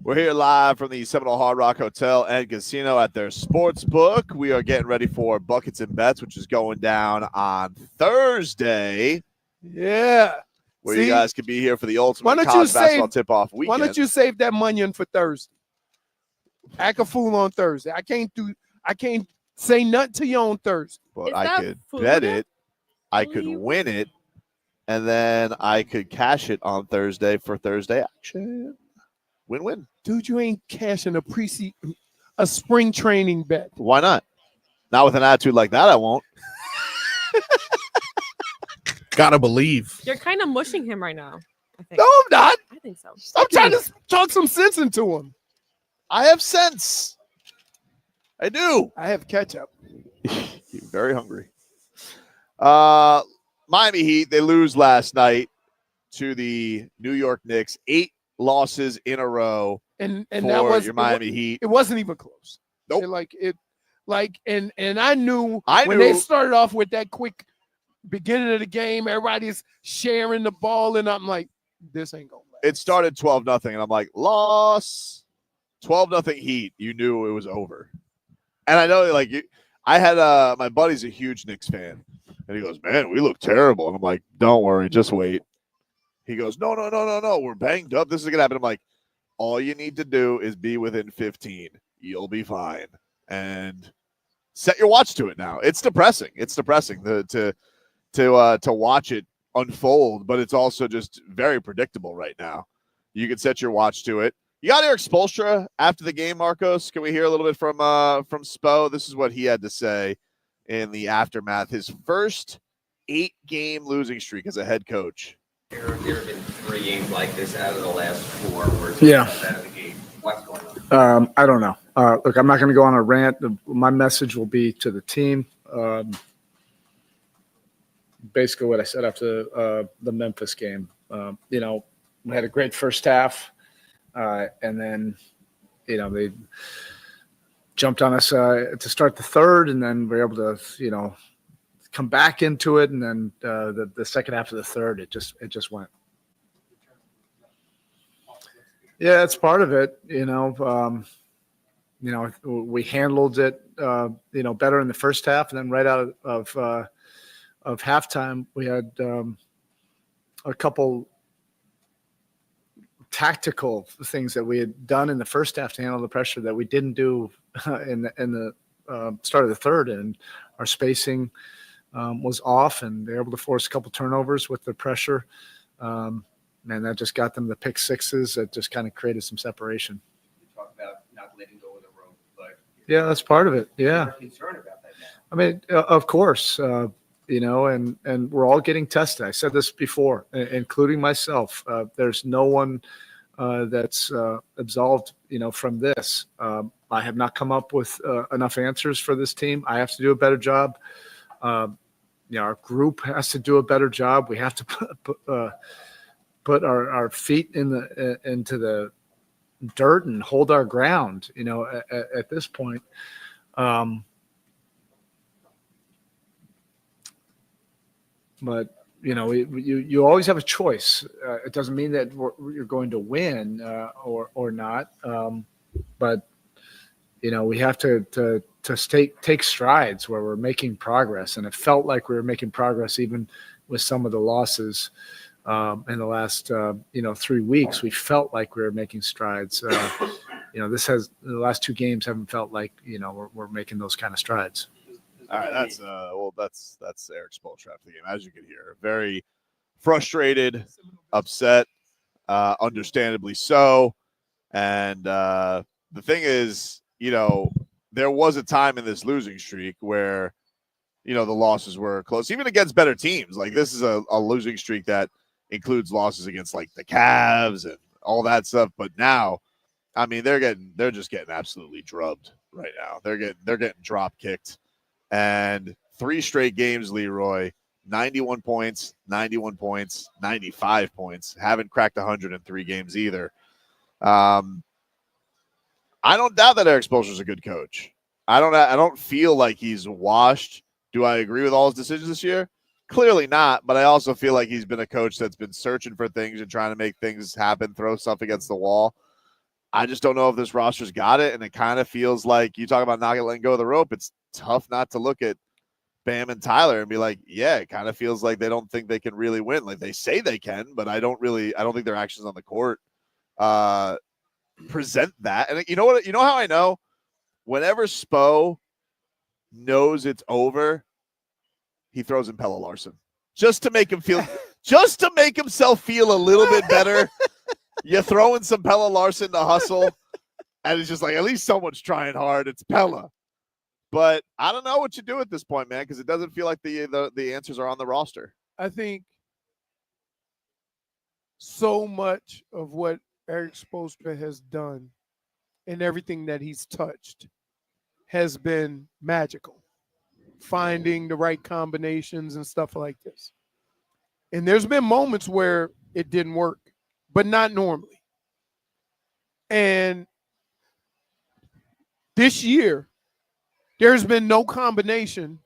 We're here live from the Seminole Hard Rock Hotel and Casino at their sportsbook. We are getting ready for Buckets and Bets, which is going down on Thursday. Yeah. Where you guys can be here for the ultimate college basketball tip-off weekend. Why don't you save that money for Thursday? Act a fool on Thursday. I can't say nothing to you on Thursday. But I could bet it. I could win it. And then I could cash it on Thursday for Thursday action. Win-win. Dude, you ain't cashing a spring training bet. Why not? Not with an attitude like that, I won't. Gotta believe. You're kind of mushing him right now, I think. No, I'm not. I think so. I'm trying to talk some sense into him. I have sense. I do. I have ketchup. You're very hungry. Miami Heat, they lose last night to the New York Knicks. 8 losses in a row. And for that was your Miami Heat. It wasn't even close. Nope. And I knew when they started off with that quick beginning of the game, everybody's sharing the ball, and I'm like, this ain't gonna last. It started 12-0, and I'm like, loss. 12-0 Heat. You knew it was over. And I know, I had my buddy's a huge Knicks fan, and he goes, "Man, we look terrible." And I'm like, "Don't worry, just wait." He goes, "No, we're banged up. This is gonna happen." I'm like, "All you need to do is be within 15. You'll be fine." And set your watch to it now. It's depressing. It's depressing to watch it unfold, but it's also just very predictable right now. You can set your watch to it. You got Erik Spoelstra after the game, Marcos. Can we hear a little bit from Spo? This is what he had to say in the aftermath. His first 8-game losing streak as a head coach. There have been 3 games like this out of the last 4 where it's out of the game. What's going on? I don't know. Look, I'm not going to go on a rant. My message will be to the team. Basically what I said after the Memphis game. We had a great first half. And then, they jumped on us to start the third, and then we were able to, come back into it. And then the second half of the third, it just went. Yeah, it's part of it. We handled it, better in the first half, and then right out of halftime, we had a couple tactical things that we had done in the first half to handle the pressure that we didn't do in the start of the third, and our spacing was off, and they were able to force a couple turnovers with the pressure, and that just got them the pick sixes. That just kind of created some separation. You talk about not letting go of the rope, but yeah, that's part of it. Yeah, concerned about that now. I mean, of course, and we're all getting tested. I said this before, including myself. There's no one that's absolved, from this. I have not come up with enough answers for this team. I have to do a better job. Our group has to do a better job. We have to put our feet into the dirt and hold our ground. At this point. But you always have a choice. It doesn't mean that you're going to win or not. But we have to take strides where we're making progress, and it felt like we were making progress even with some of the losses in the last 3 weeks. We felt like we were making strides. The last 2 games haven't felt like we're making those kind of strides. All right, that's Erik Spoelstra after the game, as you can hear. Very frustrated, upset, understandably so. And the thing is, there was a time in this losing streak where, the losses were close, even against better teams. Like, this is a losing streak that includes losses against like the Cavs and all that stuff. But now, I mean, they're just getting absolutely drubbed right now. They're getting drop kicked. And 3 straight games, Leroy, 91 points, 91 points, 95 points. Haven't cracked 100 in 3 games either. I don't doubt that Erik Spoelstra is a good coach. I don't feel like he's washed. Do I agree with all his decisions this year? Clearly not, but I also feel like he's been a coach that's been searching for things and trying to make things happen, throw stuff against the wall. I just don't know if this roster's got it, and it kind of feels like you talk about not letting go of the rope. It's tough not to look at Bam and Tyler and be like, yeah, it kind of feels like they don't think they can really win. Like they say they can, but I don't think their actions on the court present that. And you know what? You know how I know? Whenever Spo knows it's over, he throws in Pelle Larsson just to make him feel, just to make himself feel a little bit better. You throw in some Pelle Larsson to hustle, and it's just like, at least someone's trying hard. It's Pelle. But I don't know what you do at this point, man, because it doesn't feel like the answers are on the roster. I think so much of what Erik Spoelstra has done and everything that he's touched has been magical. Finding the right combinations and stuff like this. And there's been moments where it didn't work, but not normally. And this year, there's been no combination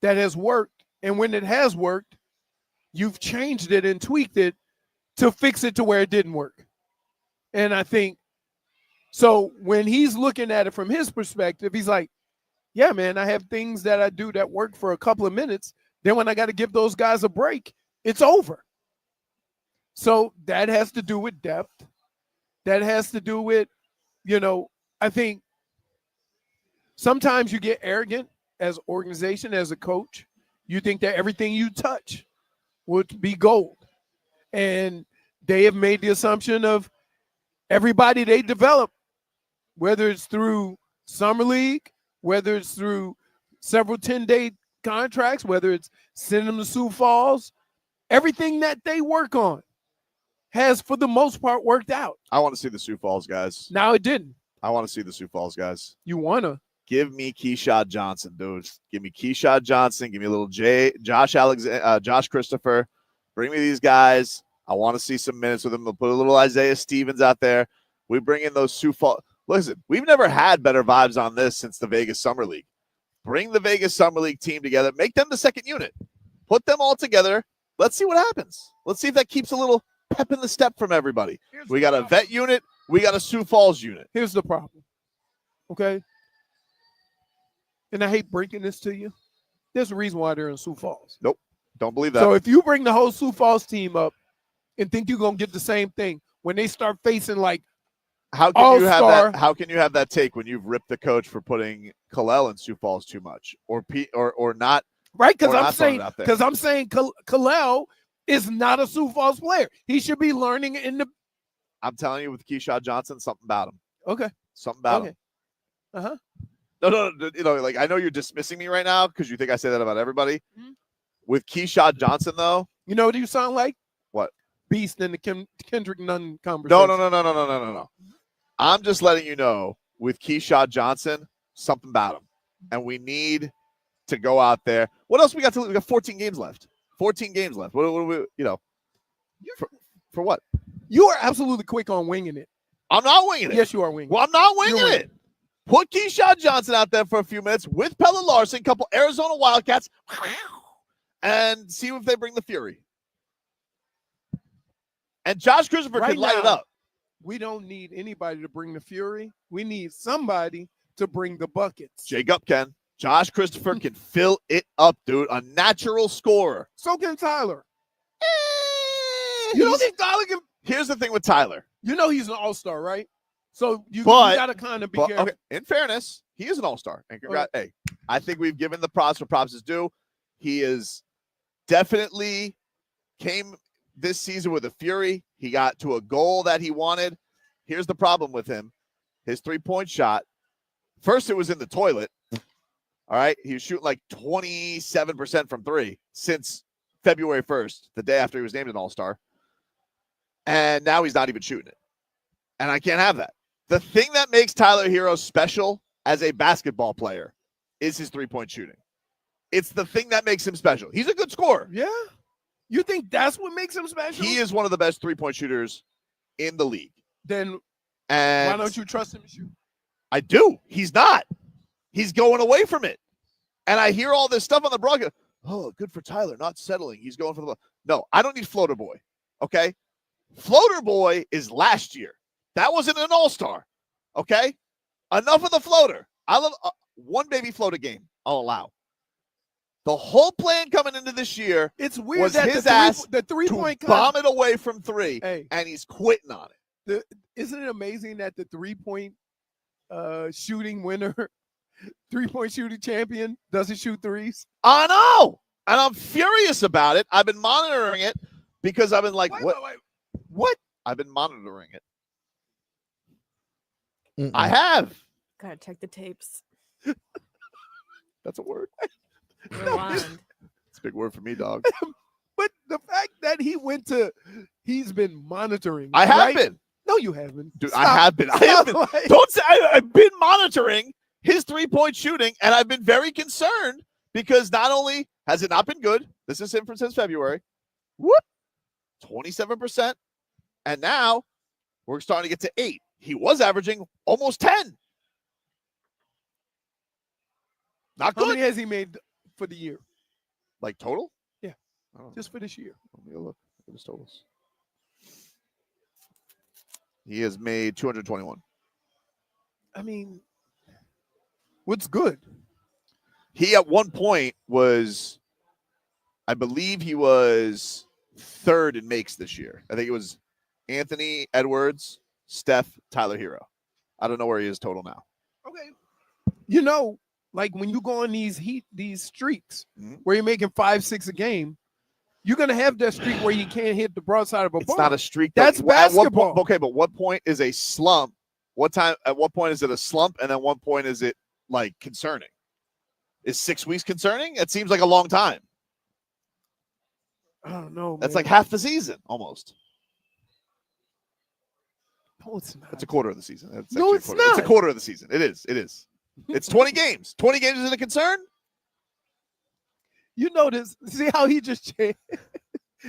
that has worked. And when it has worked, you've changed it and tweaked it to fix it to where it didn't work. And I think, so when he's looking at it from his perspective, he's like, yeah, man, I have things that I do that work for a couple of minutes. Then when I got to give those guys a break, it's over. So that has to do with depth. That has to do with, I think sometimes you get arrogant as organization, as a coach. You think that everything you touch would be gold. And they have made the assumption of everybody they develop, whether it's through Summer League, whether it's through several 10-day contracts, whether it's sending them to Sioux Falls, everything that they work on has, for the most part, worked out. I want to see the Sioux Falls guys. Now it didn't. I want to see the Sioux Falls guys. You want to? Give me Keyshawn Johnson, dude. Give me Keyshawn Johnson. Give me a little Josh Christopher. Bring me these guys. I want to see some minutes with them. They'll put a little Isaiah Stevens out there. We bring in those Sioux Falls. Listen, we've never had better vibes on this since the Vegas Summer League. Bring the Vegas Summer League team together. Make them the second unit. Put them all together. Let's see what happens. Let's see if that keeps a little pep in the step from everybody. We got a vet unit. We got a Sioux Falls unit. Here's the problem, okay? And I hate breaking this to you. There's a reason why they're in Sioux Falls. Nope, don't believe that. So if you bring the whole Sioux Falls team up and think you're going to get the same thing, when they start facing like How can you have that take when you've ripped the coach for putting Kalel in Sioux Falls too much, or not? Right, because I'm saying Kalel is not a Sioux Falls player. He should be learning in the. I'm telling you, with Keyshawn Johnson, something about him. Okay. Something about him. Uh-huh. No. Like I know you're dismissing me right now because you think I say that about everybody. Mm-hmm. With Keyshawn Johnson, though, you know what you sound like? What? Beast in the Kendrick Nunn conversation. No. I'm just letting you know, with Keyshawn Johnson, something about him. And we need to go out there. What else we got to lose? We got 14 games left. 14 games left. What do we, for what? You are absolutely quick on winging it. I'm not winging it. Yes, you are winging it. Well, I'm not winging it. Put Keyshawn Johnson out there for a few minutes with Pelle Larsson, couple Arizona Wildcats, and see if they bring the Fury. And Josh Christopher can light it up. We don't need anybody to bring the Fury. We need somebody to bring the buckets. Jacob can. Josh Christopher can fill it up, dude. A natural scorer. So can Tyler. You don't think Tyler can? Here's the thing with Tyler. You know he's an all-star, right? So you got to kind of be careful. Okay. In fairness, he is an all-star. And hey, I think we've given the props where props is due. He is definitely came this season with a fury. He got to a goal that he wanted. Here's the problem with him. His three-point shot. First, it was in the toilet. All right. He was shooting like 27% from three since February 1st, the day after he was named an all-star. And now he's not even shooting it. And I can't have that. The thing that makes Tyler Hero special as a basketball player is his three-point shooting. It's the thing that makes him special. He's a good scorer. Yeah. You think that's what makes him special? He is one of the best three-point shooters in the league. Then why don't you trust him to shoot? I do. He's not. he's going away from it. And I hear all this stuff on the broadcast. Oh, good for Tyler, not settling. He's going for the – no, I don't need Floater Boy, okay? Floater Boy is last year. That wasn't an all-star, okay? Enough of the floater. I love one baby floater game I'll allow. The whole plan coming into this year it's weird was that his the three-point bomb it away from three, Hey. and he's quitting on it. Isn't it amazing that the three-point shooting winner, three-point shooting champion doesn't shoot threes? I know, and I'm furious about it. I've been monitoring it because I've been like, what? I've been monitoring it. I have. Gotta check the tapes. That's a word. Rewind. It's a big word for me, dog. But the fact that he's been monitoring. I have right? been. No, you haven't. Dude, Stop. I have been. Don't say I've been monitoring his three-point shooting, and I've been very concerned because not only has it not been good, this is him since February, 27%, and now we're starting to get to 8. He was averaging almost 10. Not good. How many has he made for the year? Like total? Yeah, just for this year. Let me look at his totals. He has made 221. I mean, what's good? He at one point was, I believe he was third in makes this year. I think it was Anthony Edwards, Steph, Tyler Hero. I don't know where he is total now. Okay. You know, like when you go on these streaks where you're making 5-6 a game, you're gonna have that streak where you can't hit the broadside of a It's bar. not a streak. That's basketball. But what point is a slump? At what point is it a slump? And then what point is it like concerning? Is 6 weeks concerning? It seems like a long time. I don't know. That's man. like half the season almost. No, it's not. It's a quarter of the season. No, it's It's not. a quarter of the season. It is. It is. It's 20 games. 20 games isn't a concern? You notice, see how he just changed?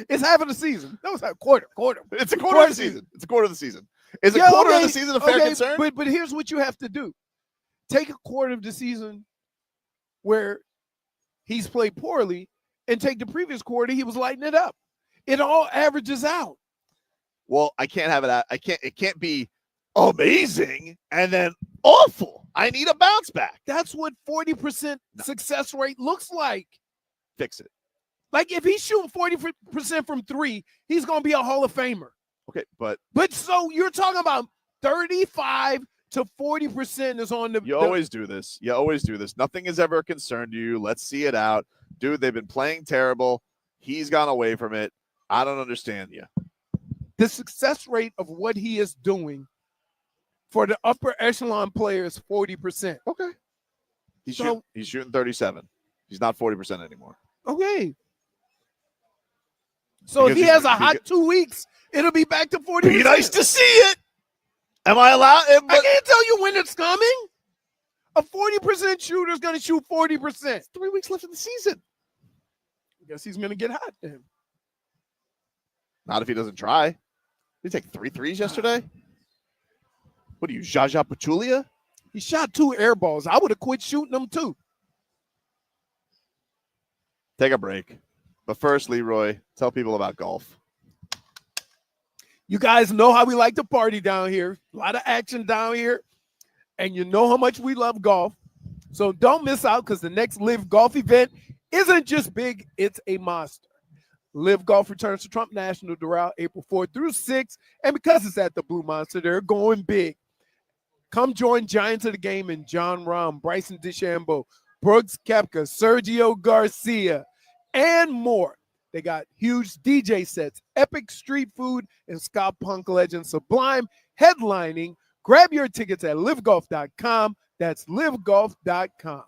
It's half of the season. No, it's not quarter. It's a quarter of the season. It's a quarter of the season. Is a quarter of the season a fair concern? But here's what you have to do. Take a quarter of the season where he's played poorly and take the previous quarter, he was lighting it up. It all averages out. Well, I can't have it. It can't be amazing and then awful. I need a bounce back. That's what 40% success rate looks like. Fix it. Like if he's shooting 40% from three, he's going to be a Hall of Famer. Okay, but so you're talking about 35 to 40% is on the. You always do this. You always do this. Nothing has ever concerned you. Let's see it out. Dude, they've been playing terrible. He's gone away from it. I don't understand you. The success rate of what he is doing for the upper echelon player is 40%. Okay. He's shooting 37. He's not 40% anymore. Okay. So if he has a hot 2 weeks, it'll be back to 40%. Be nice to see it. Am I allowed? I can't tell you when it's coming. A 40% shooter is going to shoot 40%. 3 weeks left in the season. I guess he's going to get hot then. Not if he doesn't try. Did he take 3 threes yesterday? What are you, Jaja Pachulia? He shot 2 air balls. I would have quit shooting them too. Take a break. But first, Leroy, tell people about golf. You guys know how we like to party down here. A lot of action down here. And you know how much we love golf. So don't miss out because the next Live Golf event isn't just big, it's a monster. Live Golf returns to Trump National Doral April 4th through 6th. And because it's at the Blue Monster, they're going big. Come join Giants of the Game in John Rahm, Bryson DeChambeau, Brooks Koepka, Sergio Garcia, and more. They got huge DJ sets, epic street food, and ska punk legend Sublime headlining. Grab your tickets at livegolf.com. That's livegolf.com.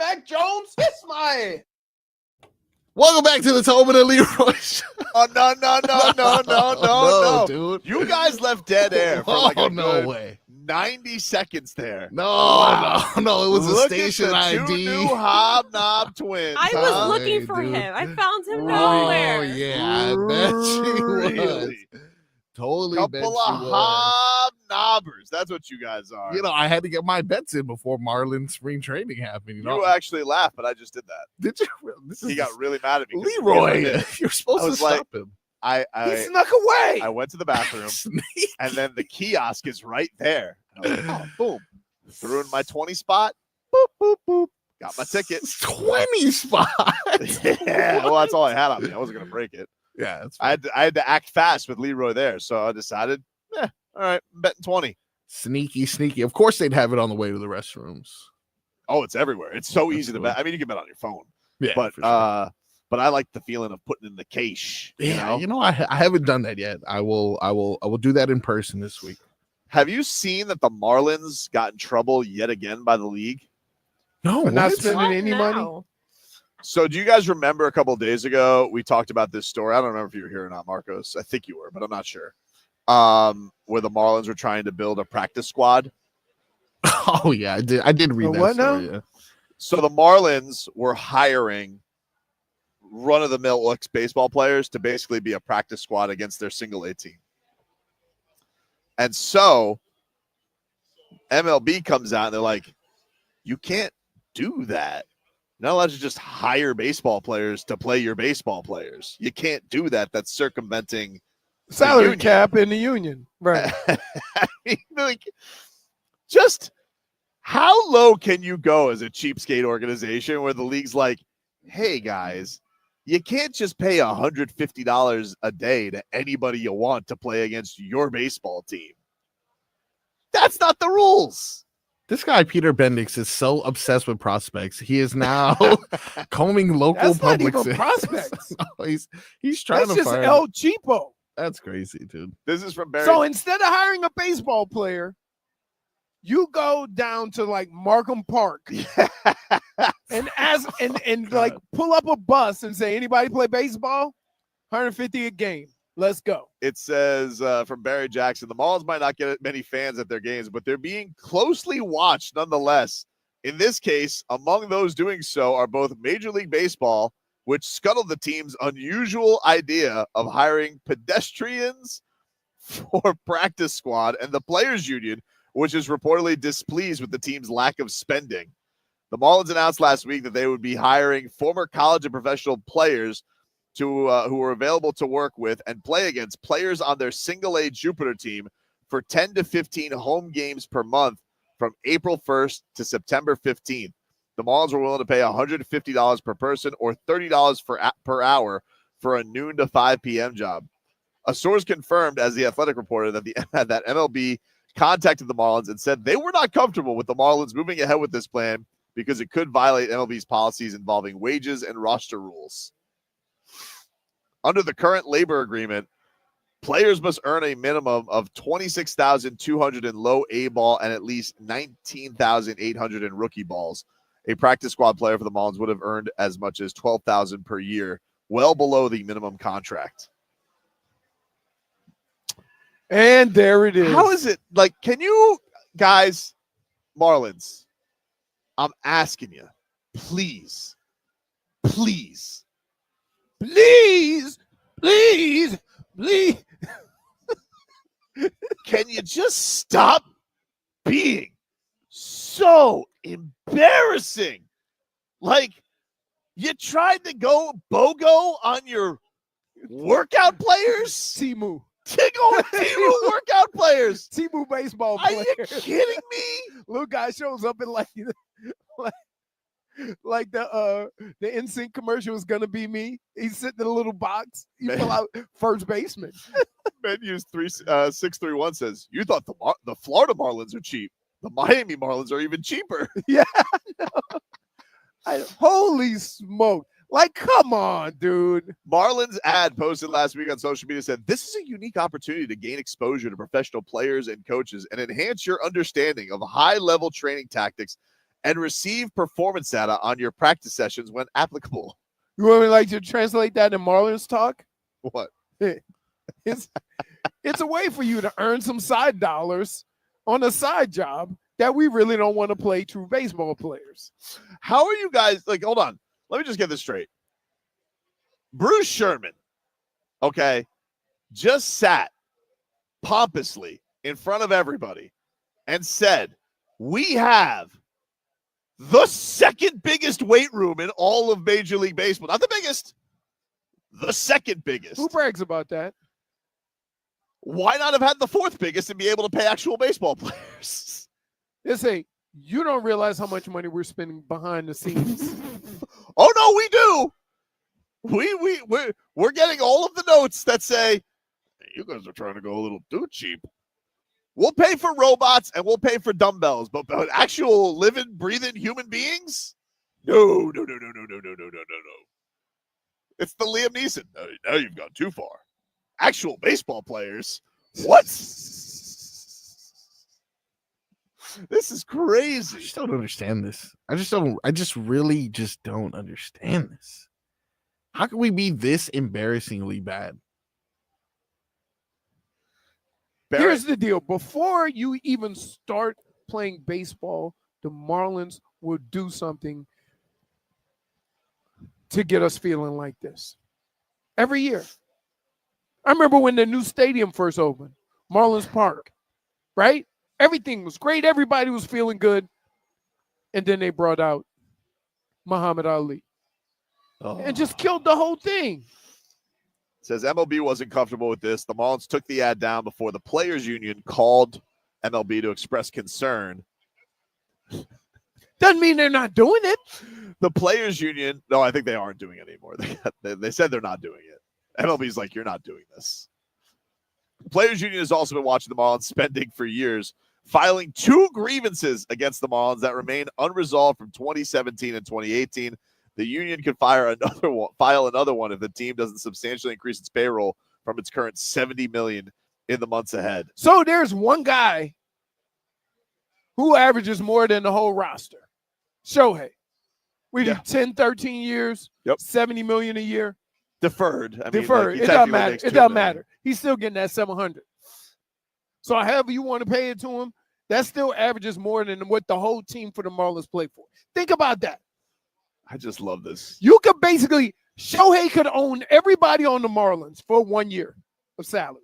Mac Jones. It's my. Welcome back to the Tobin and Leroy show. Oh, no, dude. You guys left dead air for like a no good way. 90 seconds there. No. It was Look a station at the ID. two new hobnob twins. I was looking for him. I found him nowhere. Oh yeah, I bet you Really? was. Totally bet Couple you of was. hobnobbers. That's what you guys are. You know, I had to get my bets in before Marlins spring training happened. You know, You actually laughed, but I just did that. did you? He got really mad at me. 'cause Leroy. You're supposed I to was like, stop him. He snuck away. I went to the bathroom, and then the kiosk is right there. And I was like, boom. Threw in my 20 spot. Boop, boop, boop. Got my ticket. 20 spot. Yeah, well, that's all I had on me. I wasn't going to break it. Yeah, that's I had to act fast with Leroy there, so I decided, all right, I'm betting 20. Sneaky. Of course, they'd have it on the way to the restrooms. Oh, it's everywhere. It's so easy to bet. I mean, you can bet on your phone. Yeah, but for sure. but I like the feeling of putting in the cash. Yeah, I haven't done that yet. I will do that in person this week. Have you seen that the Marlins got in trouble yet again by the league? No, For not spending any money. So do you guys remember a couple of days ago we talked about this story? I don't remember if you were here or not, Marcos. I think you were, but I'm not sure. Where the Marlins were trying to build a practice squad. Oh yeah, I did read that what story. now? Yeah. So the Marlins were hiring run-of-the-mill ex-baseball players to basically be a practice squad against their single A team. And so MLB comes out and they're like, you can't do that. You're not allowed to just hire baseball players to play your baseball players. You can't do that. That's circumventing Salary cap in the union. Right. I mean, like, just how low can you go as a cheapskate organization where the league's like, hey, guys, you can't just pay $150 a day to anybody you want to play against your baseball team. That's not the rules. This guy, Peter Bendix, is so obsessed with prospects. He is now combing local That's not public. even prospects. No, he's trying That's to just find El Cheapo. That's crazy, dude. This is from Barry. So instead of hiring a baseball player, you go down to like Markham Park and like pull up a bus and say, anybody play baseball? $150 a game. Let's go. It says from Barry Jackson, the Marlins might not get many fans at their games, but they're being closely watched nonetheless. In this case, among those doing so are both Major League Baseball, which scuttled the team's unusual idea of hiring pedestrians for practice squad, and the Players Union, which is reportedly displeased with the team's lack of spending. The Marlins announced last week that they would be hiring former college and professional players who were available to work with and play against players on their single-A Jupiter team for 10 to 15 home games per month from April 1st to September 15th. The Marlins were willing to pay $150 per person or $30 per hour for a noon to 5 p.m. job. A source confirmed, as The Athletic reported, that MLB contacted the Marlins and said they were not comfortable with the Marlins moving ahead with this plan because it could violate MLB's policies involving wages and roster rules. Under the current labor agreement, players must earn a minimum of $26,200 in low A ball and at least $19,800 in rookie balls. A practice squad player for the Marlins would have earned as much as $12,000 per year, well below the minimum contract. And there it is. How is it? Like, can you guys, Marlins, I'm asking you, please, can you just stop being so embarrassing? Like, you tried to go BOGO on your workout players? Timu. Timu workout players. Timu baseball Are players. you kidding me? Little guy shows up in like the NSYNC commercial is gonna be me. He's sitting in a little box. You pull out first baseman. Menus 631 says, you thought the Florida Marlins are cheap. The Miami Marlins are even cheaper. Yeah. Holy smoke. Like, come on, dude. Marlins ad posted last week on social media said, this is a unique opportunity to gain exposure to professional players and coaches and enhance your understanding of high-level training tactics and receive performance data on your practice sessions when applicable. You want me like to translate that in Marlins talk? What? It's a way for you to earn some side dollars on a side job that we really don't want to play true baseball players. How are you guys, like, hold on. Let me just get this straight. Bruce Sherman, okay, just sat pompously in front of everybody and said, we have the second biggest weight room in all of Major League Baseball. Not the biggest, the second biggest. Who brags about that? Why not have had the fourth biggest and be able to pay actual baseball players? They say, you don't realize how much money we're spending behind the scenes. Oh, no, we do. We're getting all of the notes that say, hey, you guys are trying to go a little too cheap. We'll pay for robots and we'll pay for dumbbells, but actual living, breathing human beings? No. It's the Liam Neeson. Now you've gone too far. Actual baseball players? What? This is crazy. I just don't understand this. I just really don't understand this. How can we be this embarrassingly bad? Here's the deal. Before you even start playing baseball, the Marlins will do something to get us feeling like this. Every year. I remember when the new stadium first opened, Marlins Park, right? Everything was great. Everybody was feeling good. And then they brought out Muhammad Ali and just killed the whole thing. Says MLB wasn't comfortable with this. The Marlins took the ad down before the Players Union called MLB to express concern. Doesn't mean they're not doing it. The Players Union, no, I think they aren't doing it anymore. They said they're not doing it. MLB's like, you're not doing this. The Players Union has also been watching the Marlins spending for years, filing 2 grievances against the Marlins that remain unresolved from 2017 and 2018. The union could file another one if the team doesn't substantially increase its payroll from its current $70 million in the months ahead. So there's one guy who averages more than the whole roster. Shohei. We do 10, 13 years, $70 million a year. Deferred. Deferred. It doesn't matter. It doesn't matter. He's still getting that 700. So however you want to pay it to him, that still averages more than what the whole team for the Marlins play for. Think about that. I just love this. You could basically, Shohei could own everybody on the Marlins for 1 year of salary.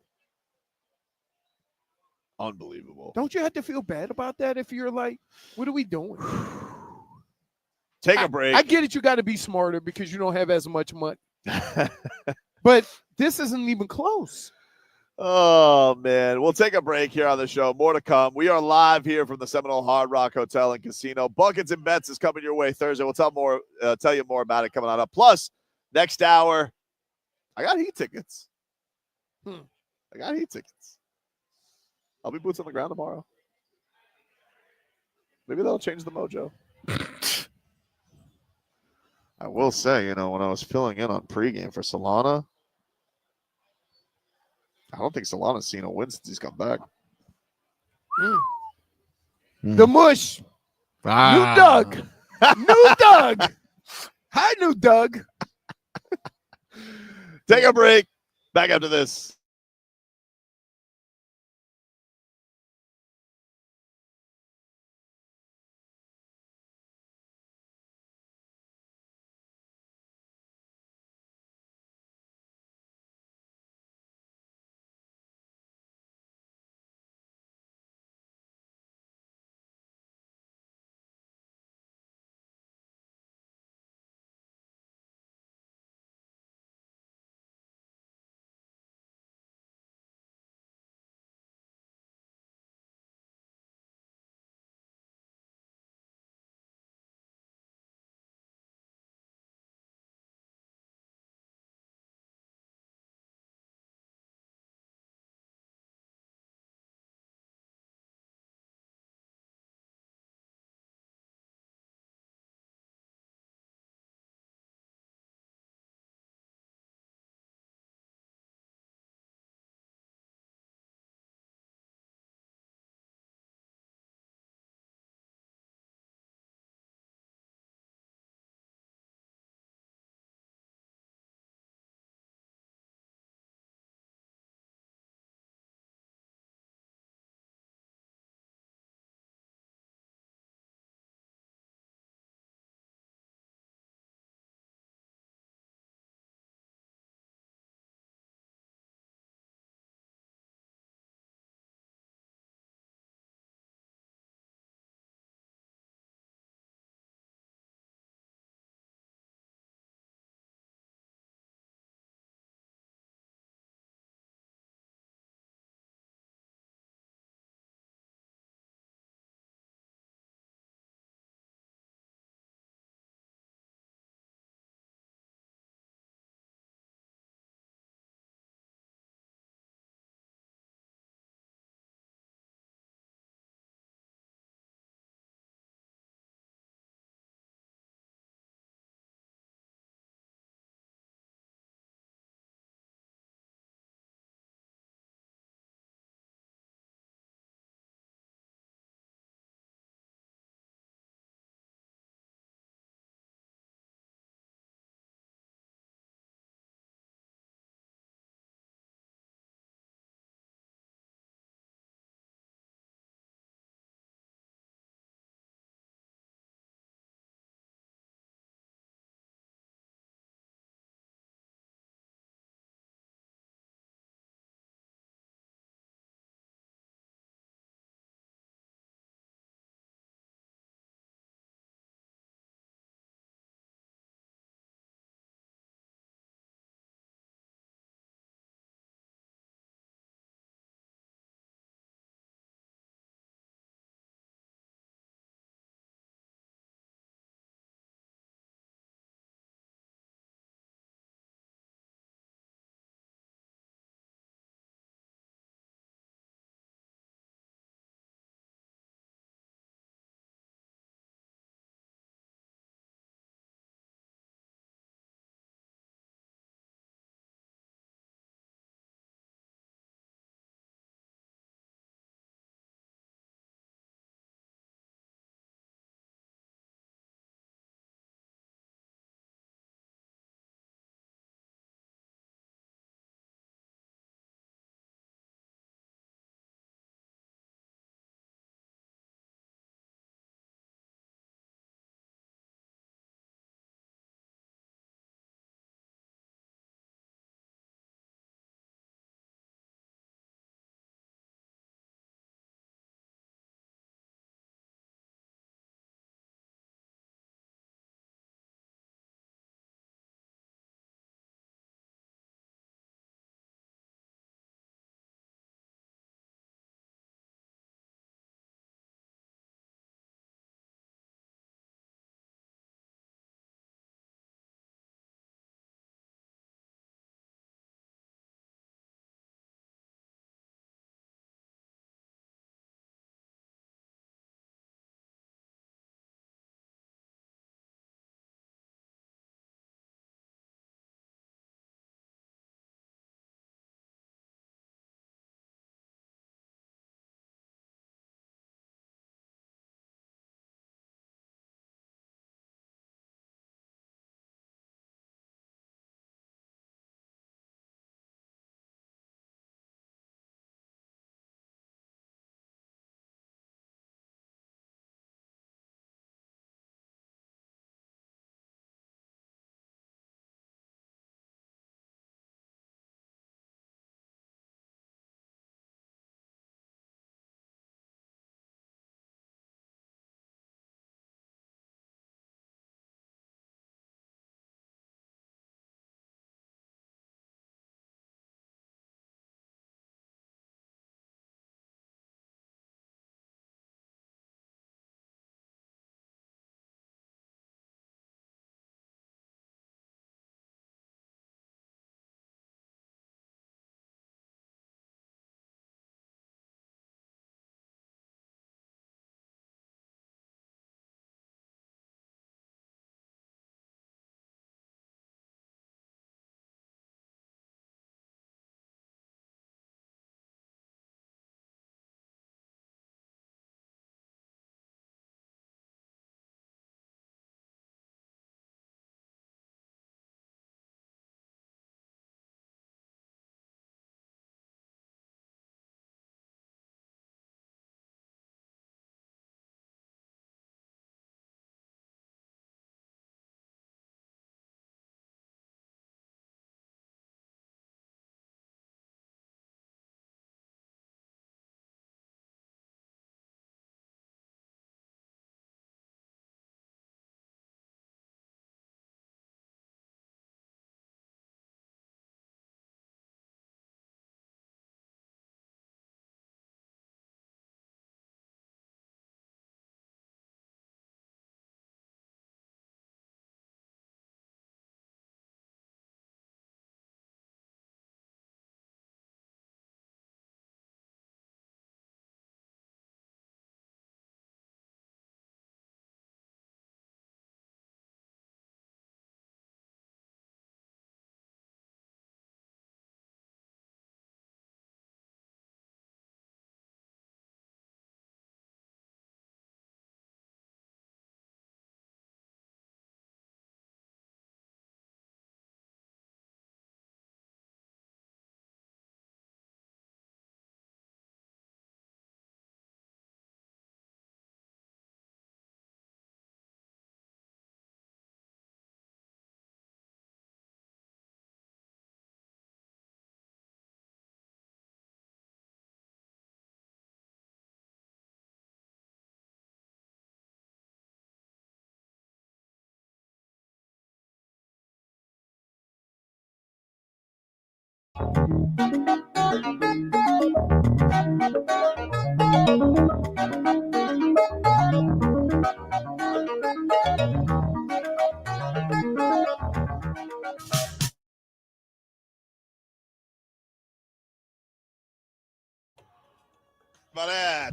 Unbelievable. Don't you have to feel bad about that if you're like, what are we doing? Take a break. I get it. You got to be smarter because you don't have as much money. But this isn't even close. Oh, man. We'll take a break here on the show. More to come. We are live here from the Seminole Hard Rock Hotel and Casino. Buckets and Bets is coming your way Thursday. We'll tell you more about it coming on up. Plus, next hour, I got Heat tickets. I'll be boots on the ground tomorrow. Maybe that'll change the mojo. I will say, when I was filling in on pregame for Solana, I don't think Solana's seen a win since he's come back. The mush. New Doug. New Doug. Hi, New Doug. Take a break. Back after this.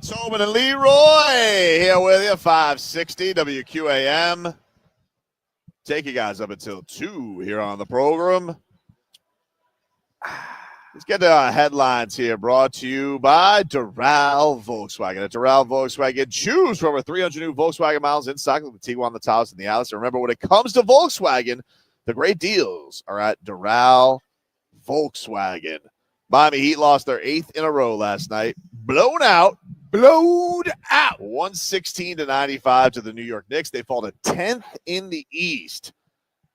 Tobin and Leroy here with you, 560 WQAM. Take you guys up until 2 here on the program. Let's get to our headlines here, brought to you by Doral Volkswagen. At Doral Volkswagen, choose from over 300 new Volkswagen models in stock, like the Tiguan, the Taos, and the Alice. And remember, when it comes to Volkswagen, the great deals are at Doral Volkswagen. Miami Heat lost their 8th in a row last night. Blown out. 116-95 to the New York Knicks. They fall to 10th in the East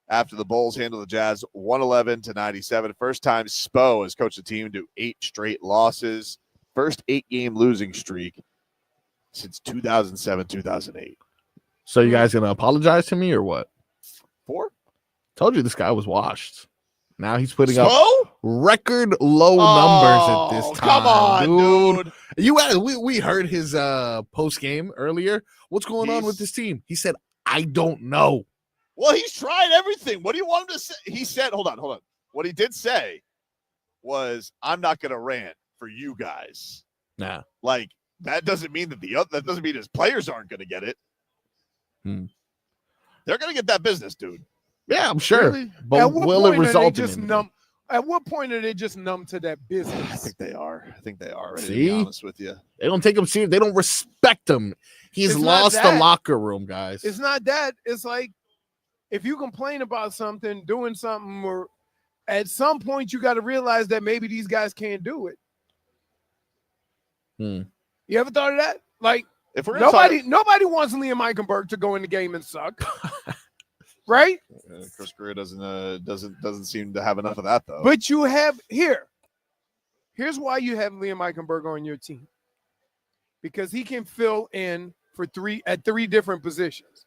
after the Bulls handled the Jazz 111-97. First time Spo has coached the team to 8 straight losses. First 8-game losing streak since 2007-2008. So you guys going to apologize to me or what? For? Told you this guy was washed. Now he's putting up record low numbers at this time. Come on, dude. We heard his post game earlier. What's going on with this team? He said, I don't know. Well, he's tried everything. What do you want him to say? He said, hold on. What he did say was, I'm not going to rant for you guys. Nah. Like, that doesn't mean that doesn't mean his players aren't going to get it. They're going to get that business, dude. Yeah, I'm sure. Really? But will it result in anything? At what point are they just numb to that business? I think they are. Ready to See? be honest with you. They don't take him serious. They don't respect him. He's lost the locker room, guys. It's not that. It's like, if you complain about something, doing something, or at some point you got to realize that maybe these guys can't do it. You ever thought of that? Like, if we're nobody wants Liam Eichenberg to go in the game and suck. Right? Chris Greer doesn't seem to have enough of that, though. But you have here's why you have Liam Eichenberg on your team, because he can fill in for 3 different positions.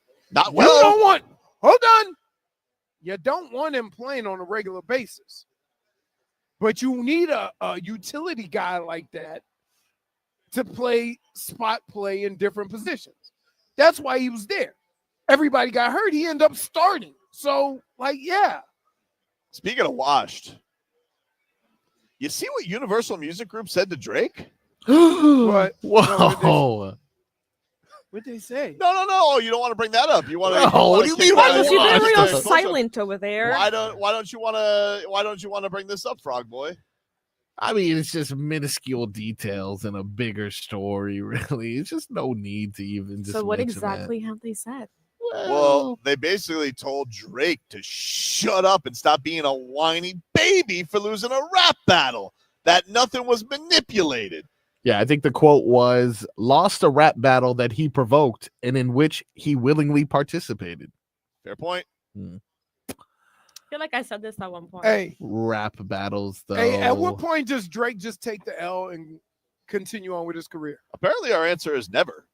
You don't want him playing on a regular basis, but you need a utility guy like that to play spot play in different positions. That's why he was there. Everybody got hurt. He ended up starting. So, yeah. Speaking of washed, you see what Universal Music Group said to Drake? What? Whoa. What'd they say? No. Oh, you don't want to bring that up. You want to? What do you mean? You've been real silent over there. Why don't you want to bring this up, Frog Boy? I mean, it's just minuscule details in a bigger story, really. It's just no need to even just. So what exactly have they said? Well, they basically told Drake to shut up and stop being a whiny baby for losing a rap battle, that nothing was manipulated. Yeah, I think the quote was, lost a rap battle that he provoked and in which he willingly participated. Fair point. I feel like I said this at one point. Hey, rap battles, though. Hey, at what point does Drake just take the L and continue on with his career? Apparently, our answer is never.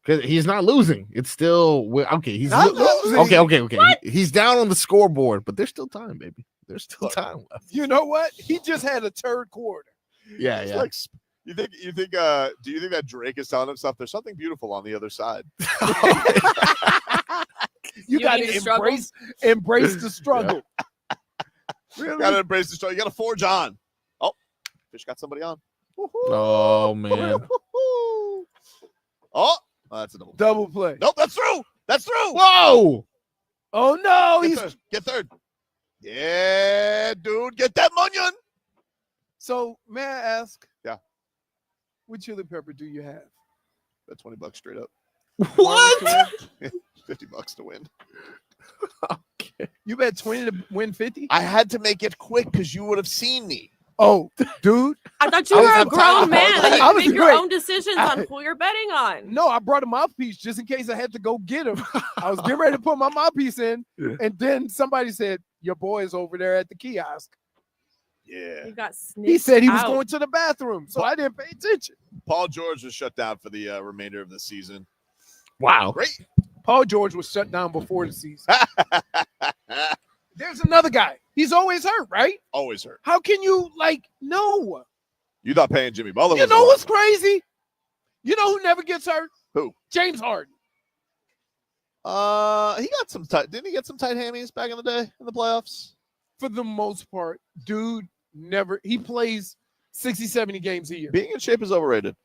Because he's not losing. It's still okay. He's not losing. Okay. What? He's down on the scoreboard, but there's still time, baby. There's still time left. You know what? He just had a third quarter. Yeah. Like, do you think that Drake is telling himself there's something beautiful on the other side? You got to embrace the struggle. Yeah. Really? Got to embrace the struggle. You got to forge on. Oh, Fish got somebody on. Oh man. Oh, that's a double play. Nope, that's through. That's through. Whoa. Oh no, get third. Yeah, dude, get that munion. So may I ask? Yeah. What chili pepper do you have? Bet $20 straight up. What? $50 to win. Okay. You bet 20 to win 50? I had to make it quick because you would have seen me. Oh, dude. I thought you were a grown man and you I could was make your great. own decisions on who you're betting on. No, I brought a mouthpiece just in case I had to go get him. I was getting ready to put my mouthpiece in, and then somebody said, your boy is over there at the kiosk. Yeah. You got sniffed He said he was out. going to the bathroom, so I didn't pay attention. Paul George was shut down for the remainder of the season. Wow. Great. Paul George was shut down before the season. There's another guy. He's always hurt, right? Always hurt. How can you no? You thought paying Jimmy Butler You was know a what's lot. crazy? You know who never gets hurt? Who? James Harden. He got some tight. Didn't he get some tight hammies back in the day in the playoffs? For the most part, dude he plays 60, 70 games a year. Being in shape is overrated.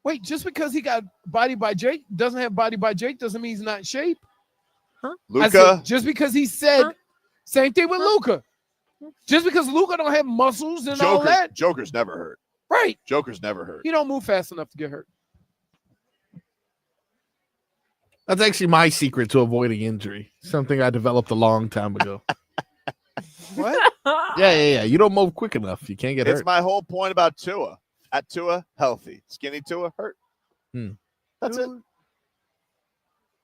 Wait, just because he got body by Jake, doesn't have body by Jake, doesn't mean he's not in shape. Huh? Luka. Just because he said, same thing with Luka. Just because Luka don't have muscles and all that. Joker's never hurt. Right. Joker's never hurt. He don't move fast enough to get hurt. That's actually my secret to avoiding injury. Something I developed a long time ago. What? Yeah. You don't move quick enough. You can't get It's hurt. my whole point about Tua. At Tua, healthy. Skinny Tua, hurt. That's it.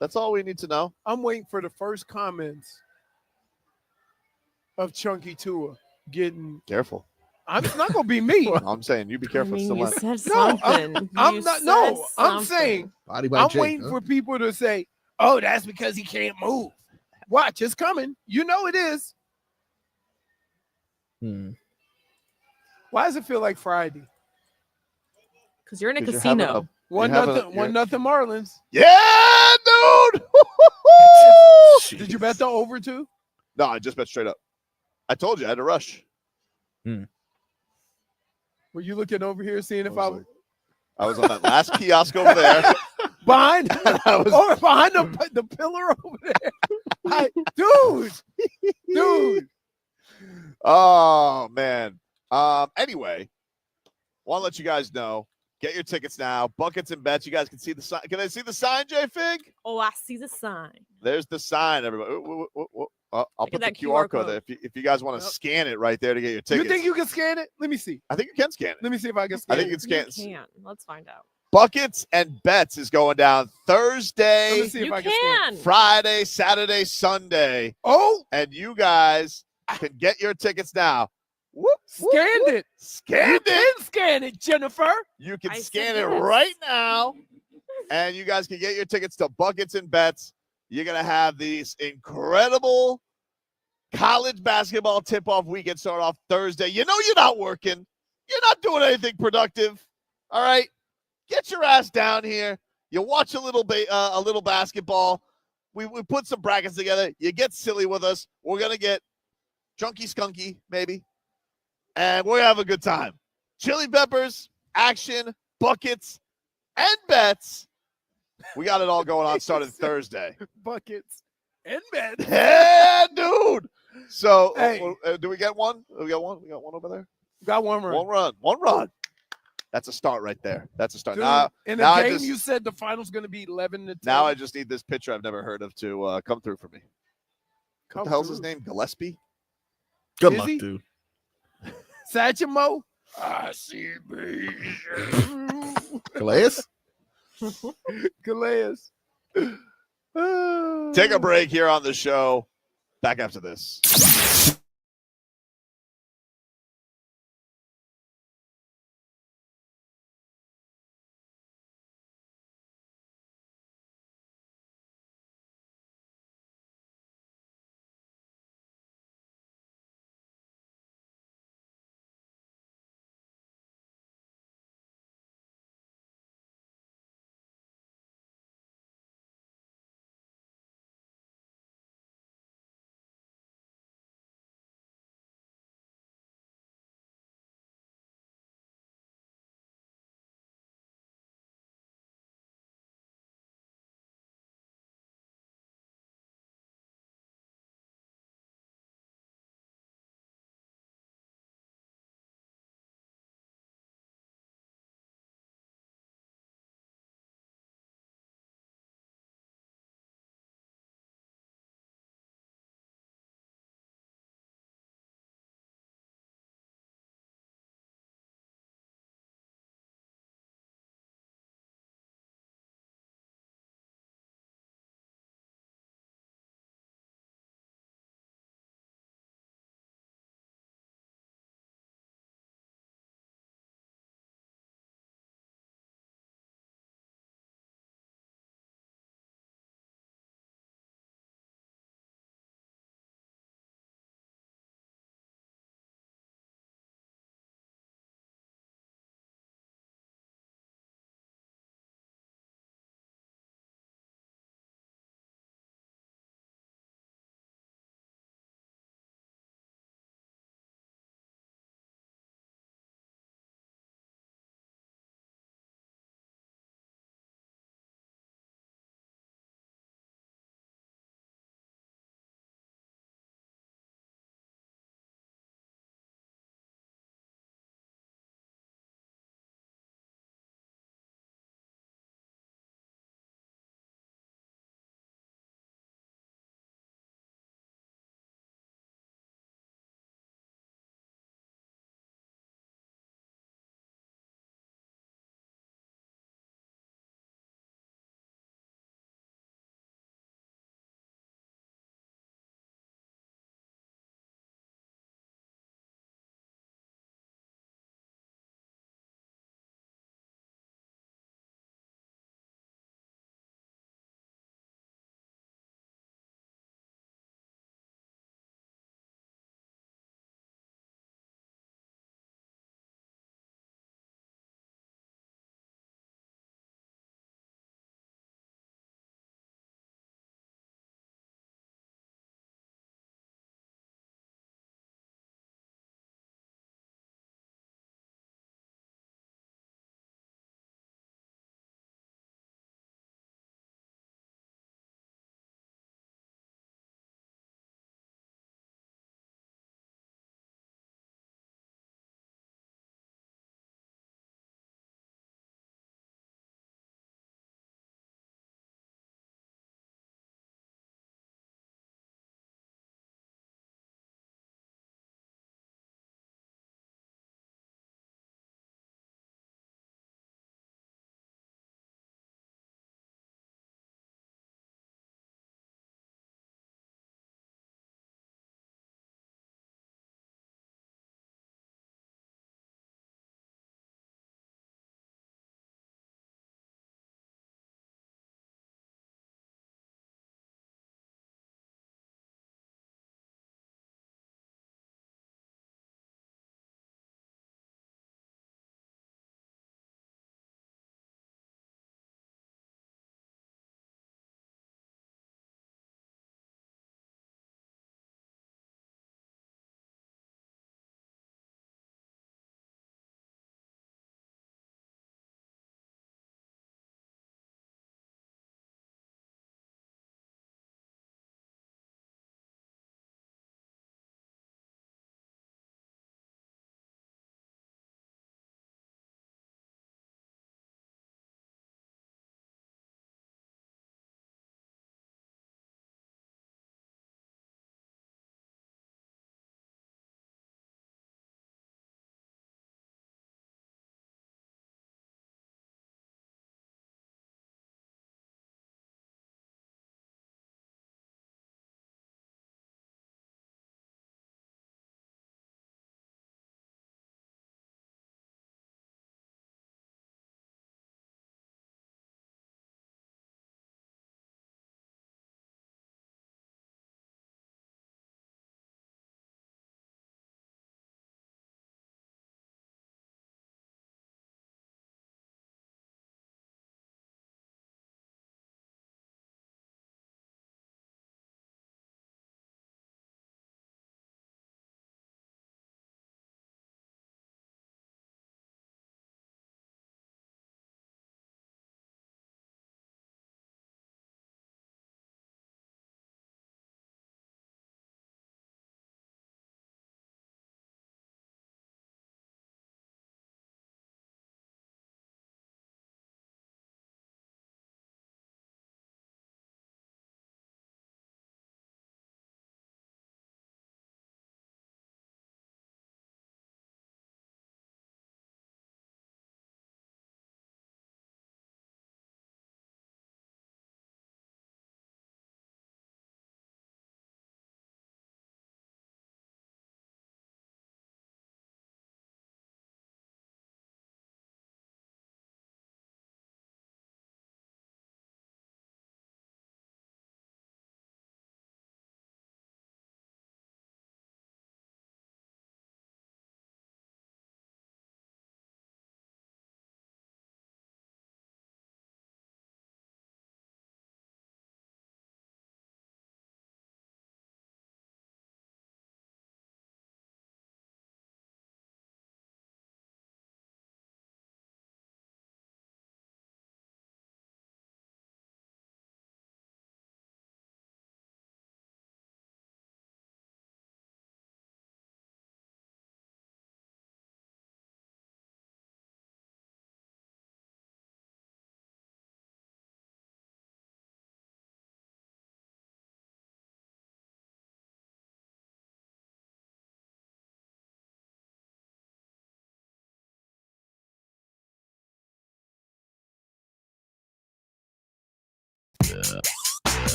That's all we need to know. I'm waiting for the first comments of Chunky Tua getting. Careful. It's not going to be me. I'm saying you be careful. You said No, something. I'm not. No, I'm saying Body by I'm Jake, waiting for people to say, "Oh, that's because he can't move." Watch, it's coming. You know it is. Why does it feel like Friday? Because you're in a 'Cause you're having casino. One nothing Marlins. Yeah, dude. Did you bet the over too? No, I just bet straight up. I told you I had to rush. Were you looking over here seeing if I was on that last kiosk over there. behind the pillar over there? Dude. Oh man. Anyway, want to let you guys know. Get your tickets now. Buckets and bets. You guys can see the sign. Can I see the sign, J Fig? Oh, I see the sign. There's the sign, everybody. I'll put the that QR QR code there if you guys want to scan it right there to get your tickets. You think you can scan it? Let me see. I think you can scan it. Let me see if I can scan I think it. you can scan it. You can. Let's find out. Buckets and bets is going down Thursday, Let me see if I can scan it. Friday, Saturday, Sunday. Oh, and you guys can get your tickets now. Scanned it. Scanned You it. can scan it, Jennifer. You can I scan said it yes. right now, and you guys can get your tickets to Buckets and Bets. You're going to have these incredible college basketball tip-off weekend start off Thursday. You know you're not working. You're not doing anything productive. All right? Get your ass down here. You watch a little basketball. We put some brackets together. You get silly with us. We're going to get junky skunky, maybe. And we're going to have a good time. Chili peppers, action, buckets, and bets. We got it all going on starting Thursday. Buckets and bets. Yeah, dude. So, Hey. do we get one? We got one. We got one over there. Got one run. One run. That's a start right there. That's a start. Dude, now, in now the I game, just, you said the final's going to be 11-10. now I just need this pitcher I've never heard of to come through for me. What the hell's his name? Gillespie? Good Is luck, he? dude. Satchmo? I see vision. Calais? Calais. Take a break here on the show. Back after this.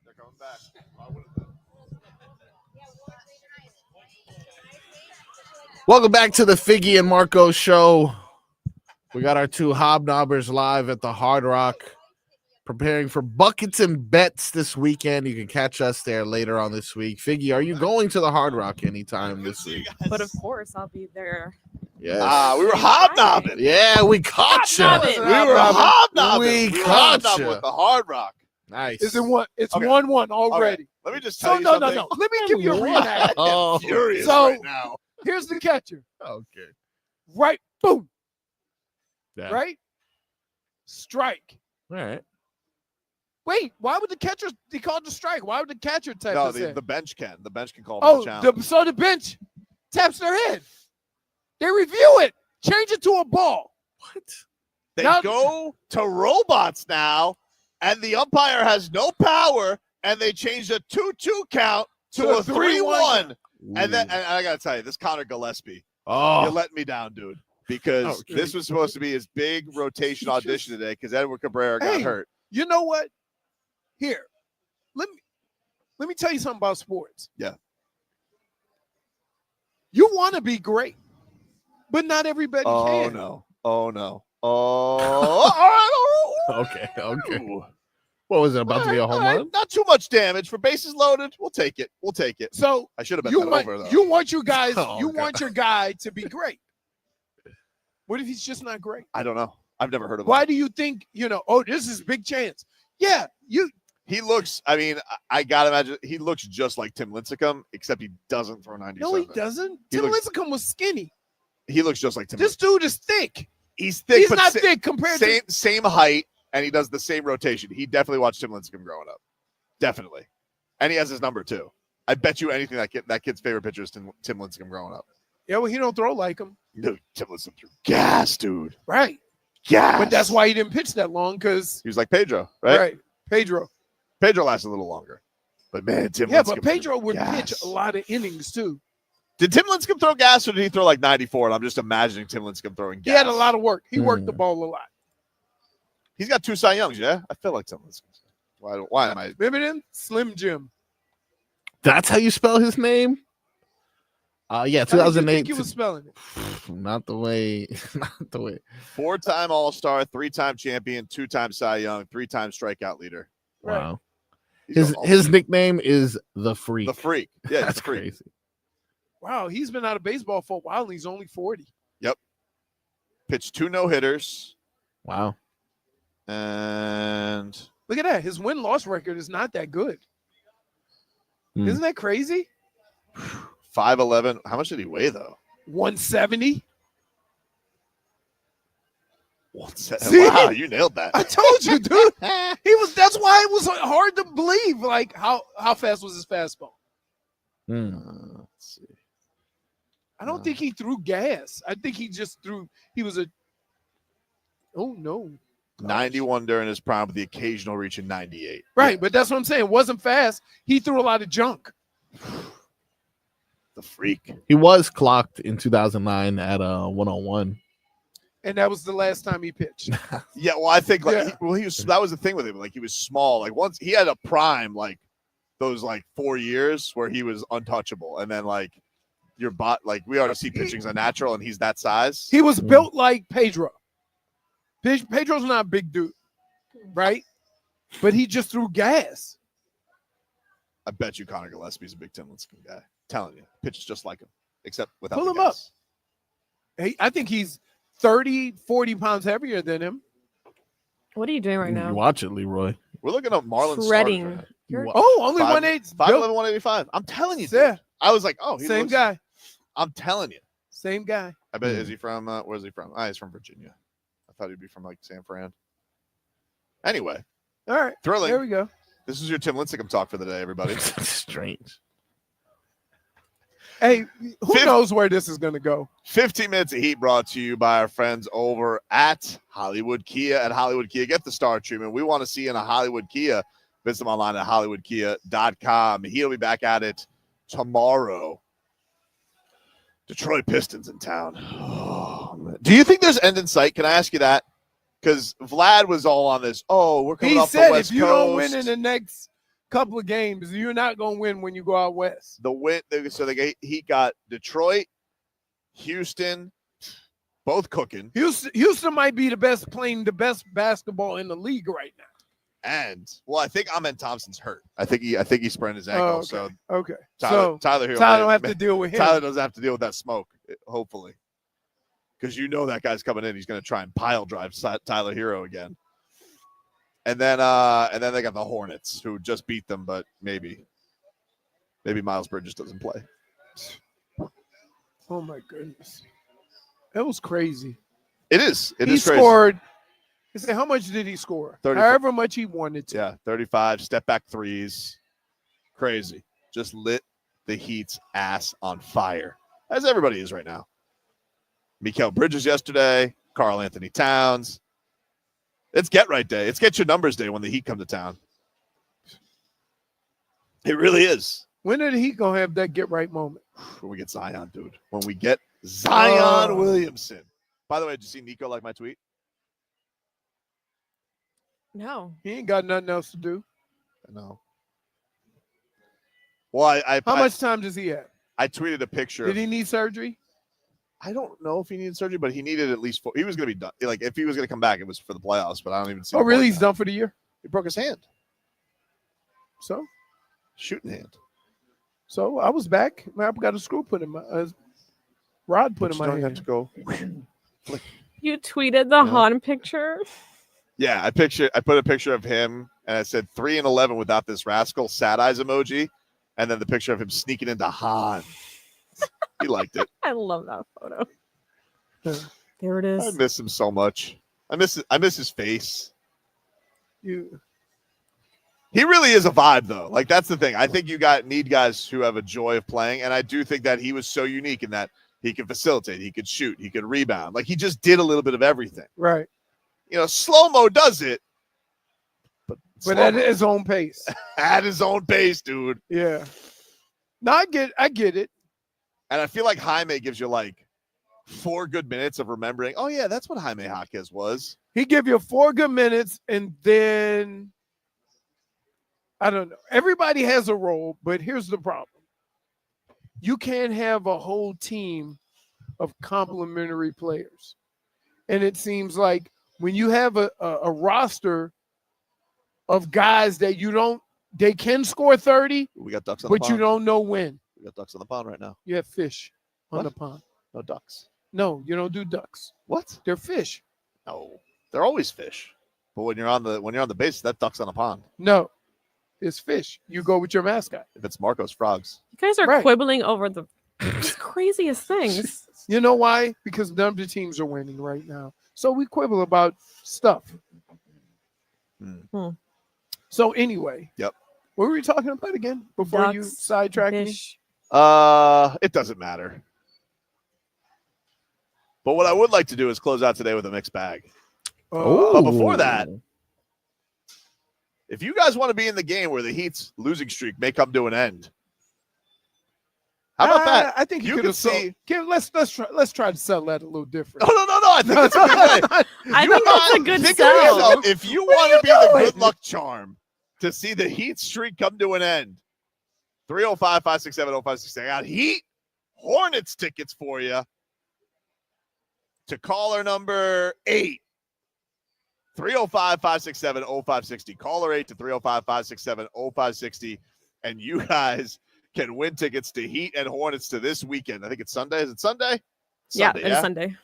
They're coming back. Welcome back to the Figgy and Marco show. We got our two hobnobbers live at the Hard Rock, preparing for buckets and bets this weekend. You can catch us there later on this week. Figgy, are you going to the Hard Rock anytime this week? But of course, I'll be there. Yes. We were hobnobbing. Yeah, we caught you. Hobnobbing. We were hobnobbing. We were caught hobnobbing you. with the Hard Rock. Nice. Is it one? It's Okay. 1-1 already. Okay. Let me just tell you No. something. Let me give you a reenact. Oh, Furious So- right now. Here's the catcher. okay. Right, boom. Yeah. Right, strike. All right. Wait, why would the catcher? They called the strike. Why would the catcher tap No, his the head? bench can. The bench can call Oh, the challenge. so the bench taps their head. They review it, change it to a ball. What? They Now- go to robots now, and the umpire has no power, and they change a 2-2 count to a 3-1. And then, and I gotta tell you, this Connor Gillespie, you're letting me down, dude, because Okay. this was supposed to be his big rotation audition today because Edward Cabrera got Hey. hurt. You know what? Here, let me tell you something about sports. Yeah. You want to be great, but not everybody Oh can. no! Oh no! Oh, all right. Okay. What was it about to be a home run? Not too much damage for bases loaded. We'll take it. We'll take it. So I should have been you that want over though. you want your guys. Oh, you God. want your guy to be great. What if he's just not great? I don't know. I've never heard of Why him. do you think Oh, this is big chance. Yeah, He looks. I mean, I gotta imagine he looks just like Tim Lincecum, except he doesn't throw 97. No, he doesn't. He Tim looks- Lincecum was skinny. He looks just like Tim. This dude is thick. He's thick. He's but not thick compared to. same height, and he does the same rotation. He definitely watched Tim Lincecum growing up. Definitely, and he has his number too. I bet you anything that kid's favorite pitcher is Tim Lincecum growing up. Yeah, well, he don't throw like him. Dude, Tim Lincecum threw gas, dude. Right. Gas. But that's why he didn't pitch that long because. He was like Pedro, right? Pedro. Pedro lasted a little longer, but man, Tim. Yeah, Lincecum but Pedro threw would gas. pitch a lot of innings too. Did Tim Lincecum throw gas or did he throw like 94? And I'm just imagining Tim Lincecum throwing gas. He had a lot of work. He worked the ball a lot. He's got 2 Cy Youngs, yeah? I feel like Tim Lincecum. Why am I? Remember them? Slim Jim. That's how you spell his name? Yeah, How did you 2008. think he was spelling it? Not the way. 4-time All-Star, 3-time champion, 2-time Cy Young, 3-time strikeout leader. Wow. He's His nickname is the Freak. The Freak. Yeah, That's the Freak. crazy. Wow, he's been out of baseball for a while and he's only 40. Yep. Pitched 2 no-hitters. Wow. And Look at that. His win-loss record is not that good. Isn't that crazy? 5'11". How much did he weigh, though? 170. 170. See? Wow, you nailed that. I told you, dude. That's why it was hard to believe. Like, how fast was his fastball? Let's see. I don't think he threw gas. I think he was a. Oh, no. 91 during his prime with the occasional reach in 98. Right, but that's what I'm saying. It wasn't fast. He threw a lot of junk. The Freak. He was clocked in 2009 at 101. And that was the last time he pitched. Yeah, well, I think Yeah. he was. That was the thing with him. Like he was small. Like once he had a prime, like those 4 years where he was untouchable, and then your bot, we already see pitching's a natural, and he's that size. He was built like Pedro. Pedro's not a big dude, right? But he just threw gas. I bet you Connor Gillespie's a big Tim Lincecum guy. Telling you, pitches just like him, except without. Pull the him gas. up. Hey, I think he's 30, 40 pounds heavier than him. What are you doing right You now? watch it, Leroy. We're looking at Marlins. Shredding. Only 180. 5'11", 185. I'm telling you, dude. Yeah. I was like, oh, he Same looks- guy. I'm telling you. Same guy. I bet. Is he from? Where's he from? He's from Virginia. I thought he'd be from San Fran. Anyway, All right. thrilling. There we go. This is your Tim Lincecum talk for the day, everybody. Strange. Hey, who knows where this is going to go? 15 minutes of heat brought to you by our friends over at Hollywood Kia. At Hollywood Kia, get the star treatment. We want to see you in a Hollywood Kia. Visit them online at hollywoodkia.com. He'll be back at it tomorrow. Detroit Pistons in town. Oh, do you think there's end in sight? Can I ask you that? Because Vlad was all on this. Oh, we're coming off the West Coast. If you don't win in the next couple of games, you're not going to win when you go out west. He got Detroit, Houston, both cooking. Houston might be playing the best basketball in the league right now. And I think Amen Thompson's hurt. I think he sprained his ankle. Okay. Tyler don't have to deal with him. Tyler doesn't have to deal with that smoke, hopefully, because that guy's coming in. He's going to try and pile drive Tyler Hero again. And then they got the Hornets, who just beat them, but maybe Miles Bridges doesn't play. Oh my goodness, that was crazy. It is. He is crazy. Scored. How much did he score? 35. However much he wanted to. Yeah, 35 step back threes. Crazy. Just lit the Heat's ass on fire, as everybody is right now. Mikal Bridges yesterday, Karl Anthony Towns. It's get right day. It's get your numbers day when the Heat come to town. It really is. When are the Heat going to have that get right moment? When we get Zion, dude. When we get Zion Williamson. By the way, did you see Nico like my tweet? No. He ain't got nothing else to do. No. Well, how much time does he have? I tweeted a picture. Did he need surgery? I don't know if he needed surgery, but he needed at least 4. He was going to be done. Like, if he was going to come back, it was for the playoffs, but I don't even see. Oh, really? He's done for the year? He broke his hand. So? Shooting hand. So, I was back. I got a screw put in my rod put in my hand. Have to go. You tweeted the Han picture? Yeah, I put a picture of him, and I said 3 and 11 without this rascal, sad eyes emoji, and then the picture of him sneaking into Han. He liked it. I love that photo. There it is. I miss him so much. I miss his face. He really is a vibe, though. Like, that's the thing. I think you need guys who have a joy of playing, and I do think that he was so unique in that he could facilitate, he could shoot, he could rebound. Like, he just did a little bit of everything. Right. Slow-mo does it. But at his own pace. At his own pace, dude. Yeah. No, I get it. And I feel like Jaime gives you like 4 good minutes of remembering, oh, yeah, that's what Jaime Jaquez was. He give you 4 good minutes, and then, I don't know. Everybody has a role, but here's the problem. You can't have a whole team of complementary players. And it seems like when you have a roster of guys that they can score 30, we got ducks on the but pond. you don't know when. We got ducks on the pond right now. You have fish on the pond. No ducks. No, you don't do ducks. What? They're fish. No, they're always fish. But when you're on the base, that duck's on the pond. No, it's fish. You go with your mascot. If it's Marcos, frogs. You guys are quibbling over the craziest things. You know why? Because none of the teams are winning right now. So we quibble about stuff. So anyway. Yep. What were we talking about again before Ducks, you sidetrack me? It doesn't matter. But what I would like to do is close out today with a mixed bag. But before that, if you guys want to be in the game where the Heat's losing streak may come to an end, how about that? I think you could see. Let's try to sell that a little different. No. I think that's a good way. I think that's a good sell. If you want to be the good luck charm to see the Heat streak come to an end, 305-567-0568. I got Heat Hornets tickets for you to caller number 8. 305-567-0560. Caller 8 to 305-567-0560. And you guys can win tickets to Heat and Hornets to this weekend. I think it's Sunday. Is it Sunday? Sunday, it's Sunday.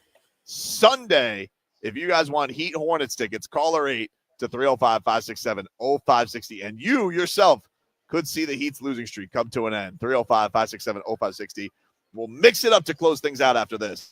Sunday. If you guys want Heat Hornets tickets, caller 8 to 305-567-0560. And you yourself could see the Heat's losing streak come to an end. 305-567-0560. We'll mix it up to close things out after this.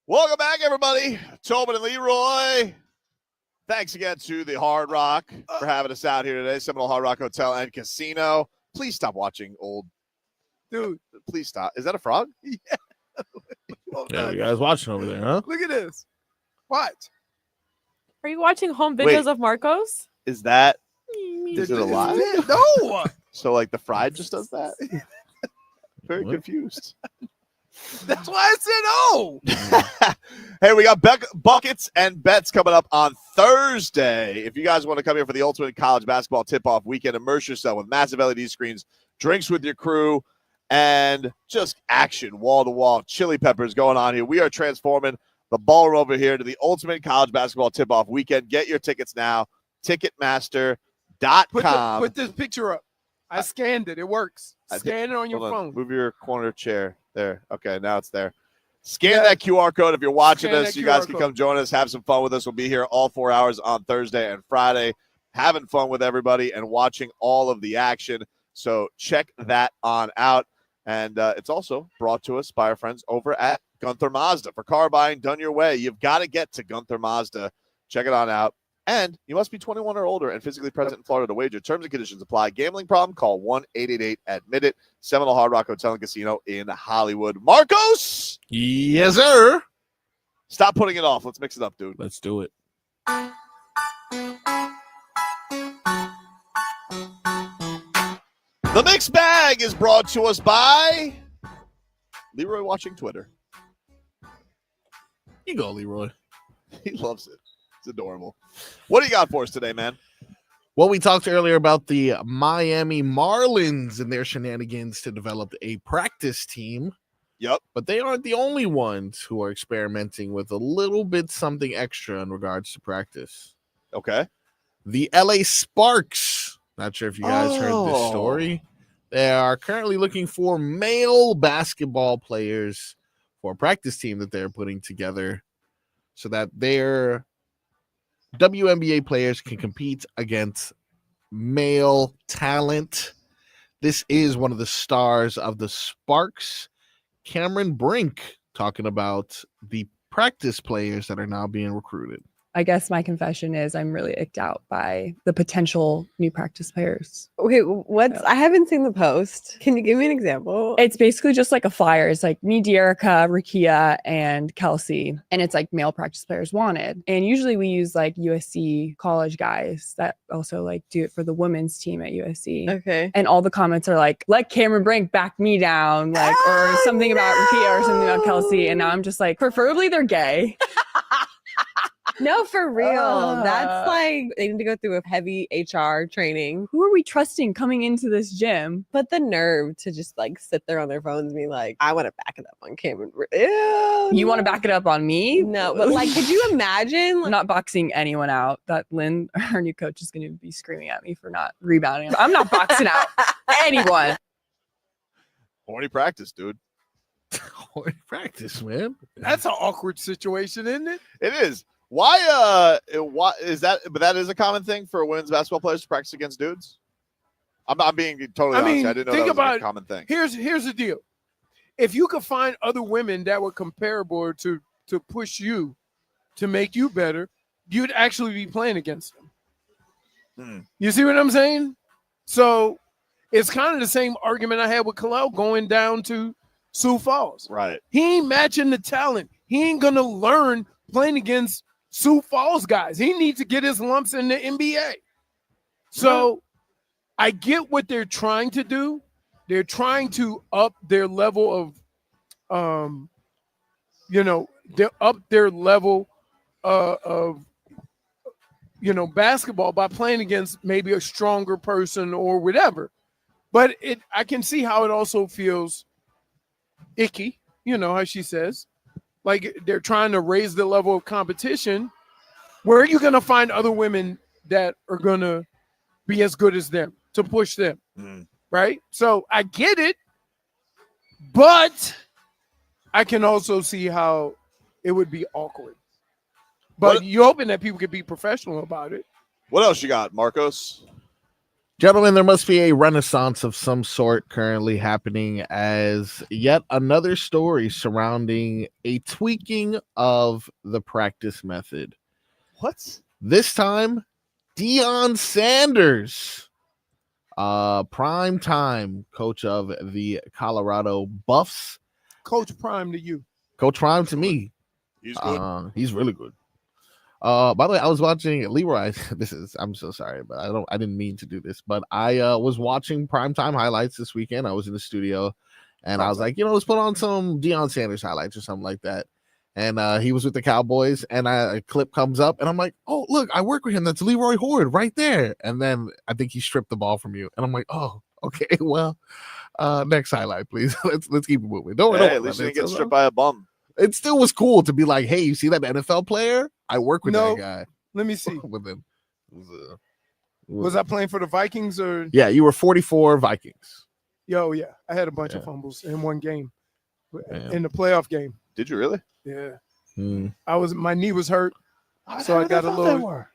Welcome back, everybody. Tobin and Leroy. Thanks again to the Hard Rock for having us out here today. Seminole Hard Rock Hotel and Casino. Please stop watching old. Dude, please stop. Is that a frog? Yeah. Yeah, you guys watching over there, huh? Look at this. What? Are you watching home videos Wait. of Marcos? Is it alive? No. So, like, the fried just does that? Very confused. That's why I said no. Hey, we got buckets and bets coming up on Thursday. If you guys want to come here for the ultimate college basketball tip-off weekend, immerse yourself with massive LED screens, drinks with your crew, and just action, wall-to-wall, chili peppers going on here. We are transforming the ballroom over here to the ultimate college basketball tip-off weekend. Get your tickets now, Ticketmaster.com. Put this picture up. I scanned it. It works. Scan it on your phone. Move your corner chair there. Okay, now it's there. Scan that QR code if you're watching us. You guys can come join us, have some fun with us. We'll be here all 4 hours on Thursday and Friday, having fun with everybody and watching all of the action. So check that on out. And it's also brought to us by our friends over at Gunther Mazda. For car buying done your way, you've got to get to Gunther Mazda. Check it on out. And you must be 21 or older and physically present in Florida to wager. Terms and conditions apply. Gambling problem? Call 1-888-ADMIT-IT. Seminole Hard Rock Hotel and Casino in Hollywood. Marcos? Yes, sir. Stop putting it off. Let's mix it up, dude. Let's do it. The mixed bag is brought to us by Leroy watching Twitter. You go, Leroy. He loves it. It's adorable. What do you got for us today, man? Well, we talked earlier about the Miami Marlins and their shenanigans to develop a practice team. Yep. But they aren't the only ones who are experimenting with a little bit something extra in regards to practice. Okay. The LA Sparks. Not sure if you guys heard this story. They are currently looking for male basketball players for a practice team that they're putting together so that their WNBA players can compete against male talent. This is one of the stars of the Sparks, Cameron Brink, talking about the practice players that are now being recruited. I guess my confession is I'm really icked out by the potential new practice players. Okay, I haven't seen the post. Can you give me an example? It's basically just like a flyer. It's like me, Dearica, Rakia, and Kelsey. And it's like male practice players wanted. And usually we use like USC college guys that also like do it for the women's team at USC. Okay. And all the comments are like, let Cameron Brink back me down, like, or something about Rakia or something about Kelsey. And now I'm just like, preferably they're gay. No, for real. That's like, they need to go through a heavy HR training. Who are we trusting coming into this gym? But the nerve to just like sit there on their phones and be like, I want to back it up on Cameron. Ew, you want to back it up on me? No, but like, could you imagine? I'm not boxing anyone out. That Lynn, our new coach, is going to be screaming at me for not rebounding. I'm not boxing out anyone. Horny practice, dude. Horny practice, man. That's an awkward situation, isn't it? It is. Why is that? But that is a common thing for women's basketball players to practice against dudes. I'm being totally honest. I didn't know that was a common thing. Here's the deal. If you could find other women that were comparable to push you, to make you better, you'd actually be playing against them. You see what I'm saying? So it's kind of the same argument I had with Kalel going down to Sioux Falls. Right. He ain't matching the talent. He ain't gonna learn playing against Sioux Falls guys. He needs to get his lumps in the NBA. So I get what they're trying to do. They're trying to up their level of, they're up their level of basketball by playing against maybe a stronger person or whatever. But I can see how it also feels icky, how she says. Like they're trying to raise the level of competition. Where are you going to find other women that are going to be as good as them to push them? Right? So I get it, but I can also see how it would be awkward. But you're hoping that people could be professional about it. What else you got, Marcos? Gentlemen, there must be a renaissance of some sort currently happening as yet another story surrounding a tweaking of the practice method. What? This time, Deion Sanders, prime time coach of the Colorado Buffs. Coach Prime to you. Coach Prime to me. He's good. He's really good. By the way, I was watching Leroy. I'm so sorry, but I didn't mean to do this, but I was watching primetime highlights this weekend. I was in the studio and I was like, let's put on some Deion Sanders highlights or something like that. And he was with the Cowboys and a clip comes up and I'm like, oh, look, I work with him. That's Leroy Horde right there. And then I think he stripped the ball from you. And I'm like, oh, okay, well, next highlight, please. let's keep it moving. At least he didn't get stripped by a bum. It still was cool to be like, hey, you see that NFL player? I work with that guy. Let me see. With him. Was I playing for the Vikings or? Yeah, you were 44 Vikings. Yo, yeah. I had a bunch of fumbles in one game. In the playoff game. Did you really? Yeah. My knee was hurt. So I got a little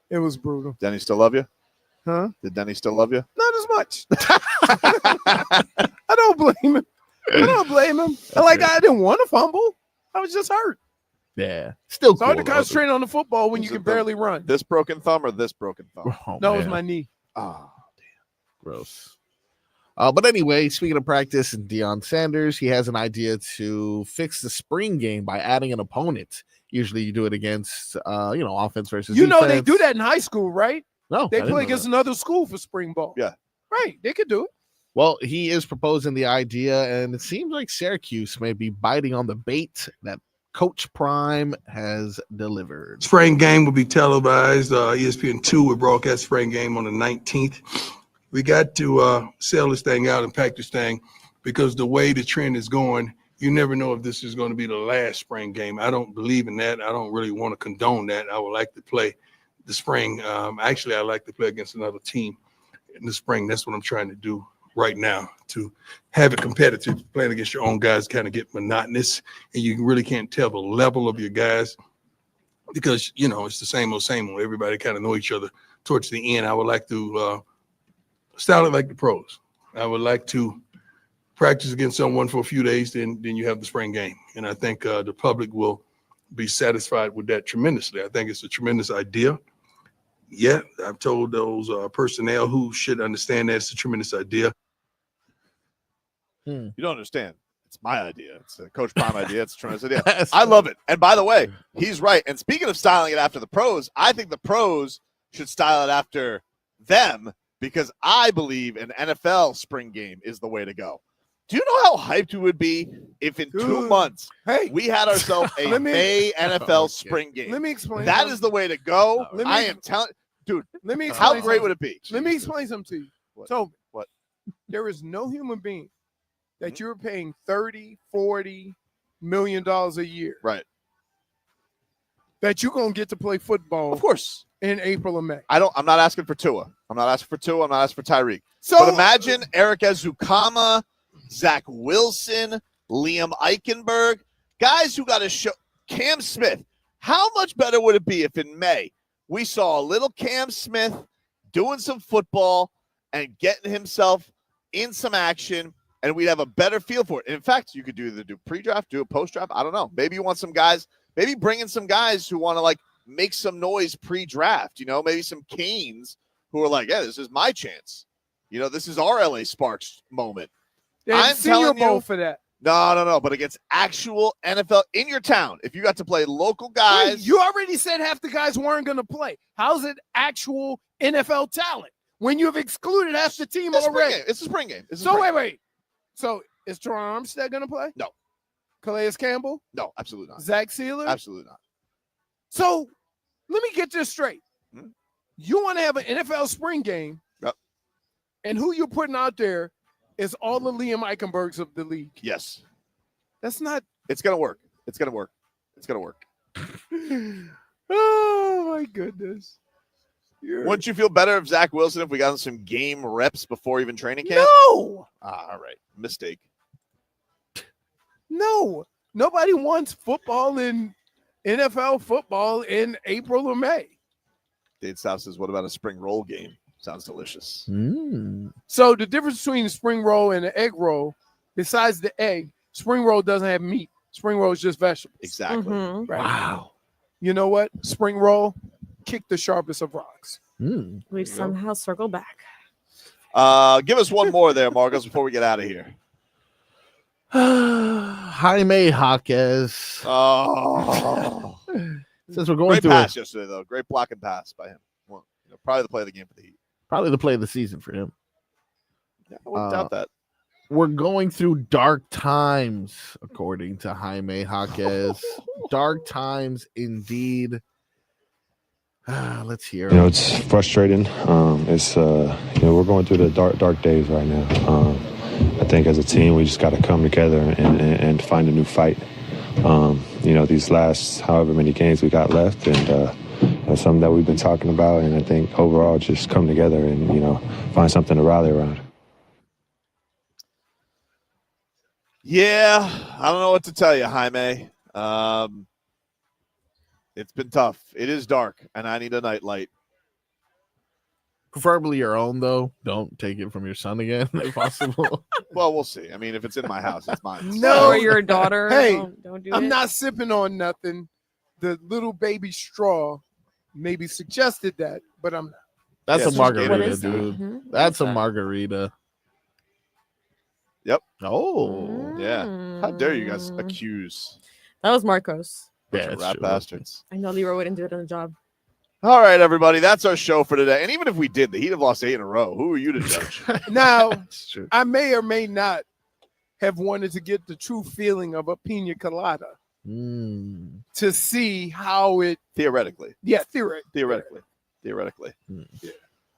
it was brutal. Denny still love you? Huh? Did Denny still love you? Not as much. I don't blame him. I didn't want to fumble. I was just hurt. Yeah. Still it's hard to concentrate on the football when you can barely run. This broken thumb or this broken thumb? No, it was my knee. Oh, damn. Gross. But anyway, speaking of practice and Deion Sanders, he has an idea to fix the spring game by adding an opponent. Usually you do it against, offense versus defense. They do that in high school, right? No. They play against another school for spring ball. Yeah. Right. They could do it. Well, he is proposing the idea, and it seems like Syracuse may be biting on the bait that Coach Prime has delivered. Spring game will be televised. ESPN2 will broadcast spring game on the 19th. We got to sell this thing out and pack this thing because the way the trend is going, you never know if this is going to be the last spring game. I don't believe in that. I don't really want to condone that. I would like to play the spring. Actually, I like to play against another team in the spring. That's what I'm trying to do right now, to have it competitive. Playing against your own guys kind of get monotonous, and you really can't tell the level of your guys because, it's the same old. Everybody kind of know each other towards the end. I would like to style it like the pros. I would like to practice against someone for a few days, then you have the spring game. And I think the public will be satisfied with that tremendously. I think it's a tremendous idea. Yeah, I've told those personnel who should understand that it's a tremendous idea. You don't understand. It's my idea. It's a Coach Prime idea. It's a tremendous idea. I love it. And by the way, he's right. And speaking of styling it after the pros, I think the pros should style it after them because I believe an NFL spring game is the way to go. Do you know how hyped we would be if in 2 months we had ourselves a May NFL spring game? Let me explain. That is the way to go. I am telling dude, let me explain how great would it be? Let me explain something to you. Tobin. What? There is no human being that you're paying $30-40 million a year. Right. That you're gonna get to play football, of course, in April or May. I'm not asking for Tua. I'm not asking for Tyreek. But imagine Eric Ezukama, Zach Wilson, Liam Eichenberg, guys who got to show. Cam Smith. How much better would it be if in May we saw a little Cam Smith doing some football and getting himself in some action, and we'd have a better feel for it. And in fact, you could either do pre-draft, do a post-draft. I don't know. Maybe you want some guys, maybe bring in some guys who want to make some noise pre-draft, maybe some Canes who are like, yeah, this is my chance. This is our LA Sparks moment. I'm telling you for that. No. But against actual NFL in your town, if you got to play local guys. Wait, you already said half the guys weren't going to play. How's it actual NFL talent when you've excluded half the team already? It's a spring game. Wait. So is Teron Armstead going to play? No. Calais Campbell? No, absolutely not. Zach Sealer? Absolutely not. So let me get this straight. You want to have an NFL spring game, and who you're putting out there is all the Liam Eichenbergs of the league. Yes. That's not. It's going to work. It's going to work. Oh, my goodness. Wouldn't you feel better if Zach Wilson, if we got him some game reps before even training camp? No. All right. Mistake. No. Nobody wants football in NFL football in April or May. Dave South says, what about a spring roll game? Sounds delicious. So the difference between a spring roll and an egg roll, besides the egg, spring roll doesn't have meat. Spring roll is just vegetables. Exactly. Right. Wow. You know what? Spring roll, kick the sharpest of rocks. We somehow circle back. Give us one more there, Marcos, before we get out of here. Jaime Jaquez. Oh. Since we're going Great through pass yesterday, though. Great block and pass by him. Well, probably the play of the game for the Heat. probably the play of the season for him. Yeah, I wouldn't doubt that. We're going through dark times, according to Jaime Jaquez. Dark times indeed. Let's hear. It's frustrating. It's we're going through the dark days right now. I think as a team, we just got to come together and find a new fight. These last however many games we got left, and that's something that we've been talking about. And I think overall, just come together and find something to rally around. Yeah, I don't know what to tell you, Jaime. It's been tough. It is dark, and I need a nightlight. Preferably your own, though. Don't take it from your son again, if possible. Well, we'll see. I mean, if it's in my house, it's mine. No, or your daughter. Hey, don't do I'm it. not sipping on nothing. The little baby straw maybe suggested that, but I'm not. That's a margarita, What is that? dude. That's a margarita. Yep. Oh. Yeah. How dare you guys accuse That was Marcos. rat bastards. I know Leroy wouldn't do it on the job. All right, everybody. That's our show for today. And even if we did, the Heat have lost 8 in a row. Who are you to judge? Now, I may or may not have wanted to get the true feeling of a pina colada to see how it Theoretically. Yeah, theoretically. Yeah.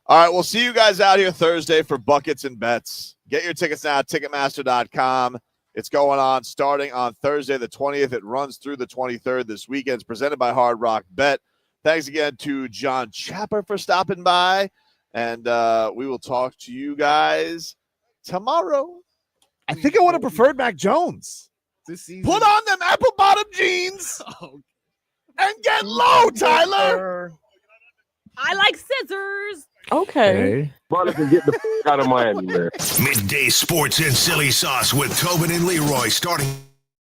All right, we'll see you guys out here Thursday for Buckets and Bets. Get your tickets now at Ticketmaster.com. It's going on starting on Thursday the 20th. It runs through the 23rd this weekend. It's presented by Hard Rock Bet. Thanks again to John Chapper for stopping by. And we will talk to you guys tomorrow. I think I would have preferred Mac Jones. This season. Put on them apple bottom jeans and get low, Tyler. I like scissors. Okay. Brother can get the out of Miami, man. Midday Sports and Silly Sauce with Tobin and Leroy starting